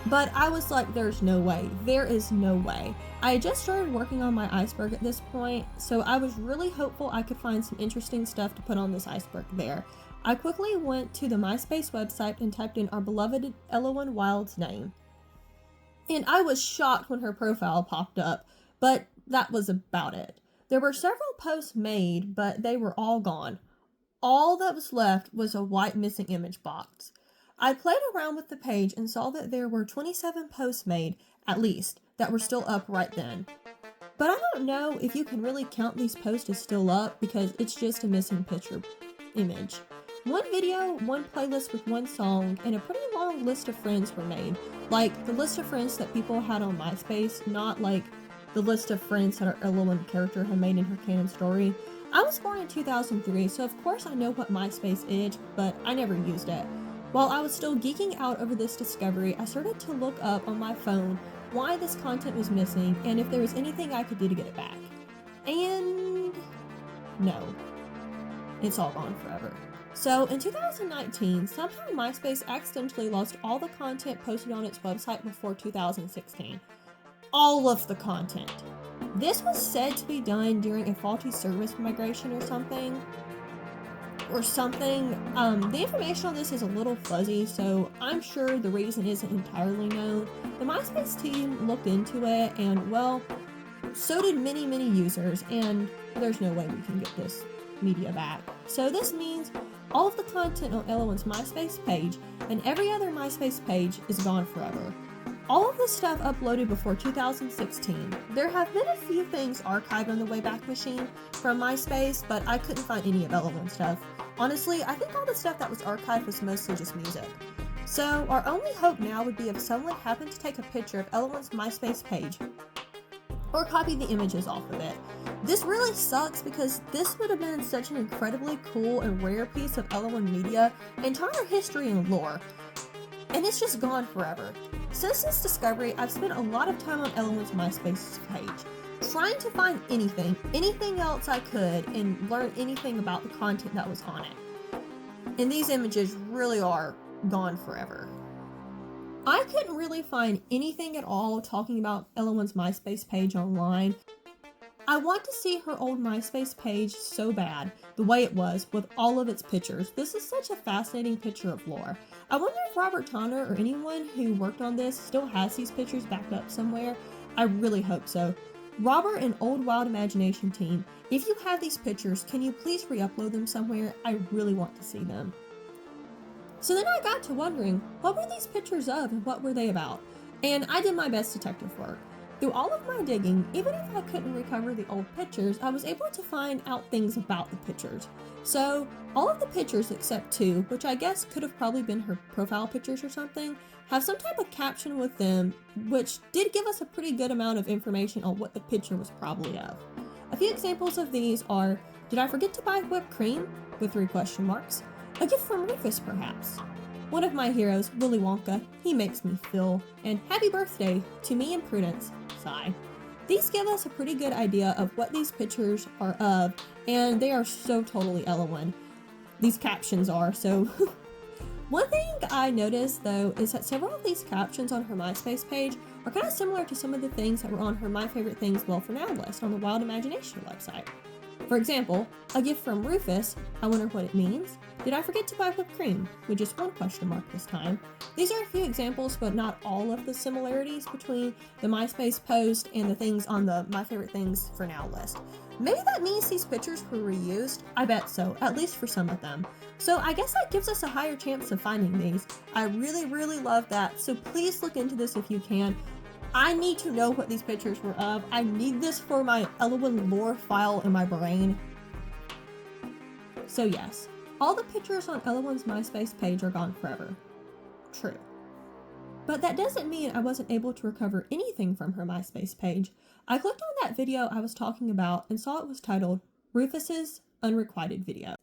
But I was like, there's no way. There is no way. I had just started working on my iceberg at this point, so I was really hopeful I could find some interesting stuff to put on this iceberg there. I quickly went to the Myspace website and typed in our beloved Ellowyne Wilde's name. And I was shocked when her profile popped up, but that was about it. There were several posts made, but they were all gone. All that was left was a white missing image box. I played around with the page and saw that there were 27 posts made, at least, that were still up right then. But I don't know if you can really count these posts as still up because it's just a missing picture image. One video, one playlist with one song, and a pretty long list of friends were made. Like the list of friends that people had on MySpace, not like the list of friends that our Ellowyne character had made in her canon story. I was born in 2003, so of course I know what MySpace is, but I never used it. While I was still geeking out over this discovery, I started to look up on my phone why this content was missing and if there was anything I could do to get it back. And no, it's all gone forever. So in 2019, somehow MySpace accidentally lost all the content posted on its website before 2016. All of the content. This was said to be done during a faulty service migration or something. The information on this is a little fuzzy, so I'm sure the reason isn't entirely known. The MySpace team looked into it, and well, so did many users, and there's no way we can get this media back. So this means all of the content on Ellowyne's Myspace page and every other Myspace page is gone forever. All of this stuff uploaded before 2016. There have been a few things archived on the Wayback Machine from MySpace, but I couldn't find any of Ellowyne's stuff. Honestly, I think all the stuff that was archived was mostly just music. So our only hope now would be if someone happened to take a picture of Ellowyne's Myspace page or copy the images off of it. This really sucks because this would have been such an incredibly cool and rare piece of Ellowyne media and Tonner history and lore. And it's just gone forever. Since this discovery, I've spent a lot of time on Ellowyne's Myspace page, trying to find anything else I could, and learn anything about the content that was on it. And these images really are gone forever. I couldn't really find anything at all talking about Ellowyne's Myspace page online. I want to see her old Myspace page so bad, the way it was, with all of its pictures. This is such a fascinating picture of lore. I wonder if Robert Tonner or anyone who worked on this still has these pictures backed up somewhere. I really hope so. Robert and Old Wild Imagination team, if you have these pictures, can you please re-upload them somewhere? I really want to see them. So then I got to wondering, what were these pictures of and what were they about? and I did my best detective work. Through all of my digging, even if I couldn't recover the old pictures, I was able to find out things about the pictures. So, all of the pictures except two, which I guess could have probably been her profile pictures or something, have some type of caption with them, which did give us a pretty good amount of information on what the picture was probably of. A few examples of these are, did I forget to buy whipped cream? With 3 question marks. A gift from Rufus, perhaps. One of my heroes, Willy Wonka, he makes me feel, and happy birthday to me and Prudence, sigh. These give us a pretty good idea of what these pictures are of, and they are so totally Ellowyne. These captions are, so... One thing I noticed, though, is that several of these captions on her Myspace page are kind of similar to some of the things that were on her My Favorite Things Well For Now list on the Wilde Imagination website. For example, a gift from Rufus, I wonder what it means. Did I forget to buy whipped cream? With just 1 question mark this time. These are a few examples, but not all of the similarities between the Myspace post and the things on the My Favorite Things For Now list. Maybe that means these pictures were reused? I bet so, at least for some of them. So I guess that gives us a higher chance of finding these. I really love that, so please look into this if you can. I need to know what these pictures were of. I need this for my Ellowyne lore file in my brain. So yes, all the pictures on Ellowyne's Myspace page are gone forever. True. But that doesn't mean I wasn't able to recover anything from her Myspace page. I clicked on that video I was talking about and saw it was titled Rufus's Unrequited Video.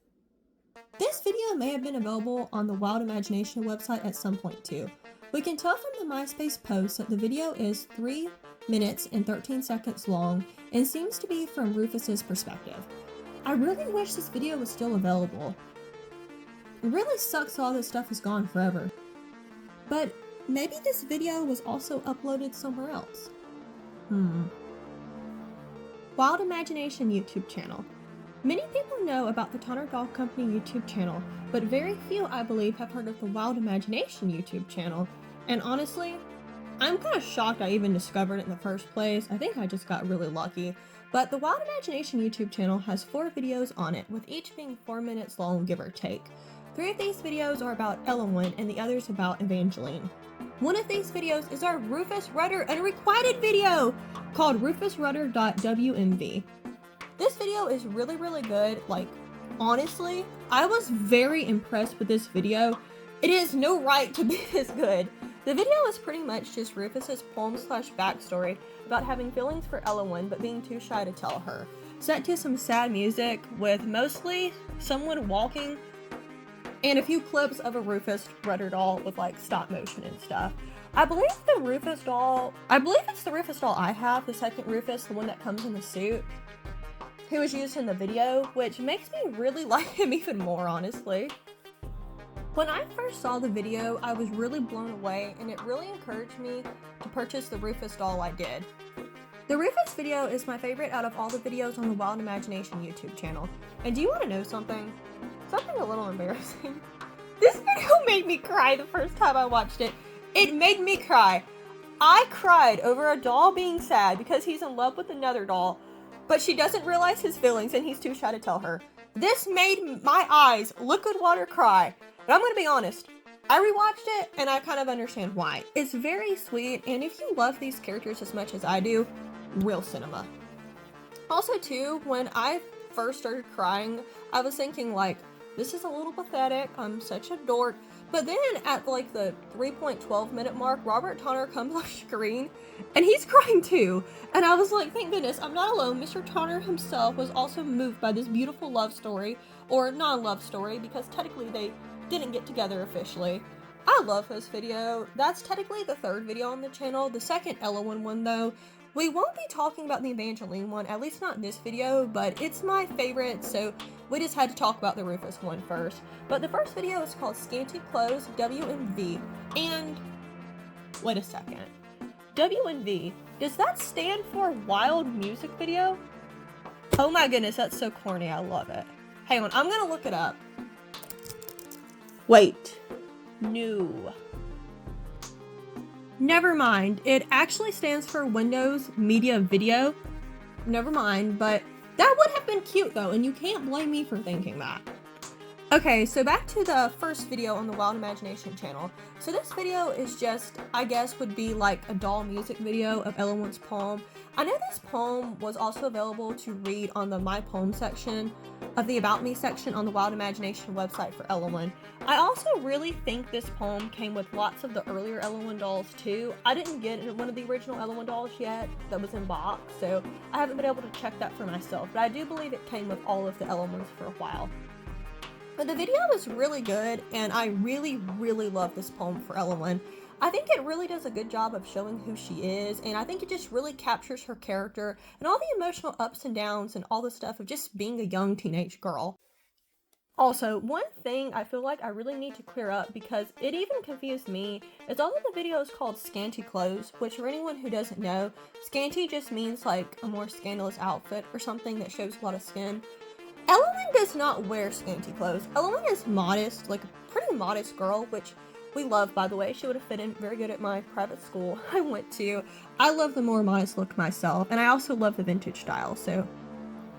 This video may have been available on the Wilde Imagination website at some point too. We can tell from the Myspace post that the video is 3 minutes and 13 seconds long and seems to be from Rufus's perspective. I really wish this video was still available. It really sucks all this stuff is gone forever. But maybe this video was also uploaded somewhere else. Wilde Imagination YouTube channel. Many people know about the Tonner Doll Company YouTube channel, but very few, I believe, have heard of the Wilde Imagination YouTube channel. And honestly, I'm kind of shocked I even discovered it in the first place. I think I just got really lucky. But the Wilde Imagination YouTube channel has 4 videos on it, with each being 4 minutes long, give or take. 3 of these videos are about Ellowyne and the others about Evangeline. One of these videos is our Rufus Rudder Unrequited video called rufusrudder.wmv. This video is really good. Like, honestly, I was very impressed with this video. It has no right to be this good. The video is pretty much just Rufus's poem/backstory about having feelings for Ellowyne but being too shy to tell her, set to some sad music with mostly someone walking and a few clips of a Rufus Rudder doll with like stop motion and stuff. I believe it's the Rufus doll I have, the second Rufus, the one that comes in the suit, who was used in the video, which makes me really like him even more, honestly. When I first saw the video, I was really blown away, and it really encouraged me to purchase the Rufus doll I did. The Rufus video is my favorite out of all the videos on the Wilde Imagination YouTube channel. And do you want to know something? Something a little embarrassing. This video made me cry the first time I watched it. It made me cry. I cried over a doll being sad because he's in love with another doll, but she doesn't realize his feelings and he's too shy to tell her. This made my eyes liquid water cry. But I'm gonna be honest, I rewatched it and I kind of understand why. It's very sweet, and if you love these characters as much as I do, real cinema. Also too, when I first started crying, I was thinking like, this is a little pathetic, I'm such a dork. But then at like the 3.12 minute mark, Robert Tonner comes off screen and he's crying too. And I was like, thank goodness, I'm not alone. Mr. Tonner himself was also moved by this beautiful love story, or not a love story because technically they didn't get together officially. I love this video. That's technically the 3rd video on the channel. The second Ellowyne one though, we won't be talking about the Evangeline one, at least not in this video, but it's my favorite, so we just had to talk about the Rufus one first. But the first video is called Scanty Clothes WMV, and wait a second. WMV, does that stand for Wild Music Video? Oh my goodness, that's so corny, I love it. Hang on, I'm gonna look it up. Wait. No. Never mind. It actually stands for Windows Media Video. Never mind, but that would have been cute though, and you can't blame me for thinking that. Okay, so back to the first video on the Wild Imagination channel. So this video is just, I guess, would be like a doll music video of Ellowyne's poem. I know this poem was also available to read on the My Poem section of the About Me section on the Wild Imagination website for Ellowyne. I also really think this poem came with lots of the earlier Ellowyne dolls too. I didn't get one of the original Ellowyne dolls yet that was in box, so I haven't been able to check that for myself, but I do believe it came with all of the Ellowynes for a while. But the video is really good, and I really love this poem for Ellowyne. I think it really does a good job of showing who she is, and I think it just really captures her character and all the emotional ups and downs and all the stuff of just being a young teenage girl. Also, one thing I feel like I really need to clear up, because it even confused me, is although the video is called Scanty Clothes, which for anyone who doesn't know, scanty just means like a more scandalous outfit or something that shows a lot of skin. Ellowyne does not wear scanty clothes. Ellowyne is modest, like a pretty modest girl, which we love, by the way. She would have fit in very good at my private school I went to. I love the more modest look myself, and I also love the vintage style, so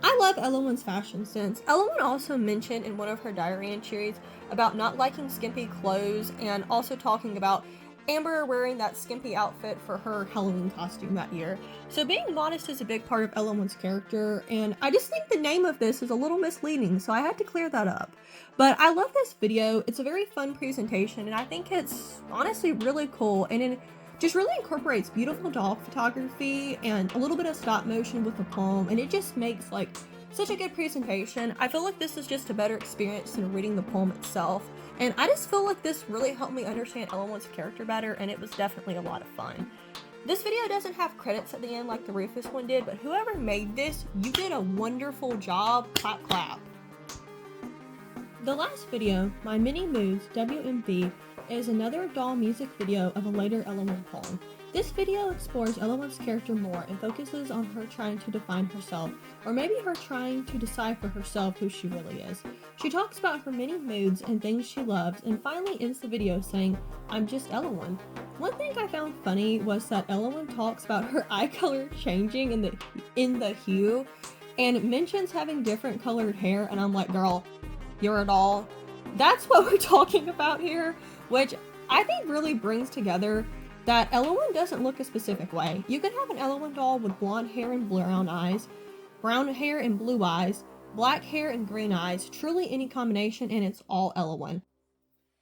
I love Ellowyne's fashion sense. Ellowyne also mentioned in one of her diary entries about not liking skimpy clothes, and also talking about Amber wearing that skimpy outfit for her Halloween costume that year. So being modest is a big part of Ellowyne's character, and I just think the name of this is a little misleading, so I had to clear that up. But I love this video. It's a very fun presentation, and I think it's honestly really cool, and it just really incorporates beautiful doll photography and a little bit of stop motion with the poem, and it just makes like such a good presentation. I feel like this is just a better experience than reading the poem itself. And I just feel like this really helped me understand Ellowyne's character better, and it was definitely a lot of fun. This video doesn't have credits at the end like the Rufus one did, but whoever made this, you did a wonderful job. Clap, clap. The last video, My Mini Moods WMV, is another doll music video of a later Ellowyne poem. This video explores Ellowyne's character more and focuses on her trying to define herself, or maybe her trying to decide for herself who she really is. She talks about her many moods and things she loves, and finally ends the video saying, "I'm just Ellowyne." One thing I found funny was that Ellowyne talks about her eye color changing in the hue, and mentions having different colored hair, and I'm like, girl, you're a doll. That's what we're talking about here, which I think really brings together that Ellowyne doesn't look a specific way. You can have an Ellowyne doll with blonde hair and brown eyes, brown hair and blue eyes, black hair and green eyes, truly any combination, and it's all Ellowyne.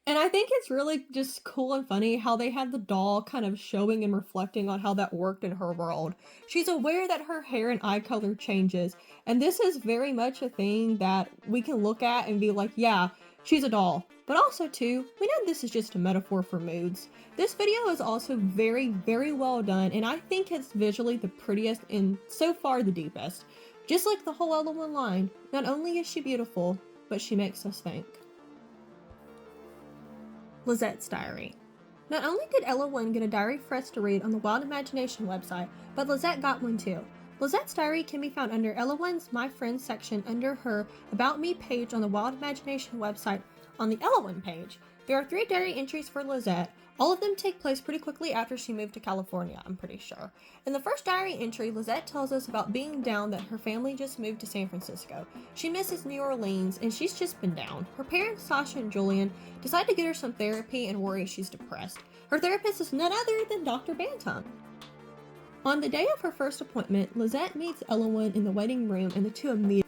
And I think it's really just cool and funny how they had the doll kind of showing and reflecting on how that worked in her world. She's aware that her hair and eye color changes, and this is very much a thing that we can look at and be like, yeah, she's a doll. But also too, we know this is just a metaphor for moods. This video is also very well done, and I think it's visually the prettiest and so far the deepest. Just like the whole Ellowyne line, not only is she beautiful, but she makes us think. Lizette's diary. Not only did Ellowyne get a diary for us to read on the Wild Imagination website, but Lizette got one too. Lizette's diary can be found under Ellowyne's My Friends section under her About Me page on the Wild Imagination website on the Ellowyne page. There are 3 diary entries for Lizette. All of them take place pretty quickly after she moved to California, I'm pretty sure. In the first diary entry, Lizette tells us about being down that her family just moved to San Francisco. She misses New Orleans, and she's just been down. Her parents, Sasha and Julian, decide to get her some therapy and worry she's depressed. Her therapist is none other than Dr. Bantam. On the day of her first appointment, Lizette meets Ellowyne in the waiting room, and the two immediately.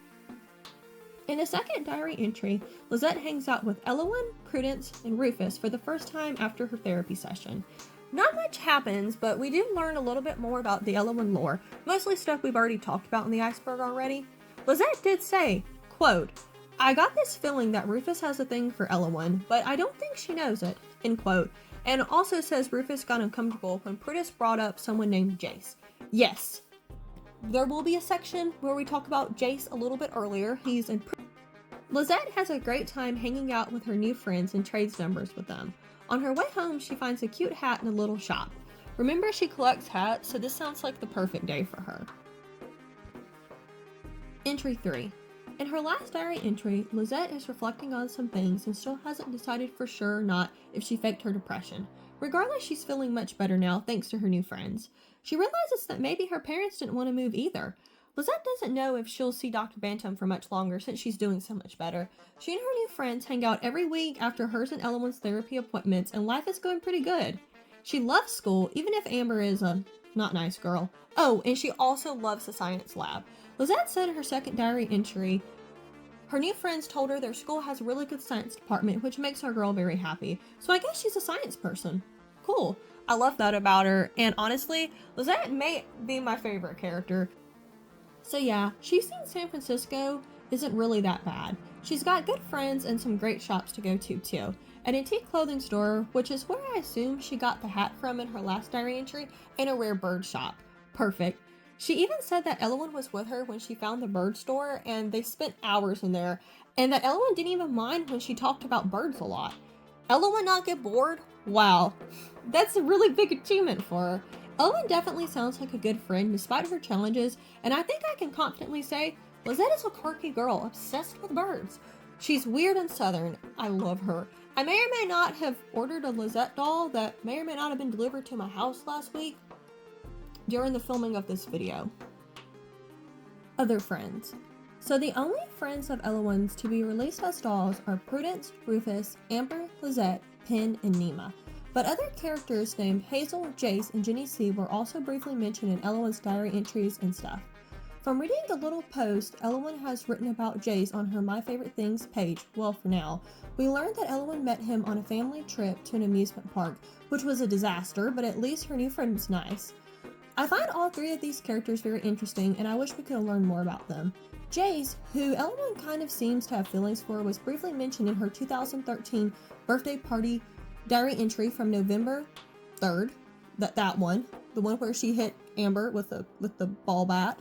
In the second diary entry, Lizette hangs out with Ellowyne, Prudence, and Rufus for the first time after her therapy session. Not much happens, but we do learn a little bit more about the Ellowyne lore, mostly stuff we've already talked about in the Iceberg already. Lizette did say, quote, "I got this feeling that Rufus has a thing for Ellowyne, but I don't think she knows it," end quote, and also says Rufus got uncomfortable when Prudence brought up someone named Jace. Yes, there will be a section where we talk about Jace a little bit earlier. He's in. Lizette has a great time hanging out with her new friends and trades numbers with them. On her way home, she finds a cute hat in a little shop. Remember, she collects hats, so this sounds like the perfect day for her. Entry 3. In her last diary entry, Lizette is reflecting on some things and still hasn't decided for sure or not if she faked her depression. Regardless, she's feeling much better now thanks to her new friends. She realizes that maybe her parents didn't want to move either. Lizette doesn't know if she'll see Dr. Bantam for much longer since she's doing so much better. She and her new friends hang out every week after hers and Ellowyne's therapy appointments, and life is going pretty good. She loves school, even if Amber is a not nice girl. Oh, and she also loves the science lab. Lizette said in her second diary entry, her new friends told her their school has a really good science department, which makes our girl very happy. So I guess she's a science person. Cool. I love that about her, and honestly, Lizette may be my favorite character. So yeah, she's seen San Francisco isn't really that bad. She's got good friends and some great shops to go to too. An antique clothing store, which is where I assume she got the hat from in her last diary entry, and a rare bird shop. Perfect. She even said that Ellowyne was with her when she found the bird store, and they spent hours in there, and that Ellowyne didn't even mind when she talked about birds a lot. Ellowyne not get bored? Wow. That's a really big achievement for her. Ellowyne definitely sounds like a good friend despite her challenges, and I think I can confidently say Lizette is a quirky girl obsessed with birds. She's weird and southern. I love her. I may or may not have ordered a Lizette doll that may or may not have been delivered to my house last week during the filming of this video. Other friends. So the only friends of Ellowyne's to be released as dolls are Prudence, Rufus, Amber, Lizette, Penn, and Nema. But other characters named Hazel, Jace, and Jenny C were also briefly mentioned in Ellowyne's diary entries and stuff. From reading the little post Ellowyne has written about Jace on her My Favorite Things page, well for now, we learned that Ellowyne met him on a family trip to an amusement park, which was a disaster, but at least her new friend was nice. I find all three of these characters very interesting, and I wish we could learn more about them. Jace, who Ellowyne kind of seems to have feelings for, was briefly mentioned in her 2013 birthday party diary entry from November 3rd. That one, the one where she hit Amber with the ball bat.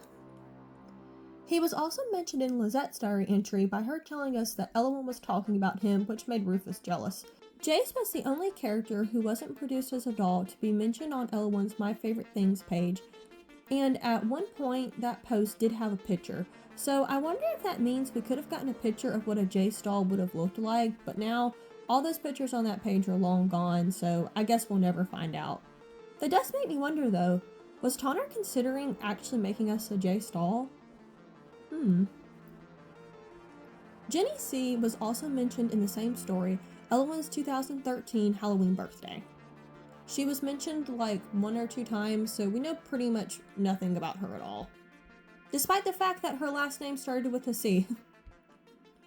He was also mentioned in Lizette's diary entry by her telling us that Ellowyne was talking about him, which made Rufus jealous. Jace was the only character who wasn't produced as a doll to be mentioned on Ellowyne's My Favorite Things page, and at one point that post did have a picture, so I wonder if that means we could have gotten a picture of what a Jace doll would have looked like, but now all those pictures on that page are long gone, so I guess we'll never find out. That does make me wonder though, was Tonner considering actually making us a Jace doll? Jenny C was also mentioned in the same story, Ellowyne's 2013 Halloween birthday. She was mentioned like 1 or 2 times, so we know pretty much nothing about her at all. Despite the fact that her last name started with a C.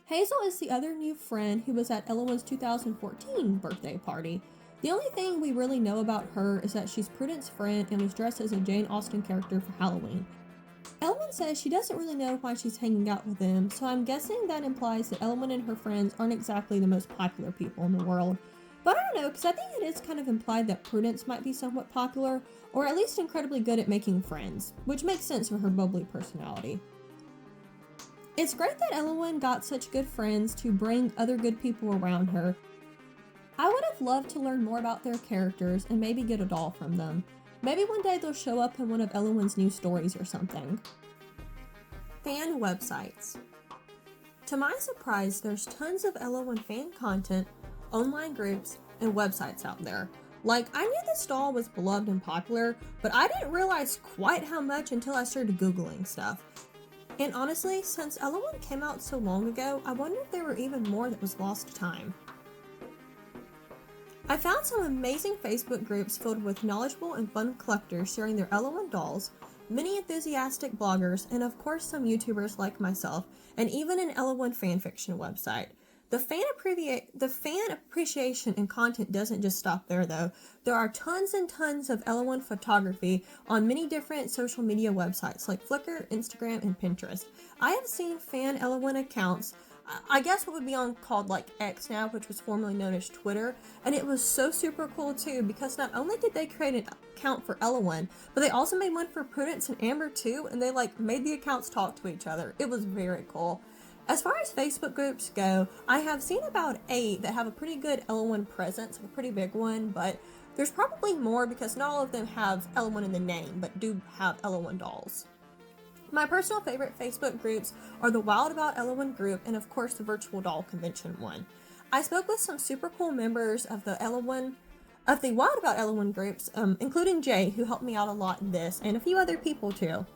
Hazel is the other new friend who was at Ellowyne's 2014 birthday party. The only thing we really know about her is that she's Prudence's friend and was dressed as a Jane Austen character for Halloween. Ellowyne says she doesn't really know why she's hanging out with them, so I'm guessing that implies that Ellowyne and her friends aren't exactly the most popular people in the world. But I don't know, because I think it is kind of implied that Prudence might be somewhat popular, or at least incredibly good at making friends, which makes sense for her bubbly personality. It's great that Ellowyne got such good friends to bring other good people around her. I would have loved to learn more about their characters and maybe get a doll from them. Maybe one day they'll show up in one of Ellowyne's new stories or something. Fan websites. To my surprise, there's tons of Ellowyne fan content, online groups, and websites out there. Like, I knew this doll was beloved and popular, but I didn't realize quite how much until I started Googling stuff. And honestly, since Ellowyne came out so long ago, I wonder if there were even more that was lost to time. I found some amazing Facebook groups filled with knowledgeable and fun collectors sharing their Ellowyne dolls, many enthusiastic bloggers, and of course some YouTubers like myself, and even an Ellowyne fanfiction website. The fan appreciation and content doesn't just stop there though. There are tons and tons of Ellowyne photography on many different social media websites like Flickr, Instagram, and Pinterest. I have seen fan Ellowyne accounts, I guess what would be on called like X now, which was formerly known as Twitter, and it was so super cool too because not only did they create an account for Ellowyne, but they also made one for Prudence and Amber too, and they like made the accounts talk to each other. It was very cool. As far as Facebook groups go, I have seen about 8 that have a pretty good Ellowyne presence, a pretty big one, but there's probably more because not all of them have Ellowyne in the name, but do have Ellowyne dolls. My personal favorite Facebook groups are the Wilde About Ellowyne group and of course the Virtual Doll Convention one. I spoke with some super cool members of the Wilde About Ellowyne groups, including Jay, who helped me out a lot in this, and a few other people too.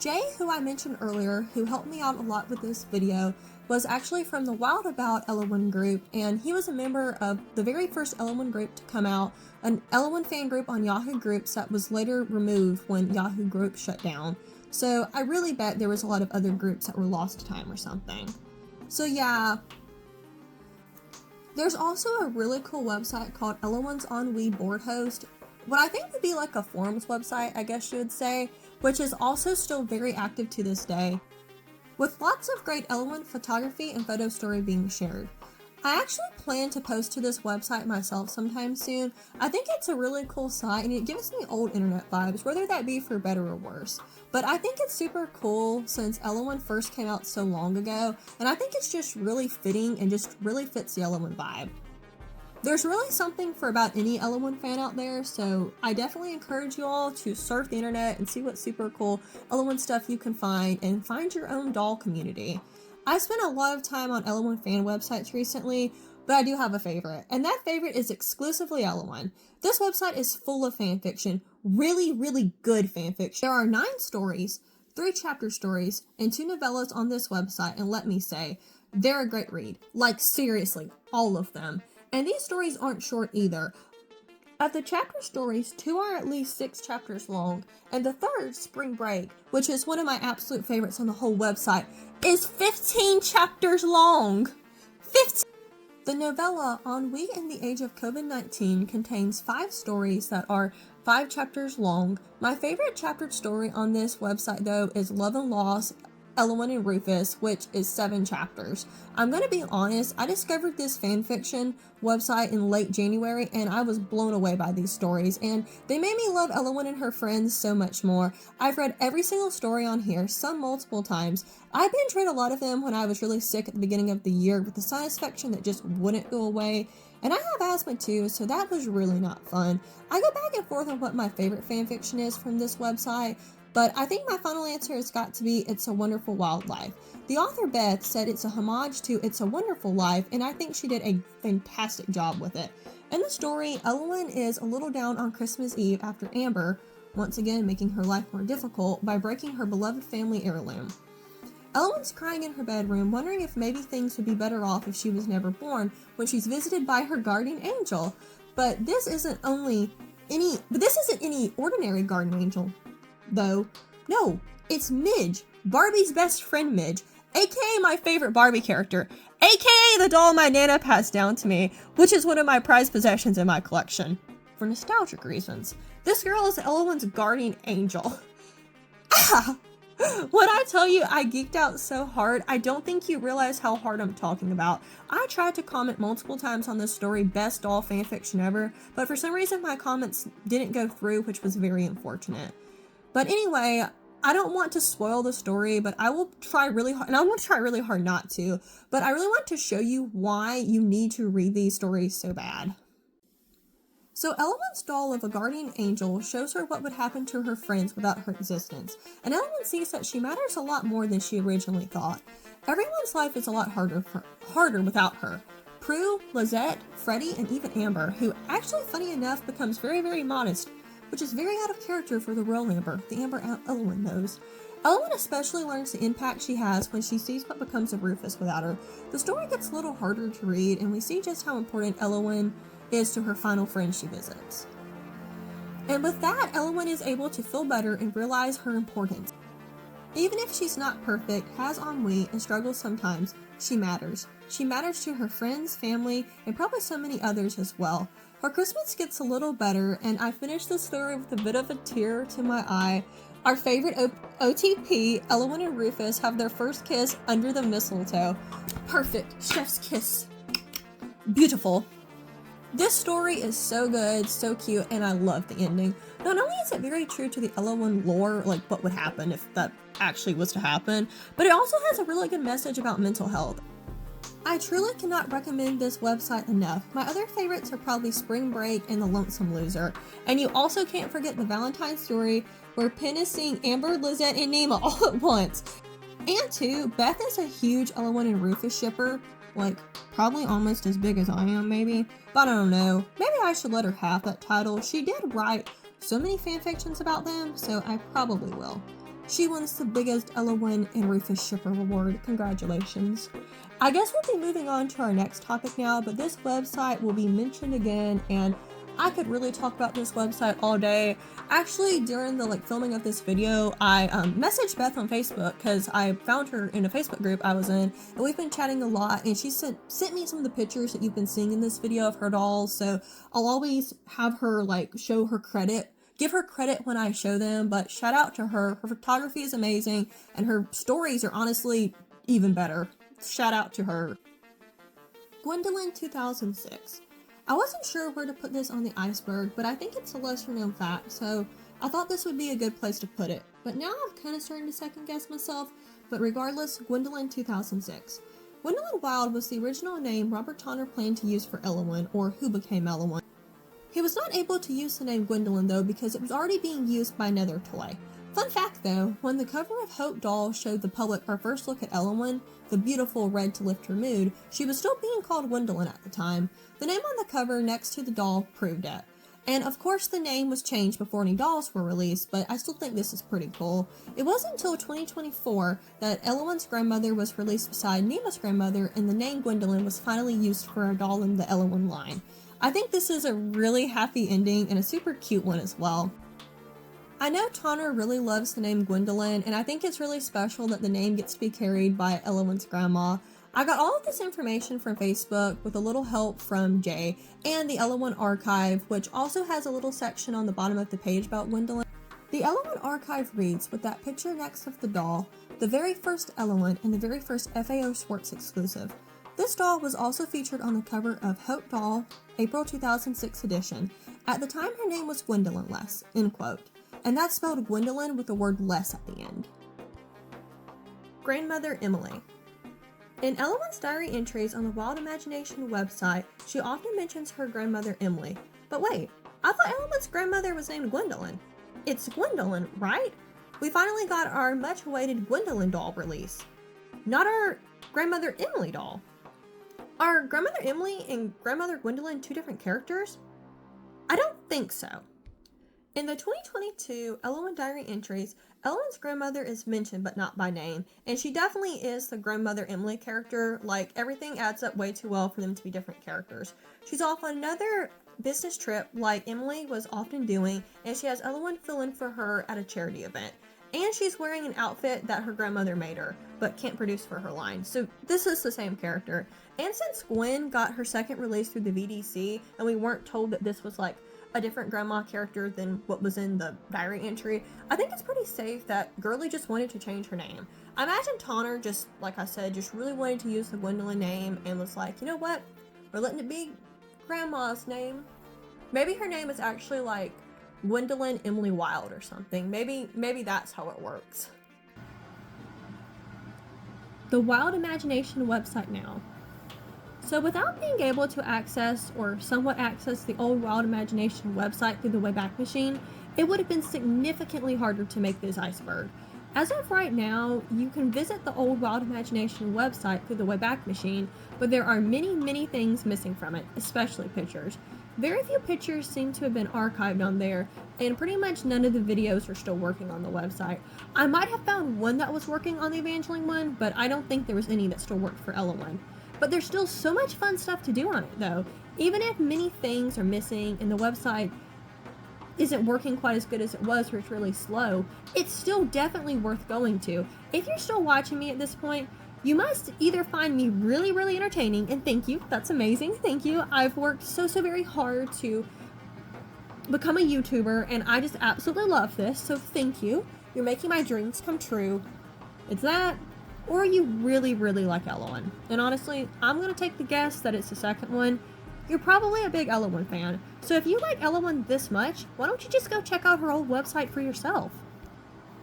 Jay, who I mentioned earlier, who helped me out a lot with this video, was actually from the Wilde About Ellowyne group, and he was a member of the very first Ellowyne group to come out, an Ellowyne fan group on Yahoo Groups that was later removed when Yahoo Groups shut down. So I really bet there was a lot of other groups that were lost to time or something. So yeah. There's also a really cool website called Ellowyne's Ennui Board Host, what I think would be like a forums website, I guess you would say, which is also still very active to this day, with lots of great Ellowyne photography and photo story being shared. I actually plan to post to this website myself sometime soon. I think it's a really cool site and it gives me old internet vibes, whether that be for better or worse. But I think it's super cool since Ellowyne first came out so long ago, and I think it's just really fitting and just really fits the Ellowyne vibe. There's really something for about any Ellowyne fan out there, so I definitely encourage you all to surf the internet and see what super cool Ellowyne stuff you can find and find your own doll community. I've spent a lot of time on Ellowyne fan websites recently, but I do have a favorite, and that favorite is exclusively Ellowyne. This website is full of fanfiction, really, really good fanfiction. There are 9 stories, 3 chapter stories, and 2 novellas on this website, and let me say, they're a great read. Like, seriously, all of them. And these stories aren't short either. Of the chapter stories, 2 are at least 6 chapters long, and the third, Spring Break, which is one of my absolute favorites on the whole website, is 15 chapters long! 15! The novella Ennui in the Age of COVID-19 contains 5 stories that are 5 chapters long. My favorite chaptered story on this website, though, is Love and Loss, Ellowyne and Rufus, which is 7 chapters. I'm gonna be honest, I discovered this fanfiction website in late January and I was blown away by these stories, and they made me love Ellowyne and her friends so much more. I've read every single story on here, some multiple times. I binge read a lot of them when I was really sick at the beginning of the year with the sinus infection that just wouldn't go away, and I have asthma too, so that was really not fun. I go back and forth on what my favorite fanfiction is from this website, but I think my final answer has got to be It's a Wonderful Wildlife. The author Beth said it's a homage to It's a Wonderful Life, and I think she did a fantastic job with it. In the story, Ellowyne is a little down on Christmas Eve after Amber, once again making her life more difficult by breaking her beloved family heirloom. Ellowyne's crying in her bedroom, wondering if maybe things would be better off if she was never born, when she's visited by her guardian angel. But this isn't any ordinary guardian angel, though. No, it's Midge, Barbie's best friend Midge, aka my favorite Barbie character, aka the doll my Nana passed down to me, which is one of my prized possessions in my collection. For nostalgic reasons, this girl is Ellowyne's guardian angel. Ah! When I tell you I geeked out so hard, I don't think you realize how hard I'm talking about. I tried to comment multiple times on this story, best doll fanfiction ever, but for some reason my comments didn't go through, which was very unfortunate. But anyway, I don't want to spoil the story, but I will try really hard, and I want to try really hard not to, but I really want to show you why you need to read these stories so bad. So Ellowyne's doll of a guardian angel shows her what would happen to her friends without her existence, and Ellowyne sees that she matters a lot more than she originally thought. Everyone's life is a lot harder without her. Prue, Lizette, Freddie, and even Amber, who actually, funny enough, becomes very, very modest, which is very out of character for the real Amber, the Amber Ellowyne knows. Ellowyne especially learns the impact she has when she sees what becomes of Rufus without her. The story gets a little harder to read, and we see just how important Ellowyne is to her final friend she visits. And with that, Ellowyne is able to feel better and realize her importance. Even if she's not perfect, has ennui, and struggles sometimes, she matters. She matters to her friends, family, and probably so many others as well. Her Christmas gets a little better, and I finished the story with a bit of a tear to my eye. Our favorite OTP, Ellowyne and Rufus, have their first kiss under the mistletoe. Perfect. Chef's kiss. Beautiful. This story is so good, so cute, and I love the ending. Not only is it very true to the Ellowyne lore, like what would happen if that actually was to happen, but it also has a really good message about mental health. I truly cannot recommend this website enough. My other favorites are probably Spring Break and The Lonesome Loser. And you also can't forget the Valentine story where Penn is seeing Amber, Lizette, and Nema all at once. And 2, Beth is a huge Ellowyne and Rufus shipper. Like, probably almost as big as I am, maybe. But I don't know. Maybe I should let her have that title. She did write so many fanfictions about them, so I probably will. She wins the biggest Ellowyne and Rufus shipper reward. Congratulations. I guess we'll be moving on to our next topic now, but this website will be mentioned again, and I could really talk about this website all day. Actually, during the filming of this video, I messaged Beth on Facebook because I found her in a Facebook group I was in, and we've been chatting a lot, and she sent me some of the pictures that you've been seeing in this video of her dolls, so I'll always have her show her credit. Give her credit when I show them, but shout out to her. Her photography is amazing, and her stories are honestly even better. Shout out to her. Gwendolyn 2006. I wasn't sure where to put this on the iceberg, but I think it's a lesser known fact, so I thought this would be a good place to put it. But now I'm kind of starting to second guess myself, but regardless, Gwendolyn 2006. Gwendolyn Wilde was the original name Robert Tonner planned to use for Ellowyne, or who became Ellowyne. He was not able to use the name Gwendolyn though because it was already being used by another toy. Fun fact though, when the cover of Hope doll showed the public our first look at Ellowyne, the beautiful red to lift her mood, she was still being called Gwendolyn at the time. The name on the cover next to the doll proved it. And of course the name was changed before any dolls were released, but I still think this is pretty cool. It wasn't until 2024 that Ellowyne's grandmother was released beside Nema's grandmother, and the name Gwendolyn was finally used for a doll in the Ellowyne line. I think this is a really happy ending and a super cute one as well. I know Tonner really loves the name Gwendolyn, and I think it's really special that the name gets to be carried by Ellowyne's grandma. I got all of this information from Facebook with a little help from Jay and the Ellowyne Archive, which also has a little section on the bottom of the page about Gwendolyn. The Ellowyne Archive reads, with that picture next of the doll, the very first Ellowyne and the very first FAO Schwartz exclusive. This doll was also featured on the cover of Hope Doll, April 2006 edition. At the time, her name was Gwendolyn Less, end quote. And that's spelled Gwendolyn with the word less at the end. Grandmother Emily. In Ellowyne's diary entries on the Wild Imagination website, she often mentions her grandmother Emily. But wait, I thought Ellowyne's grandmother was named Gwendolyn. It's Gwendolyn, right? We finally got our much-awaited Gwendolyn doll release. Not our Grandmother Emily doll. Are Grandmother Emily and Grandmother Gwendolyn two different characters? I don't think so. In the 2022 Ellowyne diary entries, Ellowyne's grandmother is mentioned but not by name, and she definitely is the Grandmother Emily character. Everything adds up way too well for them to be different characters. She's off on another business trip like Emily was often doing, and she has Ellowyne fill in for her at a charity event. And she's wearing an outfit that her grandmother made her, but can't produce for her line. So this is the same character. And since Gwen got her second release through the VDC, and we weren't told that this was a different grandma character than what was in the diary entry, I think it's pretty safe that Girly just wanted to change her name. I imagine Tonner just, like I said, just really wanted to use the Gwendolyn name and was like, you know what, we're letting it be grandma's name. Maybe her name is actually Gwendolyn Emily Wilde or something. Maybe that's how it works. The Wild Imagination website now. So without being able to access or somewhat access the old Wild Imagination website through the Wayback Machine, it would have been significantly harder to make this iceberg. As of right now, you can visit the old Wild Imagination website through the Wayback Machine, but there are many things missing from it, especially pictures. Very few pictures seem to have been archived on there, and pretty much none of the videos are still working on the website. I might have found one that was working on the Evangeline one, but I don't think there was any that still worked for Ellowyne. But there's still so much fun stuff to do on it though. Even if many things are missing and the website isn't working quite as good as it was or it's really slow, it's still definitely worth going to. If you're still watching me at this point, you must either find me really entertaining, and thank you, that's amazing, thank you. I've worked so very hard to become a YouTuber, and I just absolutely love this, so thank you. You're making my dreams come true. It's that, or you really like Ellowyne. And honestly, I'm gonna take the guess that it's the second one. You're probably a big Ellowyne fan, so if you like Ellowyne this much, why don't you just go check out her old website for yourself?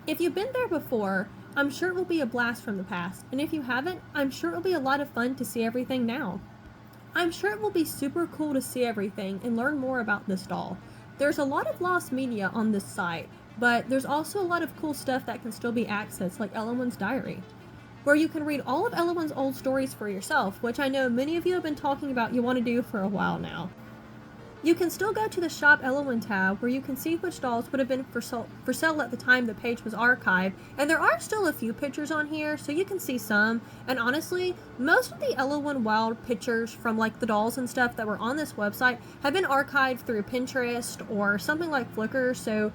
If you've been there before, I'm sure it will be a blast from the past, and if you haven't, I'm sure it will be a lot of fun to see everything now. I'm sure it will be super cool to see everything and learn more about this doll. There's a lot of lost media on this site, but there's also a lot of cool stuff that can still be accessed, like Ellowyne's diary, where you can read all of Ellowyne's old stories for yourself, which I know many of you have been talking about you want to do for a while now. You can still go to the Shop Ellowyne tab where you can see which dolls would have been for sale at the time the page was archived, and there are still a few pictures on here, so you can see some. And honestly, most of the Ellowyne Wilde pictures from like the dolls and stuff that were on this website have been archived through Pinterest or something like Flickr, so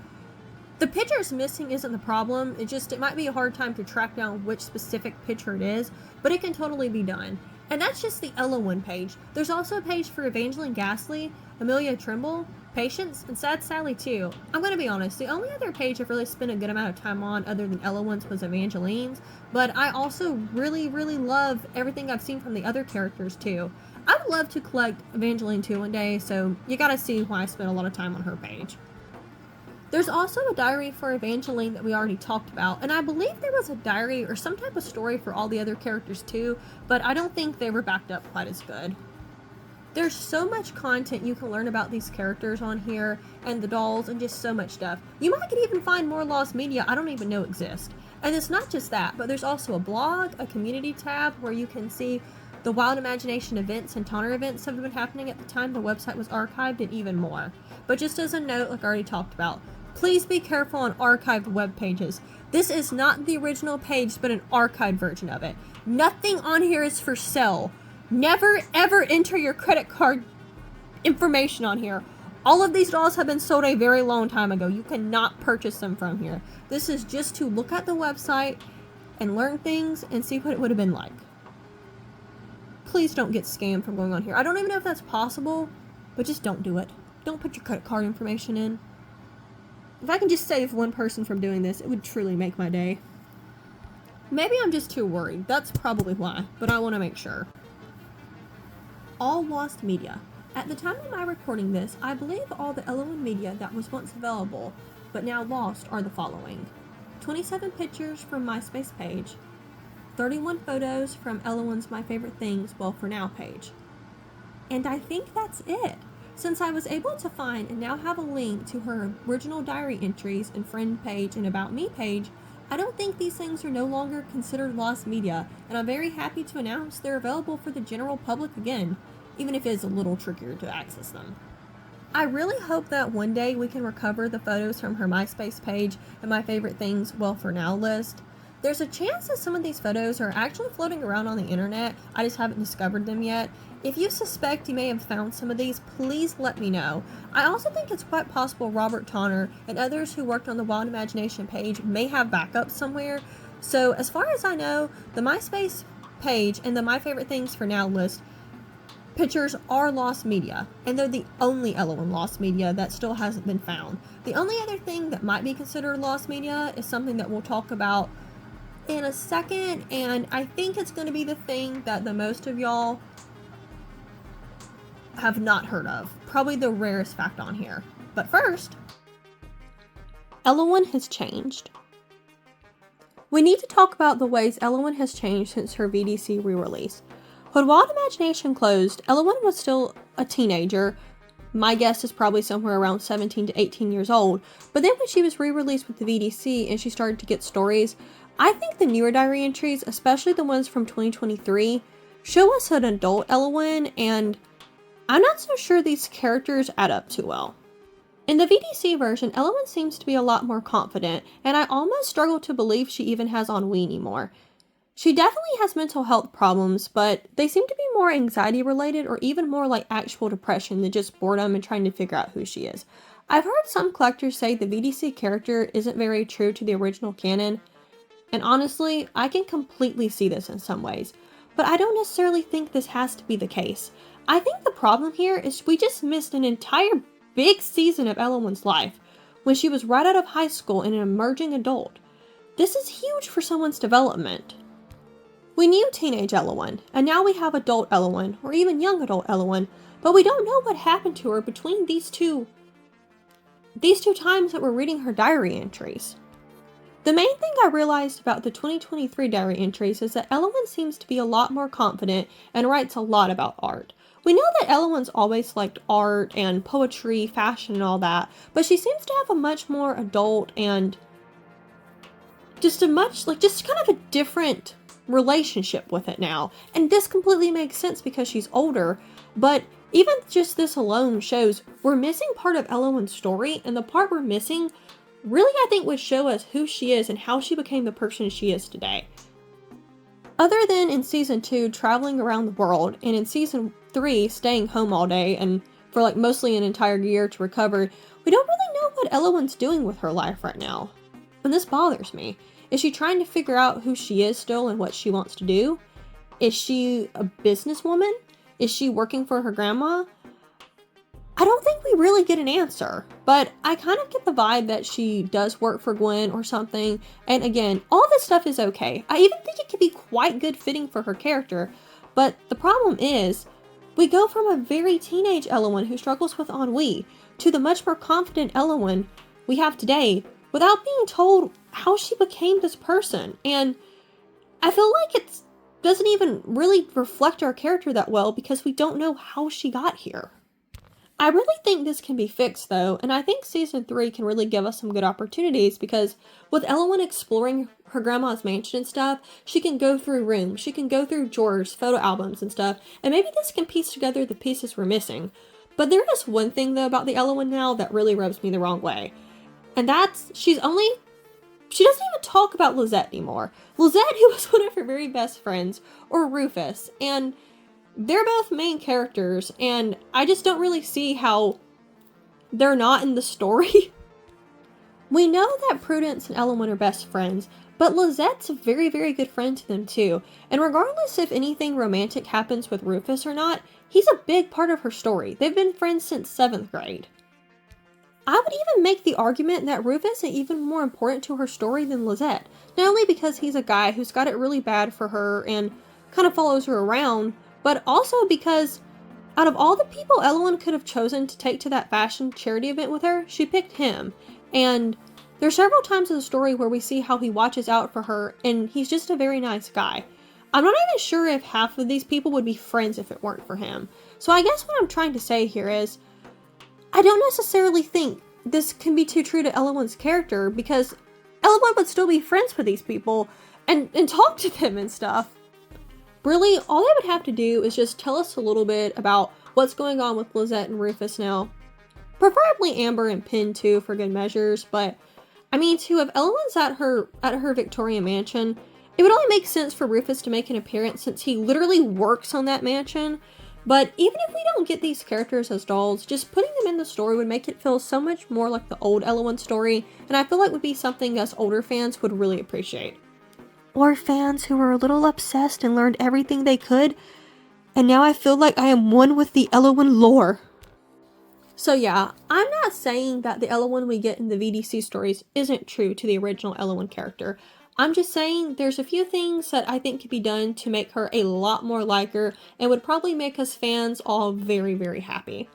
the pictures missing isn't the problem. It might be a hard time to track down which specific picture it is, but it can totally be done. And that's just the Ellowyne page. There's also a page for Evangeline Ghastly, Amelia Trimble, Patience, and Sad Sally too. I'm gonna be honest, the only other page I've really spent a good amount of time on other than Ellowyne's was Evangeline's, but I also really love everything I've seen from the other characters too. I would love to collect Evangeline too one day, so you gotta see why I spent a lot of time on her page. There's also a diary for Evangeline that we already talked about, and I believe there was a diary or some type of story for all the other characters too, but I don't think they were backed up quite as good. There's so much content you can learn about these characters on here, and the dolls, and just so much stuff. You might could even find more lost media I don't even know exist. And it's not just that, but there's also a blog, a community tab, where you can see the Wild Imagination events and Tonner events that have been happening at the time the website was archived, and even more. But just as a note, like I already talked about, please be careful on archived web pages. This is not the original page, but an archived version of it. Nothing on here is for sale. Never ever enter your credit card information on here. All of these dolls have been sold a very long time ago. You cannot purchase them from here. This is just to look at the website and learn things and see what it would have been like. Please don't get scammed from going on here. I don't even know if that's possible, but just don't do it. Don't put your credit card information in. If I can just save one person from doing this, it would truly make my day. Maybe I'm just too worried. That's probably why, but I want to make sure. All lost media. At the time of my recording this, I believe all the Ellowyne media that was once available, but now lost, are the following: 27 pictures from Myspace page, 31 photos from Ellowyne's My Favorite Things Well For Now page. And I think that's it. Since I was able to find and now have a link to her original diary entries and friend page and about me page, I don't think these things are no longer considered lost media, and I'm very happy to announce they're available for the general public again, even if it is a little trickier to access them. I really hope that one day we can recover the photos from her Myspace page and My Favorite Things Well For Now list. There's a chance that some of these photos are actually floating around on the internet. I just haven't discovered them yet. If you suspect you may have found some of these, please let me know. I also think it's quite possible Robert Tonner and others who worked on the Wild Imagination page may have backups somewhere. So as far as I know, the Myspace page and the My Favorite Things For Now list pictures are lost media, and they're the only Ellowyne lost media that still hasn't been found. The only other thing that might be considered lost media is something that we'll talk about in a second, and I think it's going to be the thing that the most of y'all have not heard of. Probably the rarest fact on here. But first, Ellowyne has changed. We need to talk about the ways Ellowyne has changed since her VDC re-release. When Wild Imagination closed, Ellowyne was still a teenager. My guess is probably somewhere around 17 to 18 years old. But then when she was re-released with the VDC and she started to get stories, I think the newer diary entries, especially the ones from 2023, show us an adult Ellowyne, and I'm not so sure these characters add up too well. In the VDC version, Ellowyne seems to be a lot more confident, and I almost struggle to believe she even has ennui anymore. She definitely has mental health problems, but they seem to be more anxiety related or even more like actual depression than just boredom and trying to figure out who she is. I've heard some collectors say the VDC character isn't very true to the original canon, and honestly, I can completely see this in some ways, but I don't necessarily think this has to be the case. I think the problem here is we just missed an entire big season of Ellowyne's life when she was right out of high school and an emerging adult. This is huge for someone's development. We knew teenage Ellowyne, and now we have adult Ellowyne, or even young adult Ellowyne, but we don't know what happened to her between these two times that we're reading her diary entries. The main thing I realized about the 2023 diary entries is that Ellowyne seems to be a lot more confident and writes a lot about art. We know that Ellowyne's always liked art and poetry, fashion, and all that, but she seems to have a much more adult and just kind of a different relationship with it now. And this completely makes sense because she's older, but Even just this alone shows we're missing part of Ellowyne's story, and the part we're missing really, I think, would show us who she is and how she became the person she is today. Other than in season 2 traveling around the world, and in season 3 staying home all day and for like mostly an entire year to recover, we don't really know what Ellowyne's doing with her life right now. And this bothers me. Is she trying to figure out who she is still and what she wants to do? Is she a businesswoman? Is she working for her grandma? I don't think we really get an answer, but I kind of get the vibe that she does work for Gwen or something. And again, all this stuff is okay. I even think it could be quite good fitting for her character, but the problem is, we go from a very teenage Ellowyne who struggles with ennui to the much more confident Ellowyne we have today without being told how she became this person. And I feel like it doesn't even really reflect our character that well because we don't know how she got here. I really think this can be fixed though, and I think season 3 can really give us some good opportunities because with Ellowyne exploring her grandma's mansion and stuff, she can go through rooms, she can go through drawers, photo albums and stuff, and maybe this can piece together the pieces we're missing. But there is one thing though about the Ellowyne now that really rubs me the wrong way, and that's she doesn't even talk about Lisette anymore. Lisette, who was one of her very best friends, or Rufus, and they're both main characters, and I just don't really see how they're not in the story. We know that Prudence and Ellowyne are best friends, but Lisette's a very, very good friend to them too, and regardless if anything romantic happens with Rufus or not, he's a big part of her story. They've been friends since 7th grade. I would even make the argument that Rufus is even more important to her story than Lisette, not only because he's a guy who's got it really bad for her and kind of follows her around, but also because out of all the people Ellowyne could have chosen to take to that fashion charity event with her, she picked him. And there's several times in the story where we see how he watches out for her, and he's just a very nice guy. I'm not even sure if half of these people would be friends if it weren't for him. So I guess what I'm trying to say here is, I don't necessarily think this can be too true to Ellowyne's character, because Ellowyne would still be friends with these people and talk to them and stuff. Really, all they would have to do is just tell us a little bit about what's going on with Lisette and Rufus now. Preferably Amber and Pin too for good measures, but I mean too, if Ellowyne's at her Victorian mansion, it would only make sense for Rufus to make an appearance since he literally works on that mansion. But even if we don't get these characters as dolls, just putting them in the story would make it feel so much more like the old Ellowyne story, and I feel like would be something us older fans would really appreciate. Or fans who were a little obsessed and learned everything they could, and now I feel like I am one with the Ellowyne lore. So yeah, I'm not saying that the Ellowyne we get in the VDC stories isn't true to the original Ellowyne character. I'm just saying there's a few things that I think could be done to make her a lot more like her and would probably make us fans all very, very happy.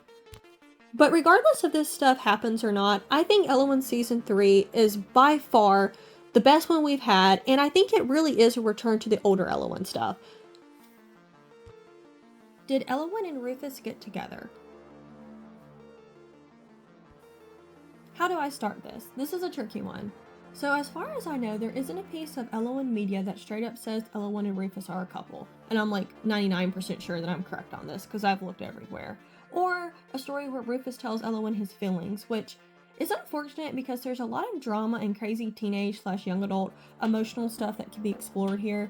But regardless if this stuff happens or not, I think Ellowyne Season 3 is by far the best one we've had, and I think it really is a return to the older Ellowyne stuff. Did Ellowyne and Rufus get together? How do I start this? This is a tricky one. So as far as I know, there isn't a piece of Ellowyne media that straight up says Ellowyne and Rufus are a couple. And I'm like 99% sure that I'm correct on this because I've looked everywhere. Or a story where Rufus tells Ellowyne his feelings, which is unfortunate because there's a lot of drama and crazy teenage/young adult emotional stuff that can be explored here.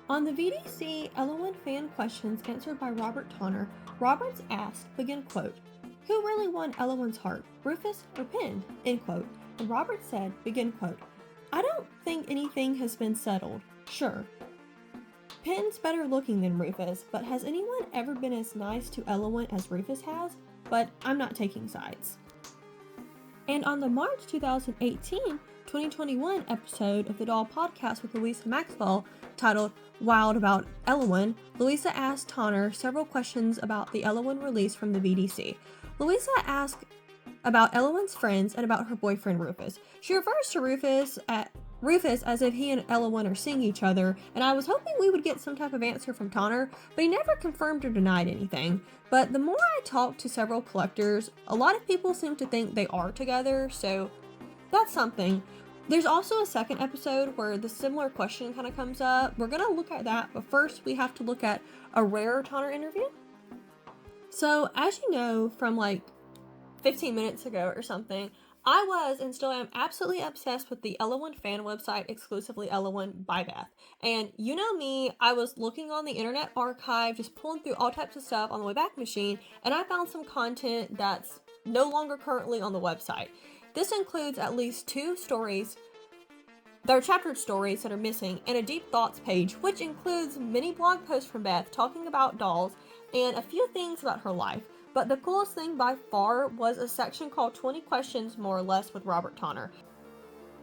On the VDC Ellowyne fan questions answered by Robert Tonner, Roberts asked, begin quote, "Who really won Ellowyne's heart, Rufus or Pin?" End quote. And Robert said, begin quote, "I don't think anything has been settled. Sure, Pin's better looking than Rufus, but has anyone ever been as nice to Ellowyne as Rufus has? But I'm not taking sides." And on the March 2018-2021 episode of the Doll Podcast with Louisa Maxwell, titled Wilde About Ellowyne, Louisa asked Tonner several questions about the Ellowyne release from the VDC. Louisa asked about Ellowyne's friends and about her boyfriend Rufus. She refers to Rufus as if he and Ellowyne are seeing each other, and I was hoping we would get some type of answer from Tonner, but he never confirmed or denied anything. But the more I talked to several collectors, a lot of people seem to think they are together, so that's something. There's also a second episode where the similar question kind of comes up. We're going to look at that, but first we have to look at a rare Tonner interview. So, as you know from like 15 minutes ago or something, I was and still am absolutely obsessed with the Ellowyne fan website, exclusively Ellowyne by Beth. And you know me, I was looking on the Internet Archive, just pulling through all types of stuff on the Wayback Machine, and I found some content that's no longer currently on the website. This includes at least 2 stories. There are chaptered stories that are missing, and a deep thoughts page, which includes many blog posts from Beth talking about dolls and a few things about her life. But the coolest thing by far was a section called 20 Questions More or Less with Robert Tonner.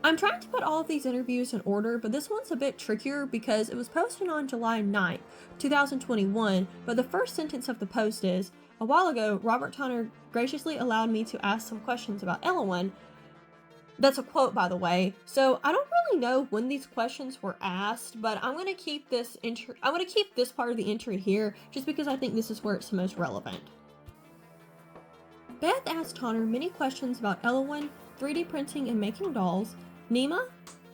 I'm trying to put all of these interviews in order, but this one's a bit trickier because it was posted on July 9th, 2021, but the first sentence of the post is, "A while ago, Robert Tonner graciously allowed me to ask some questions about Ellowyne." That's a quote, by the way. So I don't really know when these questions were asked, but I'm gonna keep this part of the entry here just because I think this is where it's the most relevant. Beth asked Tonner many questions about Ellowyne, 3D printing and making dolls, Nema,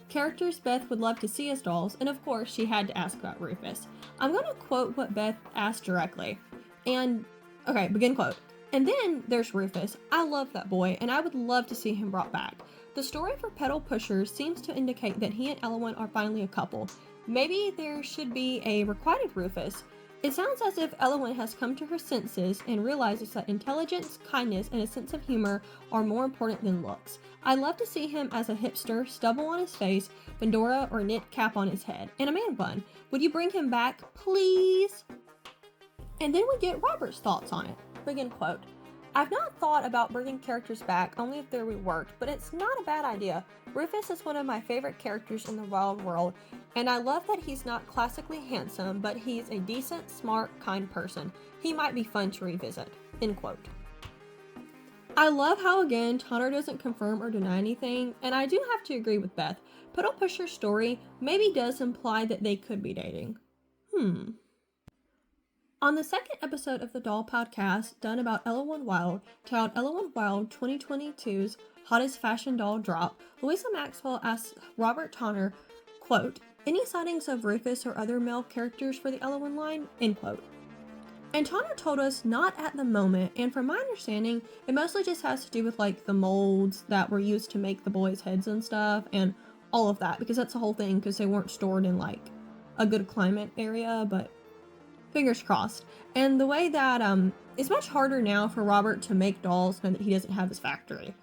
characters Beth would love to see as dolls, and of course she had to ask about Rufus. I'm gonna quote what Beth asked directly. Begin quote. "And then there's Rufus. I love that boy, and I would love to see him brought back. The story for Pedal Pushers seems to indicate that he and Ellowyne are finally a couple. Maybe there should be a requited Rufus. It sounds as if Ellowyne has come to her senses and realizes that intelligence, kindness, and a sense of humor are more important than looks. I'd love to see him as a hipster, stubble on his face, fedora or knit cap on his head, and a man bun. Would you bring him back, please?" And then we get Robert's thoughts on it. Begin quote. "I've not thought about bringing characters back, only if they're reworked, but it's not a bad idea. Rufus is one of my favorite characters in the Wilde world, and I love that he's not classically handsome, but he's a decent, smart, kind person. He might be fun to revisit." End quote. I love how, again, Tonner doesn't confirm or deny anything, and I do have to agree with Beth. Pedal Pusher's story maybe does imply that they could be dating. On the second episode of the Doll Podcast, done about Ellowyne Wilde, titled Ellowyne Wilde 2022's Hottest Fashion Doll Drop, Louisa Maxwell asked Robert Tonner, quote, "Any sightings of Rufus or other male characters for the Ellowyne line?" End quote. And Tonner told us not at the moment, and from my understanding, it mostly just has to do with like the molds that were used to make the boys' heads and stuff, and all of that, because that's the whole thing, because they weren't stored in like a good climate area, but fingers crossed. And the way that it's much harder now for Robert to make dolls now that he doesn't have his factory.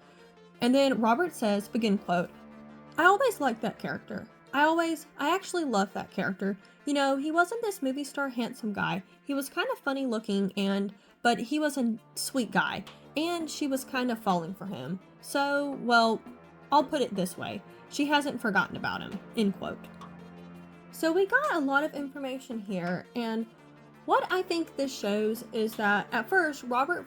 And then Robert says, begin quote, "I always liked that character. I actually loved that character. You know, he wasn't this movie star handsome guy. He was kind of funny looking but he was a sweet guy. And she was kind of falling for him. So, well, I'll put it this way. She hasn't forgotten about him." End quote. So we got a lot of information here, and what I think this shows is that at first, Robert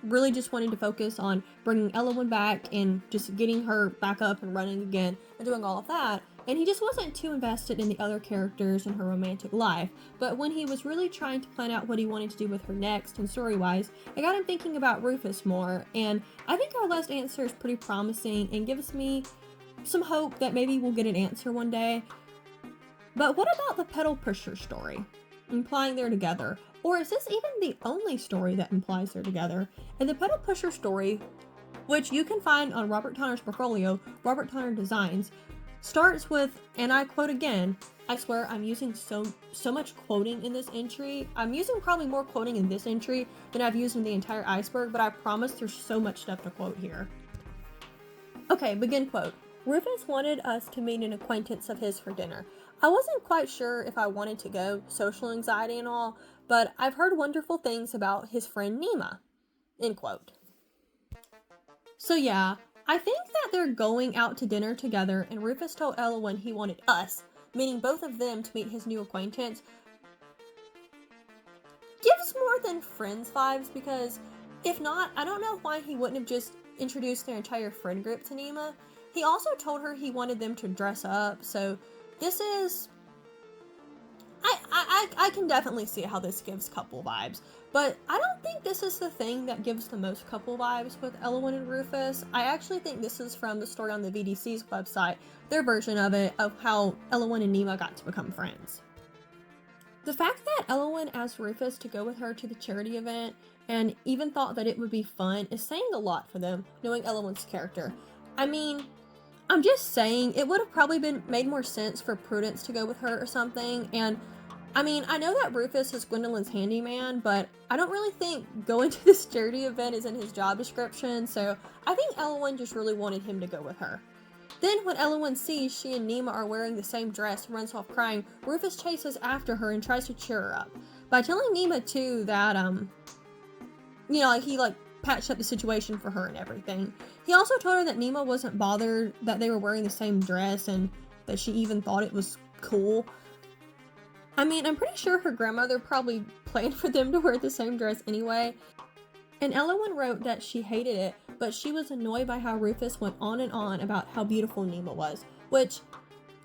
really just wanted to focus on bringing Ellowyne back and just getting her back up and running again and doing all of that. And he just wasn't too invested in the other characters and her romantic life. But when he was really trying to plan out what he wanted to do with her next and story-wise, it got him thinking about Rufus more. And I think our last answer is pretty promising and gives me some hope that maybe we'll get an answer one day. But what about the Pedal Pusher story? Implying they're together. Or is this even the only story that implies they're together? And the Pedal Pusher story, which you can find on Robert Tonner's portfolio, Robert Tonner Designs, starts with, and I quote again, I swear I'm using so much quoting in this entry. I'm using probably more quoting in this entry than I've used in the entire Iceberg, but I promise there's so much stuff to quote here. Okay, begin quote. "Rufus wanted us to meet an acquaintance of his for dinner. I wasn't quite sure if I wanted to go, social anxiety and all, but I've heard wonderful things about his friend Nema." End quote. So yeah, I think that they're going out to dinner together, and Rufus told Ellowyne he wanted us, meaning both of them, to meet his new acquaintance. Gives more than friends vibes, because if not, I don't know why he wouldn't have just introduced their entire friend group to Nema. He also told her he wanted them to dress up, so this is... I can definitely see how this gives couple vibes, but I don't think this is the thing that gives the most couple vibes with Ellowyne and Rufus. I actually think this is from the story on the VDC's website, their version of it, of how Ellowyne and Nema got to become friends. The fact that Ellowyne asked Rufus to go with her to the charity event and even thought that it would be fun is saying a lot for them, knowing Ellowyne's character. I mean, I'm just saying, it would have probably been made more sense for Prudence to go with her or something, and I mean, I know that Rufus is Gwendolyn's handyman, but I don't really think going to this charity event is in his job description, so I think Ellowyne just really wanted him to go with her. Then when Ellowyne sees she and Nema are wearing the same dress and runs off crying, Rufus chases after her and tries to cheer her up. By telling Nema too that, he patched up the situation for her and everything. He also told her that Nema wasn't bothered that they were wearing the same dress and that she even thought it was cool. I mean, I'm pretty sure her grandmother probably planned for them to wear the same dress anyway. And Ellowyne wrote that she hated it, but she was annoyed by how Rufus went on and on about how beautiful Nema was, which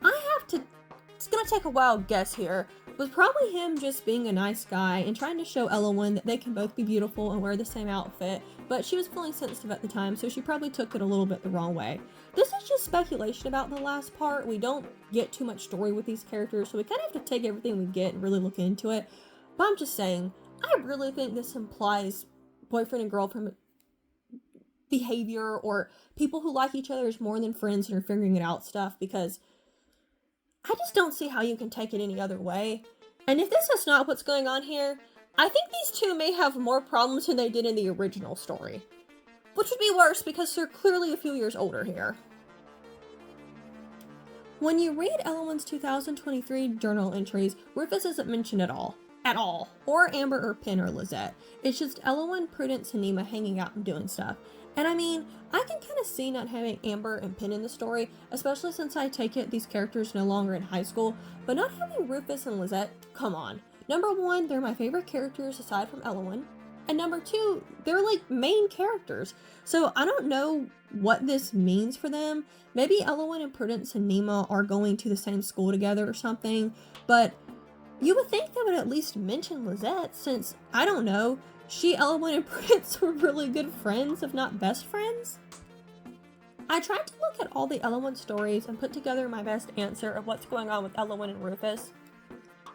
it's gonna take a wild guess here, was probably him just being a nice guy and trying to show Ellowyne that they can both be beautiful and wear the same outfit, but she was feeling sensitive at the time, so she probably took it a little bit the wrong way. This is just speculation about the last part. We don't get too much story with these characters, so we kind of have to take everything we get and really look into it. But I'm just saying, I really think this implies boyfriend and girlfriend behavior, or people who like each other as more than friends and are figuring it out stuff, because I just don't see how you can take it any other way. And if this is not what's going on here, I think these two may have more problems than they did in the original story. Which would be worse because they're clearly a few years older here. When you read Ellowyne's 2023 journal entries, Rufus isn't mentioned at all. Or Amber or Penn or Lizette. It's just Ellowyne, Prudence, and Nema hanging out and doing stuff. And I mean, I can kind of see not having Amber and Penn in the story, especially since I take it these characters no longer in high school, but not having Rufus and Lizette, come on. Number one, they're my favorite characters aside from Ellowyne, and number two, they're like main characters, so I don't know what this means for them. Maybe Ellowyne and Prudence and Nema are going to the same school together or something, but you would think they would at least mention Lizette, since, I don't know, Ellowyne, and Prudence were really good friends, if not best friends. I tried to look at all the Ellowyne stories and put together my best answer of what's going on with Ellowyne and Rufus.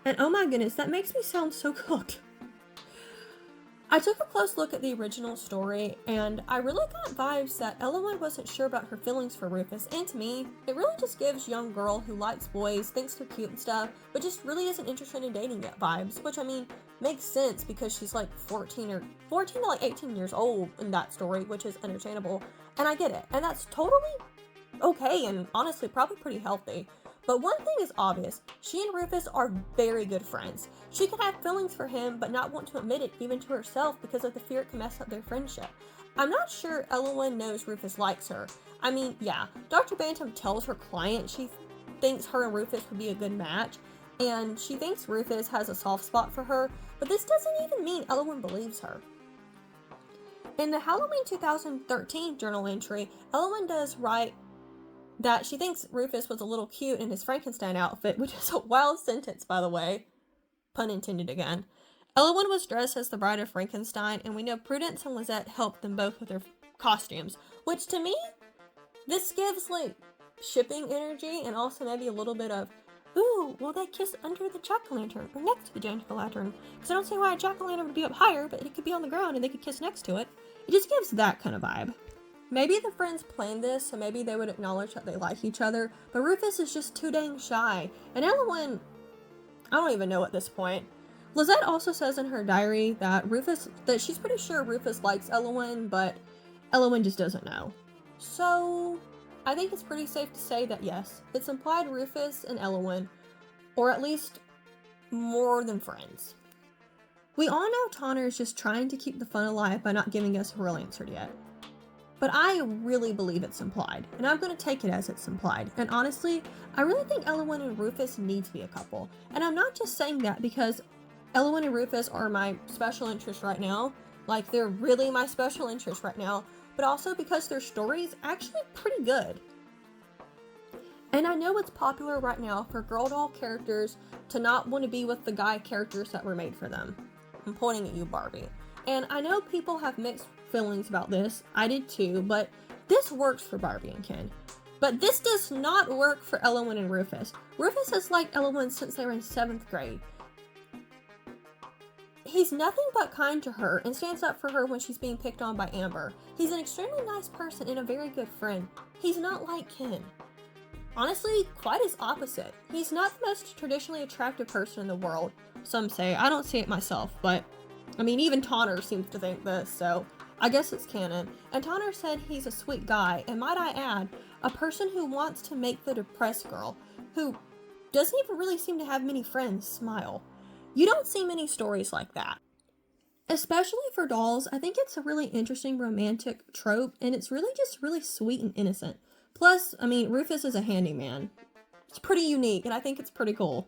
And oh my goodness, that makes me sound so good. I took a close look at the original story, and I really got vibes that Ellowyne wasn't sure about her feelings for Rufus, and to me, it really just gives young girl who likes boys, thinks they're cute and stuff, but just really isn't interested in dating yet vibes, which I mean, makes sense because she's like 14 to like 18 years old in that story, which is understandable, and I get it, and that's totally okay and honestly probably pretty healthy. But one thing is obvious, she and Rufus are very good friends. She could have feelings for him, but not want to admit it even to herself because of the fear it can mess up their friendship. I'm not sure Ellowyne knows Rufus likes her. I mean, yeah, Dr. Bantam tells her client she thinks her and Rufus would be a good match, and she thinks Rufus has a soft spot for her, but this doesn't even mean Ellowyne believes her. In the Halloween 2013 journal entry, Ellowyne does write that she thinks Rufus was a little cute in his Frankenstein outfit, which is a wild sentence, by the way. Pun intended again. Ellowyne was dressed as the bride of Frankenstein, and we know Prudence and Lizette helped them both with their costumes, which to me, this gives like shipping energy and also maybe a little bit of, ooh, will they kiss under the jack-o'-lantern or next to the jack-o'-lantern? Because I don't see why a jack-o'-lantern would be up higher, but it could be on the ground and they could kiss next to it. It just gives that kind of vibe. Maybe the friends planned this, so maybe they would acknowledge that they like each other, but Rufus is just too dang shy, and Ellowyne, I don't even know at this point. Lizette also says in her diary that she's pretty sure Rufus likes Ellowyne, but Ellowyne just doesn't know. So, I think it's pretty safe to say that yes, it's implied Rufus and Ellowyne, or at least more than friends. We all know Tonner is just trying to keep the fun alive by not giving us a real answer yet. But I really believe it's implied, and I'm going to take it as it's implied. And honestly, I really think Ellowyne and Rufus need to be a couple. And I'm not just saying that because Ellowyne and Rufus are my special interest right now. Like, they're really my special interest right now. But also because their story is actually pretty good. And I know it's popular right now for girl doll characters to not want to be with the guy characters that were made for them. I'm pointing at you, Barbie. And I know people have mixed feelings about this. I did too, but this works for Barbie and Ken. But this does not work for Ellowyne and Rufus. Rufus has liked Ellowyne since they were in 7th grade. He's nothing but kind to her and stands up for her when she's being picked on by Amber. He's an extremely nice person and a very good friend. He's not like Ken. Honestly, quite his opposite. He's not the most traditionally attractive person in the world. Some say. I don't see it myself, but I mean, even Tonner seems to think this, so I guess it's canon. And Tonner said he's a sweet guy, and might I add, a person who wants to make the depressed girl, who doesn't even really seem to have many friends, smile. You don't see many stories like that. Especially for dolls, I think it's a really interesting romantic trope, and it's really just really sweet and innocent. Plus, I mean, Rufus is a handyman. It's pretty unique, and I think it's pretty cool.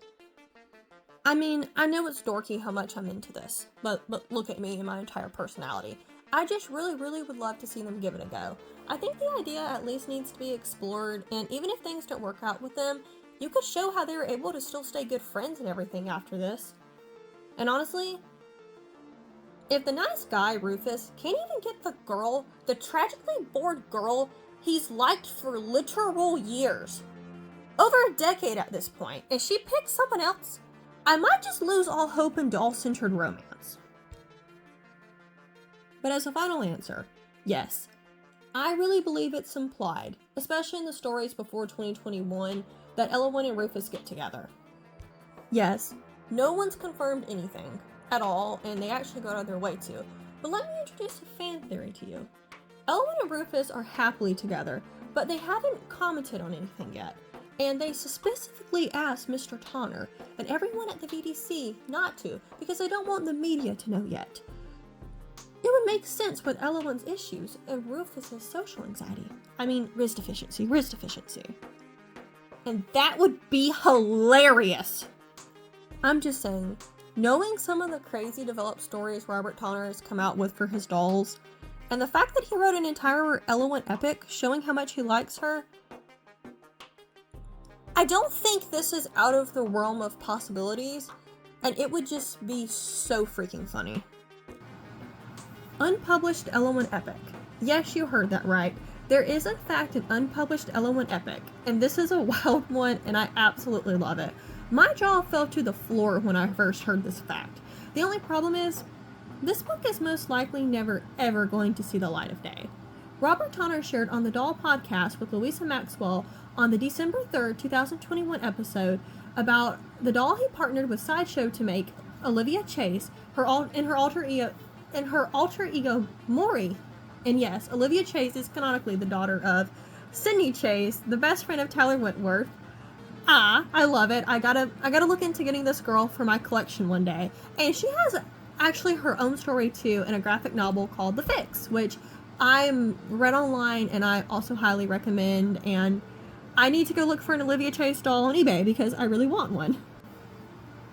I mean, I know it's dorky how much I'm into this, but look at me and my entire personality. I just really would love to see them give it a go. I think the idea at least needs to be explored, and even if things don't work out with them, you could show how they were able to still stay good friends and everything after this. And honestly, if the nice guy, Rufus, can't even get the girl, the tragically bored girl he's liked for literal years, over a decade at this point, and she picks someone else, I might just lose all hope in doll-centered romance. But as a final answer, yes, I really believe it's implied, especially in the stories before 2021, that Ellowyne and Rufus get together. Yes, no one's confirmed anything at all, and they actually go out of their way to. But let me introduce a fan theory to you. Ellowyne and Rufus are happily together, but they haven't commented on anything yet. And they specifically asked Mr. Tonner and everyone at the VDC not to, because they don't want the media to know yet. It would make sense with Ellowyne's issues and Rufus's social anxiety. I mean, Riz deficiency. And that would be hilarious! I'm just saying, knowing some of the crazy developed stories Robert Tonner has come out with for his dolls, and the fact that he wrote an entire Ellowyne epic showing how much he likes her, I don't think this is out of the realm of possibilities, and it would just be so freaking funny. Unpublished Ellowyne epic. Yes, you heard that right. There is in fact an unpublished Ellowyne epic, and this is a wild one, and I absolutely love it. My jaw fell to the floor when I first heard this fact. The only problem is, this book is most likely never ever going to see the light of day. Robert Tonner shared on the Doll podcast with Louisa Maxwell on the December 3rd, 2021 episode about the doll he partnered with Sideshow to make, Olivia Chase, her alter ego Maury. And yes, Olivia Chase is canonically the daughter of Sydney Chase, the best friend of Tyler Wentworth. I love it. I gotta look into getting this girl for my collection one day. And she has actually her own story too in a graphic novel called The Fix, which I'm read online and I also highly recommend, and I need to go look for an Olivia Chase doll on eBay because I really want one.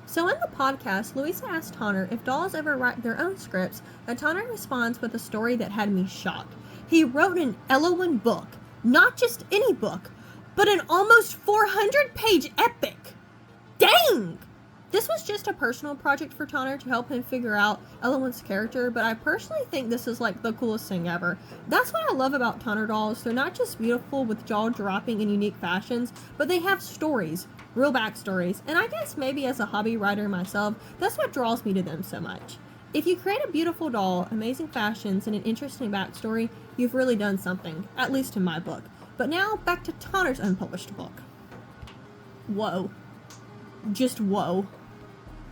So in the podcast, Louisa asked Tonner if dolls ever write their own scripts, and Tonner responds with a story that had me shocked. He wrote an Ellowyne book, not just any book, but an almost 400-page epic. Dang! This was just a personal project for Tonner to help him figure out Ellowyne's character, but I personally think this is like the coolest thing ever. That's what I love about Tonner dolls. They're not just beautiful with jaw-dropping and unique fashions, but they have stories, real backstories, and I guess maybe as a hobby writer myself, that's what draws me to them so much. If you create a beautiful doll, amazing fashions, and an interesting backstory, you've really done something, at least in my book. But now, back to Tonner's unpublished book. Whoa. Just whoa.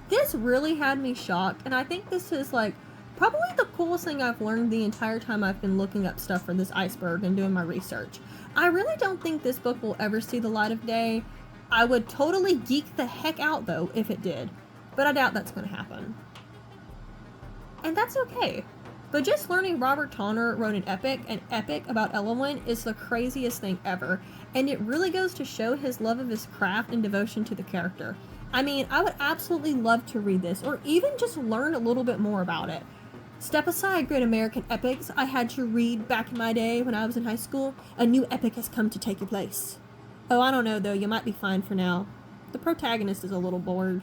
This really had me shocked, and I think this is like probably the coolest thing I've learned the entire time I've been looking up stuff for this Iceberg and doing my research. I really don't think this book will ever see the light of day. I would totally geek the heck out though if it did, but I doubt that's going to happen. And that's okay. But just learning Robert Tonner wrote an epic about Ellowyne is the craziest thing ever, and it really goes to show his love of his craft and devotion to the character. I mean, I would absolutely love to read this, or even just learn a little bit more about it. Step aside, great American epics I had to read back in my day when I was in high school. A new epic has come to take your place. Oh, I don't know though, you might be fine for now. The protagonist is a little bored.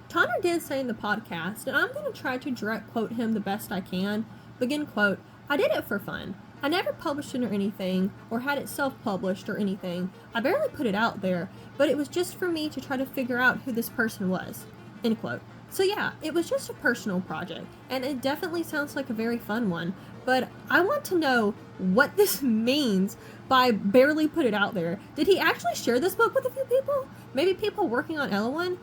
Tonner did say in the podcast, and I'm going to try to direct quote him the best I can, begin quote, "I did it for fun. I never published it or anything, or had it self-published or anything. I barely put it out there, but it was just for me to try to figure out who this person was. End quote. So yeah, it was just a personal project, and it definitely sounds like a very fun one, but I want to know what this means by barely put it out there. Did he actually share this book with a few people? Maybe people working on Ellowyne?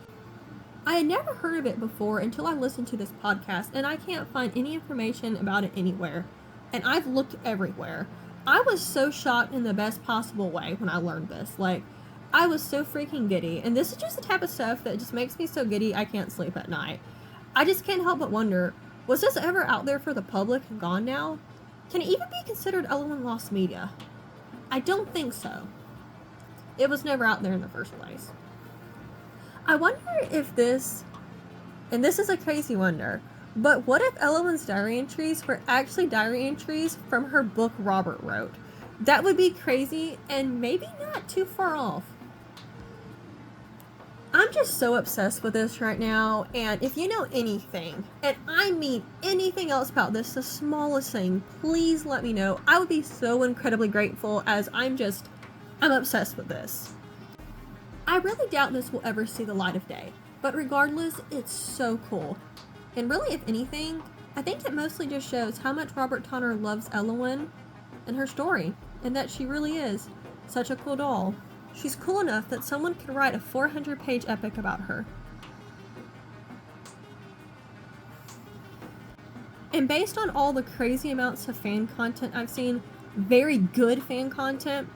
I had never heard of it before until I listened to this podcast, and I can't find any information about it anywhere. And I've looked everywhere. I was so shocked in the best possible way when I learned this. Like, I was so freaking giddy, and this is just the type of stuff that just makes me so giddy I can't sleep at night. I just can't help but wonder, was this ever out there for the public and gone now? Can it even be considered Ellowyne lost media? I don't think so. It was never out there in the first place. I wonder if this, and this is a crazy wonder, but what if Ellowyne's diary entries were actually diary entries from her book Robert wrote? That would be crazy and maybe not too far off. I'm just so obsessed with this right now, and if you know anything, and I mean anything else about this, the smallest thing, please let me know. I would be so incredibly grateful, as I'm obsessed with this. I really doubt this will ever see the light of day, but regardless, it's so cool. And really, if anything, I think it mostly just shows how much Robert Tonner loves Ellowyne and her story, and that she really is such a cool doll. She's cool enough that someone could write a 400-page epic about her. And based on all the crazy amounts of fan content I've seen, very good fan content,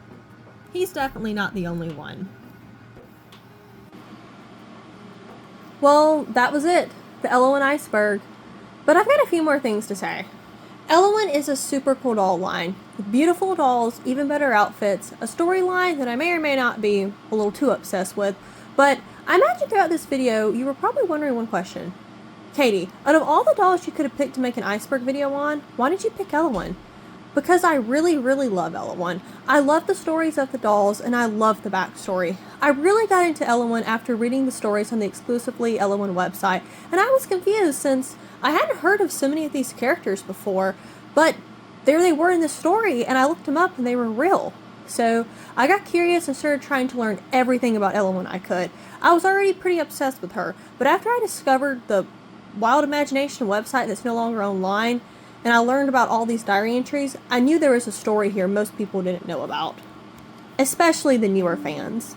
he's definitely not the only one. Well, that was it, the Ellowyne Iceberg. But I've got a few more things to say. Ellowyne is a super cool doll line, with beautiful dolls, even better outfits, a storyline that I may or may not be a little too obsessed with, but I imagine throughout this video you were probably wondering one question. Katie, out of all the dolls you could have picked to make an Iceberg video on, why did you pick Ellowyne? Because I really, really love Ellowyne. I love the stories of the dolls, and I love the backstory. I really got into Ellowyne after reading the stories on the exclusively Ellowyne website, and I was confused since I hadn't heard of so many of these characters before, but there they were in the story, and I looked them up and they were real. So I got curious and started trying to learn everything about Ellowyne I could. I was already pretty obsessed with her, but after I discovered the Wilde Imagination website that's no longer online, and I learned about all these diary entries, I knew there was a story here most people didn't know about, especially the newer fans.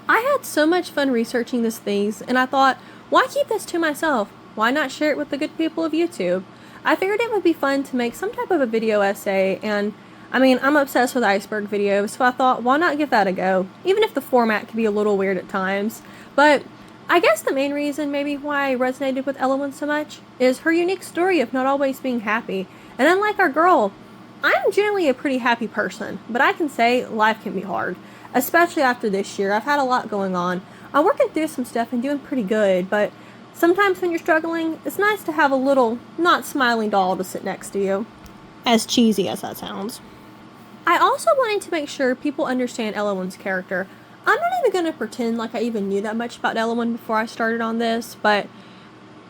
I had so much fun researching these things, and I thought, why keep this to myself? Why not share it with the good people of YouTube? I figured it would be fun to make some type of a video essay, and I mean, I'm obsessed with Iceberg videos, so I thought, why not give that a go? Even if the format can be a little weird at times. But I guess the main reason maybe why I resonated with Ellowyne so much is her unique story of not always being happy. And unlike our girl, I'm generally a pretty happy person, but I can say life can be hard, especially after this year. I've had a lot going on. I'm working through some stuff and doing pretty good, but sometimes when you're struggling, it's nice to have a little not smiling doll to sit next to you. As cheesy as that sounds. I also wanted to make sure people understand Ellowyne's character. I'm not even going to pretend like I even knew that much about Ellowyne before I started on this, but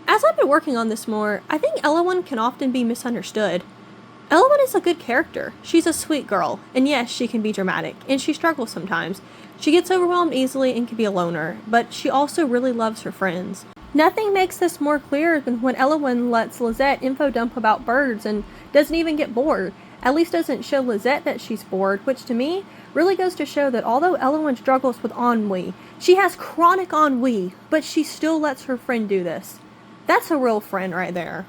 as I've been working on this more, I think Ellowyne can often be misunderstood. Ellowyne is a good character. She's a sweet girl, and yes, she can be dramatic, and she struggles sometimes. She gets overwhelmed easily and can be a loner, but she also really loves her friends. Nothing makes this more clear than when Ellowyne lets Lisette info dump about birds and doesn't even get bored. At least doesn't show Lisette that she's bored, which to me really goes to show that although Ellowyne struggles with ennui, she has chronic ennui, but she still lets her friend do this. That's a real friend right there.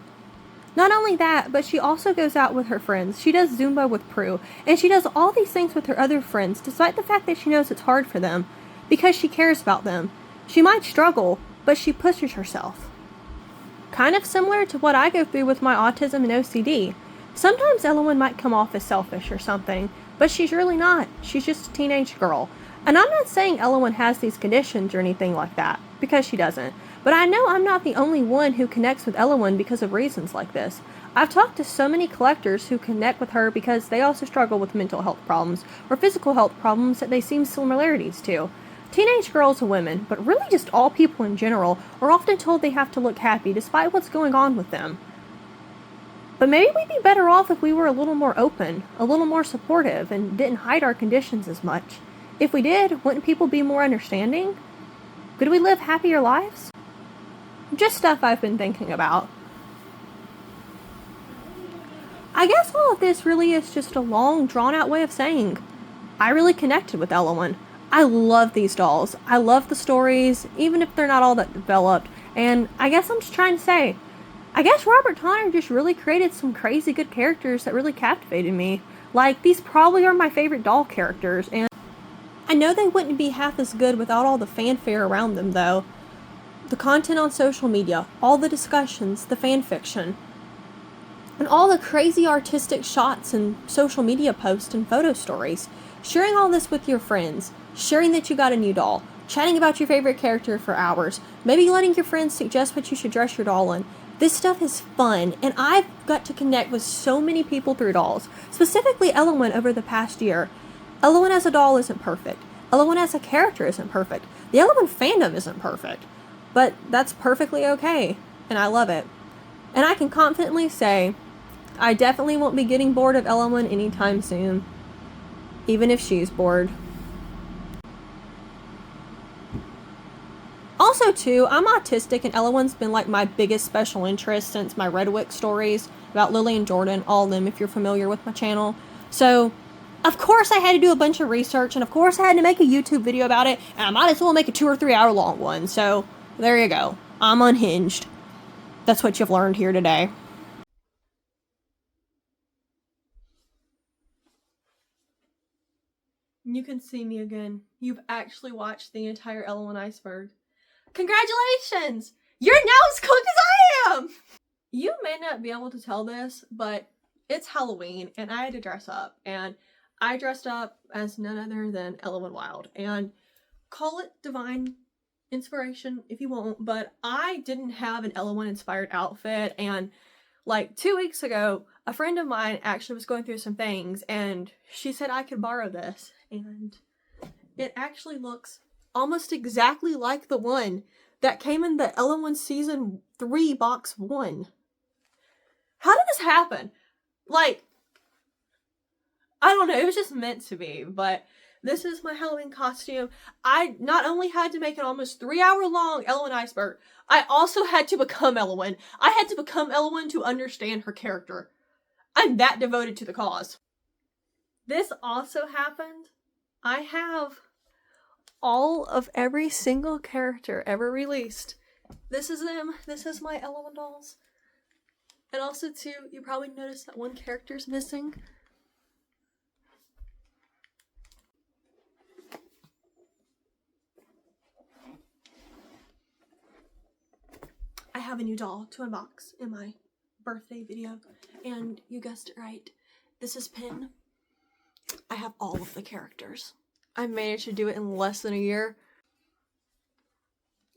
Not only that, but she also goes out with her friends. She does Zumba with Prue, and she does all these things with her other friends, despite the fact that she knows it's hard for them, because she cares about them. She might struggle, but she pushes herself. Kind of similar to what I go through with my autism and OCD. Sometimes Ellowyne might come off as selfish or something, but she's really not. She's just a teenage girl. And I'm not saying Ellowyne has these conditions or anything like that, because she doesn't. But I know I'm not the only one who connects with Ellowyne because of reasons like this. I've talked to so many collectors who connect with her because they also struggle with mental health problems or physical health problems that they seem similarities to. Teenage girls and women, but really just all people in general, are often told they have to look happy despite what's going on with them. But maybe we'd be better off if we were a little more open, a little more supportive, and didn't hide our conditions as much. If we did, wouldn't people be more understanding? Could we live happier lives? Just stuff I've been thinking about. I guess all of this really is just a long, drawn-out way of saying I really connected with Ellowyne. I love these dolls. I love the stories, even if they're not all that developed. And I guess I'm just trying to say, I guess Robert Tonner just really created some crazy good characters that really captivated me. Like, these probably are my favorite doll characters, and I know they wouldn't be half as good without all the fanfare around them, though. The content on social media, all the discussions, the fanfiction, and all the crazy artistic shots and social media posts and photo stories. Sharing all this with your friends, sharing that you got a new doll, chatting about your favorite character for hours, maybe letting your friends suggest what you should dress your doll in. This stuff is fun, and I've got to connect with so many people through dolls, specifically Ellowyne over the past year. Ellowyne as a doll isn't perfect. Ellowyne as a character isn't perfect. The Ellowyne fandom isn't perfect. But that's perfectly okay, and I love it. And I can confidently say, I definitely won't be getting bored of Ellowyne anytime soon. Even if she's bored. Also, too, I'm autistic, and Ellowyne's been like my biggest special interest since my Redwick stories about Lily and Jordan, all of them if you're familiar with my channel. So, of course I had to do a bunch of research, and of course I had to make a YouTube video about it, and I might as well make a 2 or 3 hour long one. So, there you go. I'm unhinged. That's what you've learned here today. You can see me again. You've actually watched the entire Ellowyne Iceberg. Congratulations! You're now as cool as I am! You may not be able to tell this, but it's Halloween and I had to dress up. And I dressed up as none other than Ellowyne Wilde. And call it divine inspiration if you won't, but I didn't have an Ellowyne inspired outfit. And like 2 weeks ago, a friend of mine actually was going through some things and she said I could borrow this. And it actually looks almost exactly like the one that came in the Ellowyne Season 3 Box 1. How did this happen? Like, I don't know, it was just meant to be, but this is my Halloween costume. I not only had to make an almost 3 hour long Ellowyne Iceberg, I also had to become Ellowyne. I had to become Ellowyne to understand her character. I'm that devoted to the cause. This also happened. I have all of every single character ever released. This is them. This is my Ellowyne dolls. And also, too, you probably noticed that one character's missing. I have a new doll to unbox in my birthday video. And you guessed it right. This is Pin. I have all of the characters. I managed to do it in less than a year.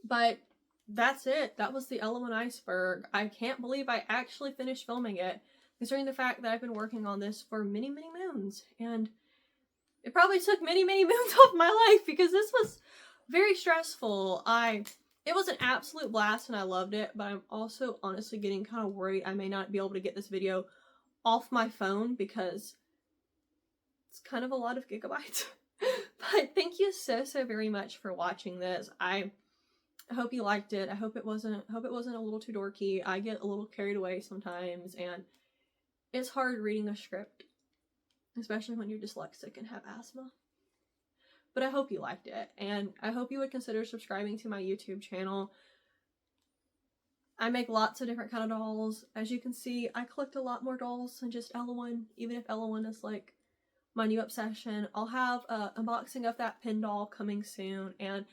But that's it. That was the Ellowyne Iceberg. I can't believe I actually finished filming it, considering the fact that I've been working on this for many, many moons. And it probably took many, many moons off my life because this was very stressful. It was an absolute blast and I loved it, but I'm also honestly getting kind of worried I may not be able to get this video off my phone because it's kind of a lot of gigabytes. But thank you so very much for watching this. I hope you liked it. I hope it wasn't a little too dorky. I get a little carried away sometimes and it's hard reading a script, especially when you're dyslexic and have asthma. But I hope you liked it, and I hope you would consider subscribing to my YouTube channel. I make lots of different kind of dolls. As you can see, I collect a lot more dolls than just Ellowyne, even if Ellowyne is like my new obsession. I'll have an unboxing of that pin doll coming soon, and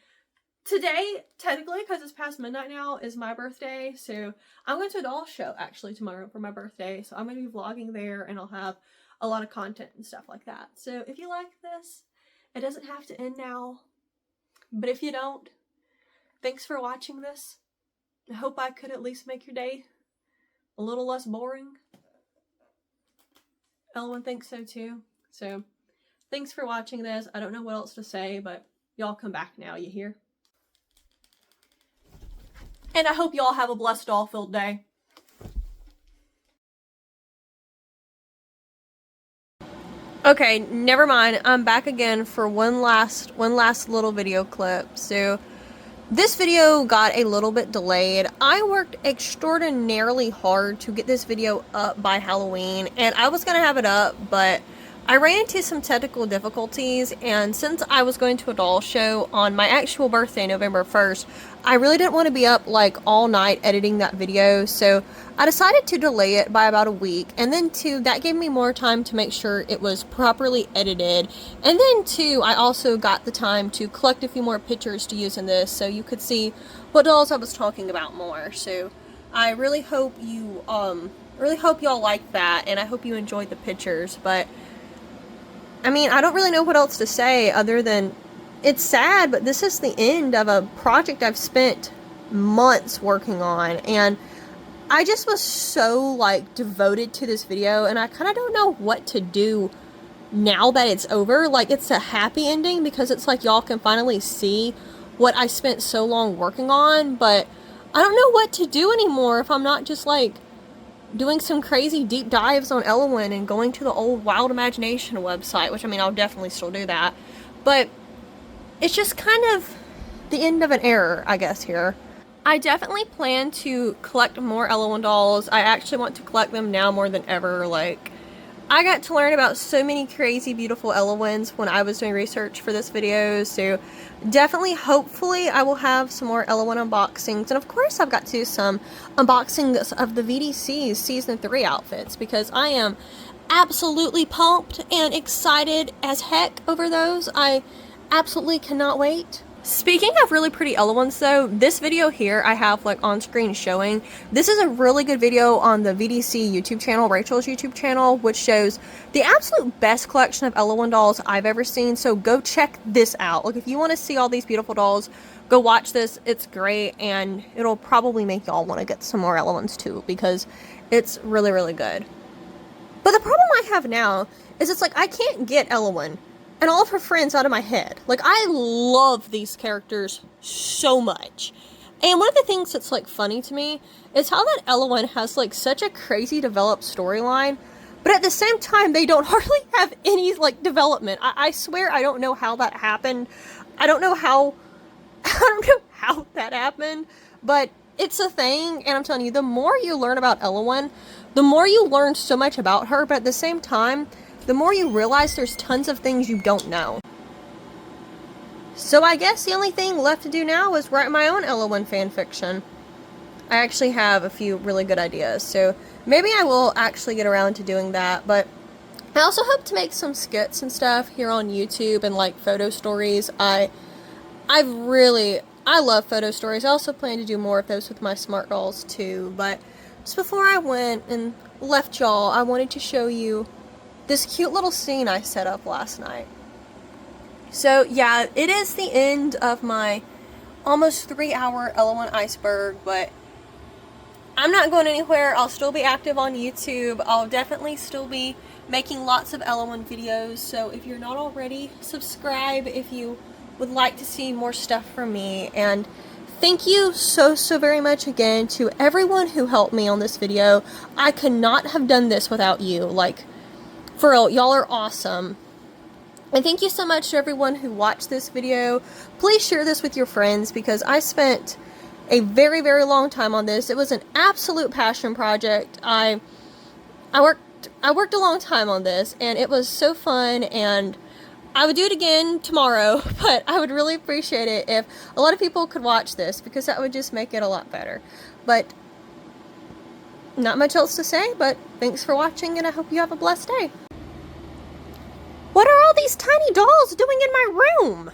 today, technically, because it's past midnight now, is my birthday, so I'm going to a doll show actually tomorrow for my birthday, so I'm going to be vlogging there, and I'll have a lot of content and stuff like that. So if you like this, it doesn't have to end now, but if you don't, thanks for watching this. I hope I could at least make your day a little less boring. Ellowyne thinks so too. So thanks for watching this. I don't know what else to say, but y'all come back now, you hear? And I hope y'all have a blessed doll-filled day. Okay, never mind. I'm back again for one last little video clip. So This video got a little bit delayed. I worked extraordinarily hard to get this video up by Halloween, and I was gonna have it up, but I ran into some technical difficulties, and since I was going to a doll show on my actual birthday, November 1st, I really didn't want to be up like all night editing that video, so I decided to delay it by about a week, and then two, that gave me more time to make sure it was properly edited, and then two, I also got the time to collect a few more pictures to use in this, so you could see what dolls I was talking about more. So I really hope you, y'all like that, and I hope you enjoyed the pictures. But I mean, I don't really know what else to say other than it's sad, but this is the end of a project I've spent months working on, and I just was so like devoted to this video, and I kind of don't know what to do now that it's over. Like, it's a happy ending because it's like y'all can finally see what I spent so long working on, but I don't know what to do anymore if I'm not just like doing some crazy deep dives on Ellowyne and going to the old Wilde Imagination website, which I mean, I'll definitely still do that, but it's just kind of the end of an era, I guess, here. I definitely plan to collect more Ellowyne dolls. I actually want to collect them now more than ever. Like, I got to learn about so many crazy, beautiful Ellowynes when I was doing research for this video, so definitely, hopefully, I will have some more Ellowyne unboxings, and of course, I've got to do some unboxings of the VDC's Season 3 outfits, because I am absolutely pumped and excited as heck over those. I absolutely cannot wait. Speaking of really pretty Ellowynes though, this video here I have like on screen showing, this is a really good video on the VDC YouTube channel, Rachel's YouTube channel, which shows the absolute best collection of Ellowyne dolls I've ever seen, so go check this out. Like, if you want to see all these beautiful dolls, go watch this. It's great, and it'll probably make y'all want to get some more Ellowynes too, because it's really, really good. But the problem I have now is it's like I can't get Ellowyne and all of her friends out of my head. Like, I love these characters so much. And one of the things that's, like, funny to me is how that Ellowyne has, like, such a crazy developed storyline, but at the same time, they don't hardly have any, like, development. I swear I don't know how that happened. I don't know how that happened, but it's a thing, and I'm telling you, the more you learn about Ellowyne, the more you learn so much about her, but at the same time, the more you realize there's tons of things you don't know. So I guess the only thing left to do now is write my own Ellowyne fanfiction. I actually have a few really good ideas, so maybe I will actually get around to doing that, but I also hope to make some skits and stuff here on YouTube and like photo stories. I love photo stories. I also plan to do more of those with my smart dolls too, but just before I went and left y'all, I wanted to show you this cute little scene I set up last night. So yeah, it is the end of my almost 3-hour Ellowyne Iceberg, but I'm not going anywhere. I'll still be active on YouTube. I'll definitely still be making lots of Ellowyne videos, so if you're not already, subscribe if you would like to see more stuff from me. And thank you so very much again to everyone who helped me on this video. I could not have done this without you. Like, for real, y'all are awesome. And thank you so much to everyone who watched this video. Please share this with your friends, because I spent a very long time on this. It was an absolute passion project. I worked a long time on this, and it was so fun, and I would do it again tomorrow, but I would really appreciate it if a lot of people could watch this, because that would just make it a lot better. But not much else to say, but thanks for watching, and I hope you have a blessed day. What are all these tiny dolls doing in my room?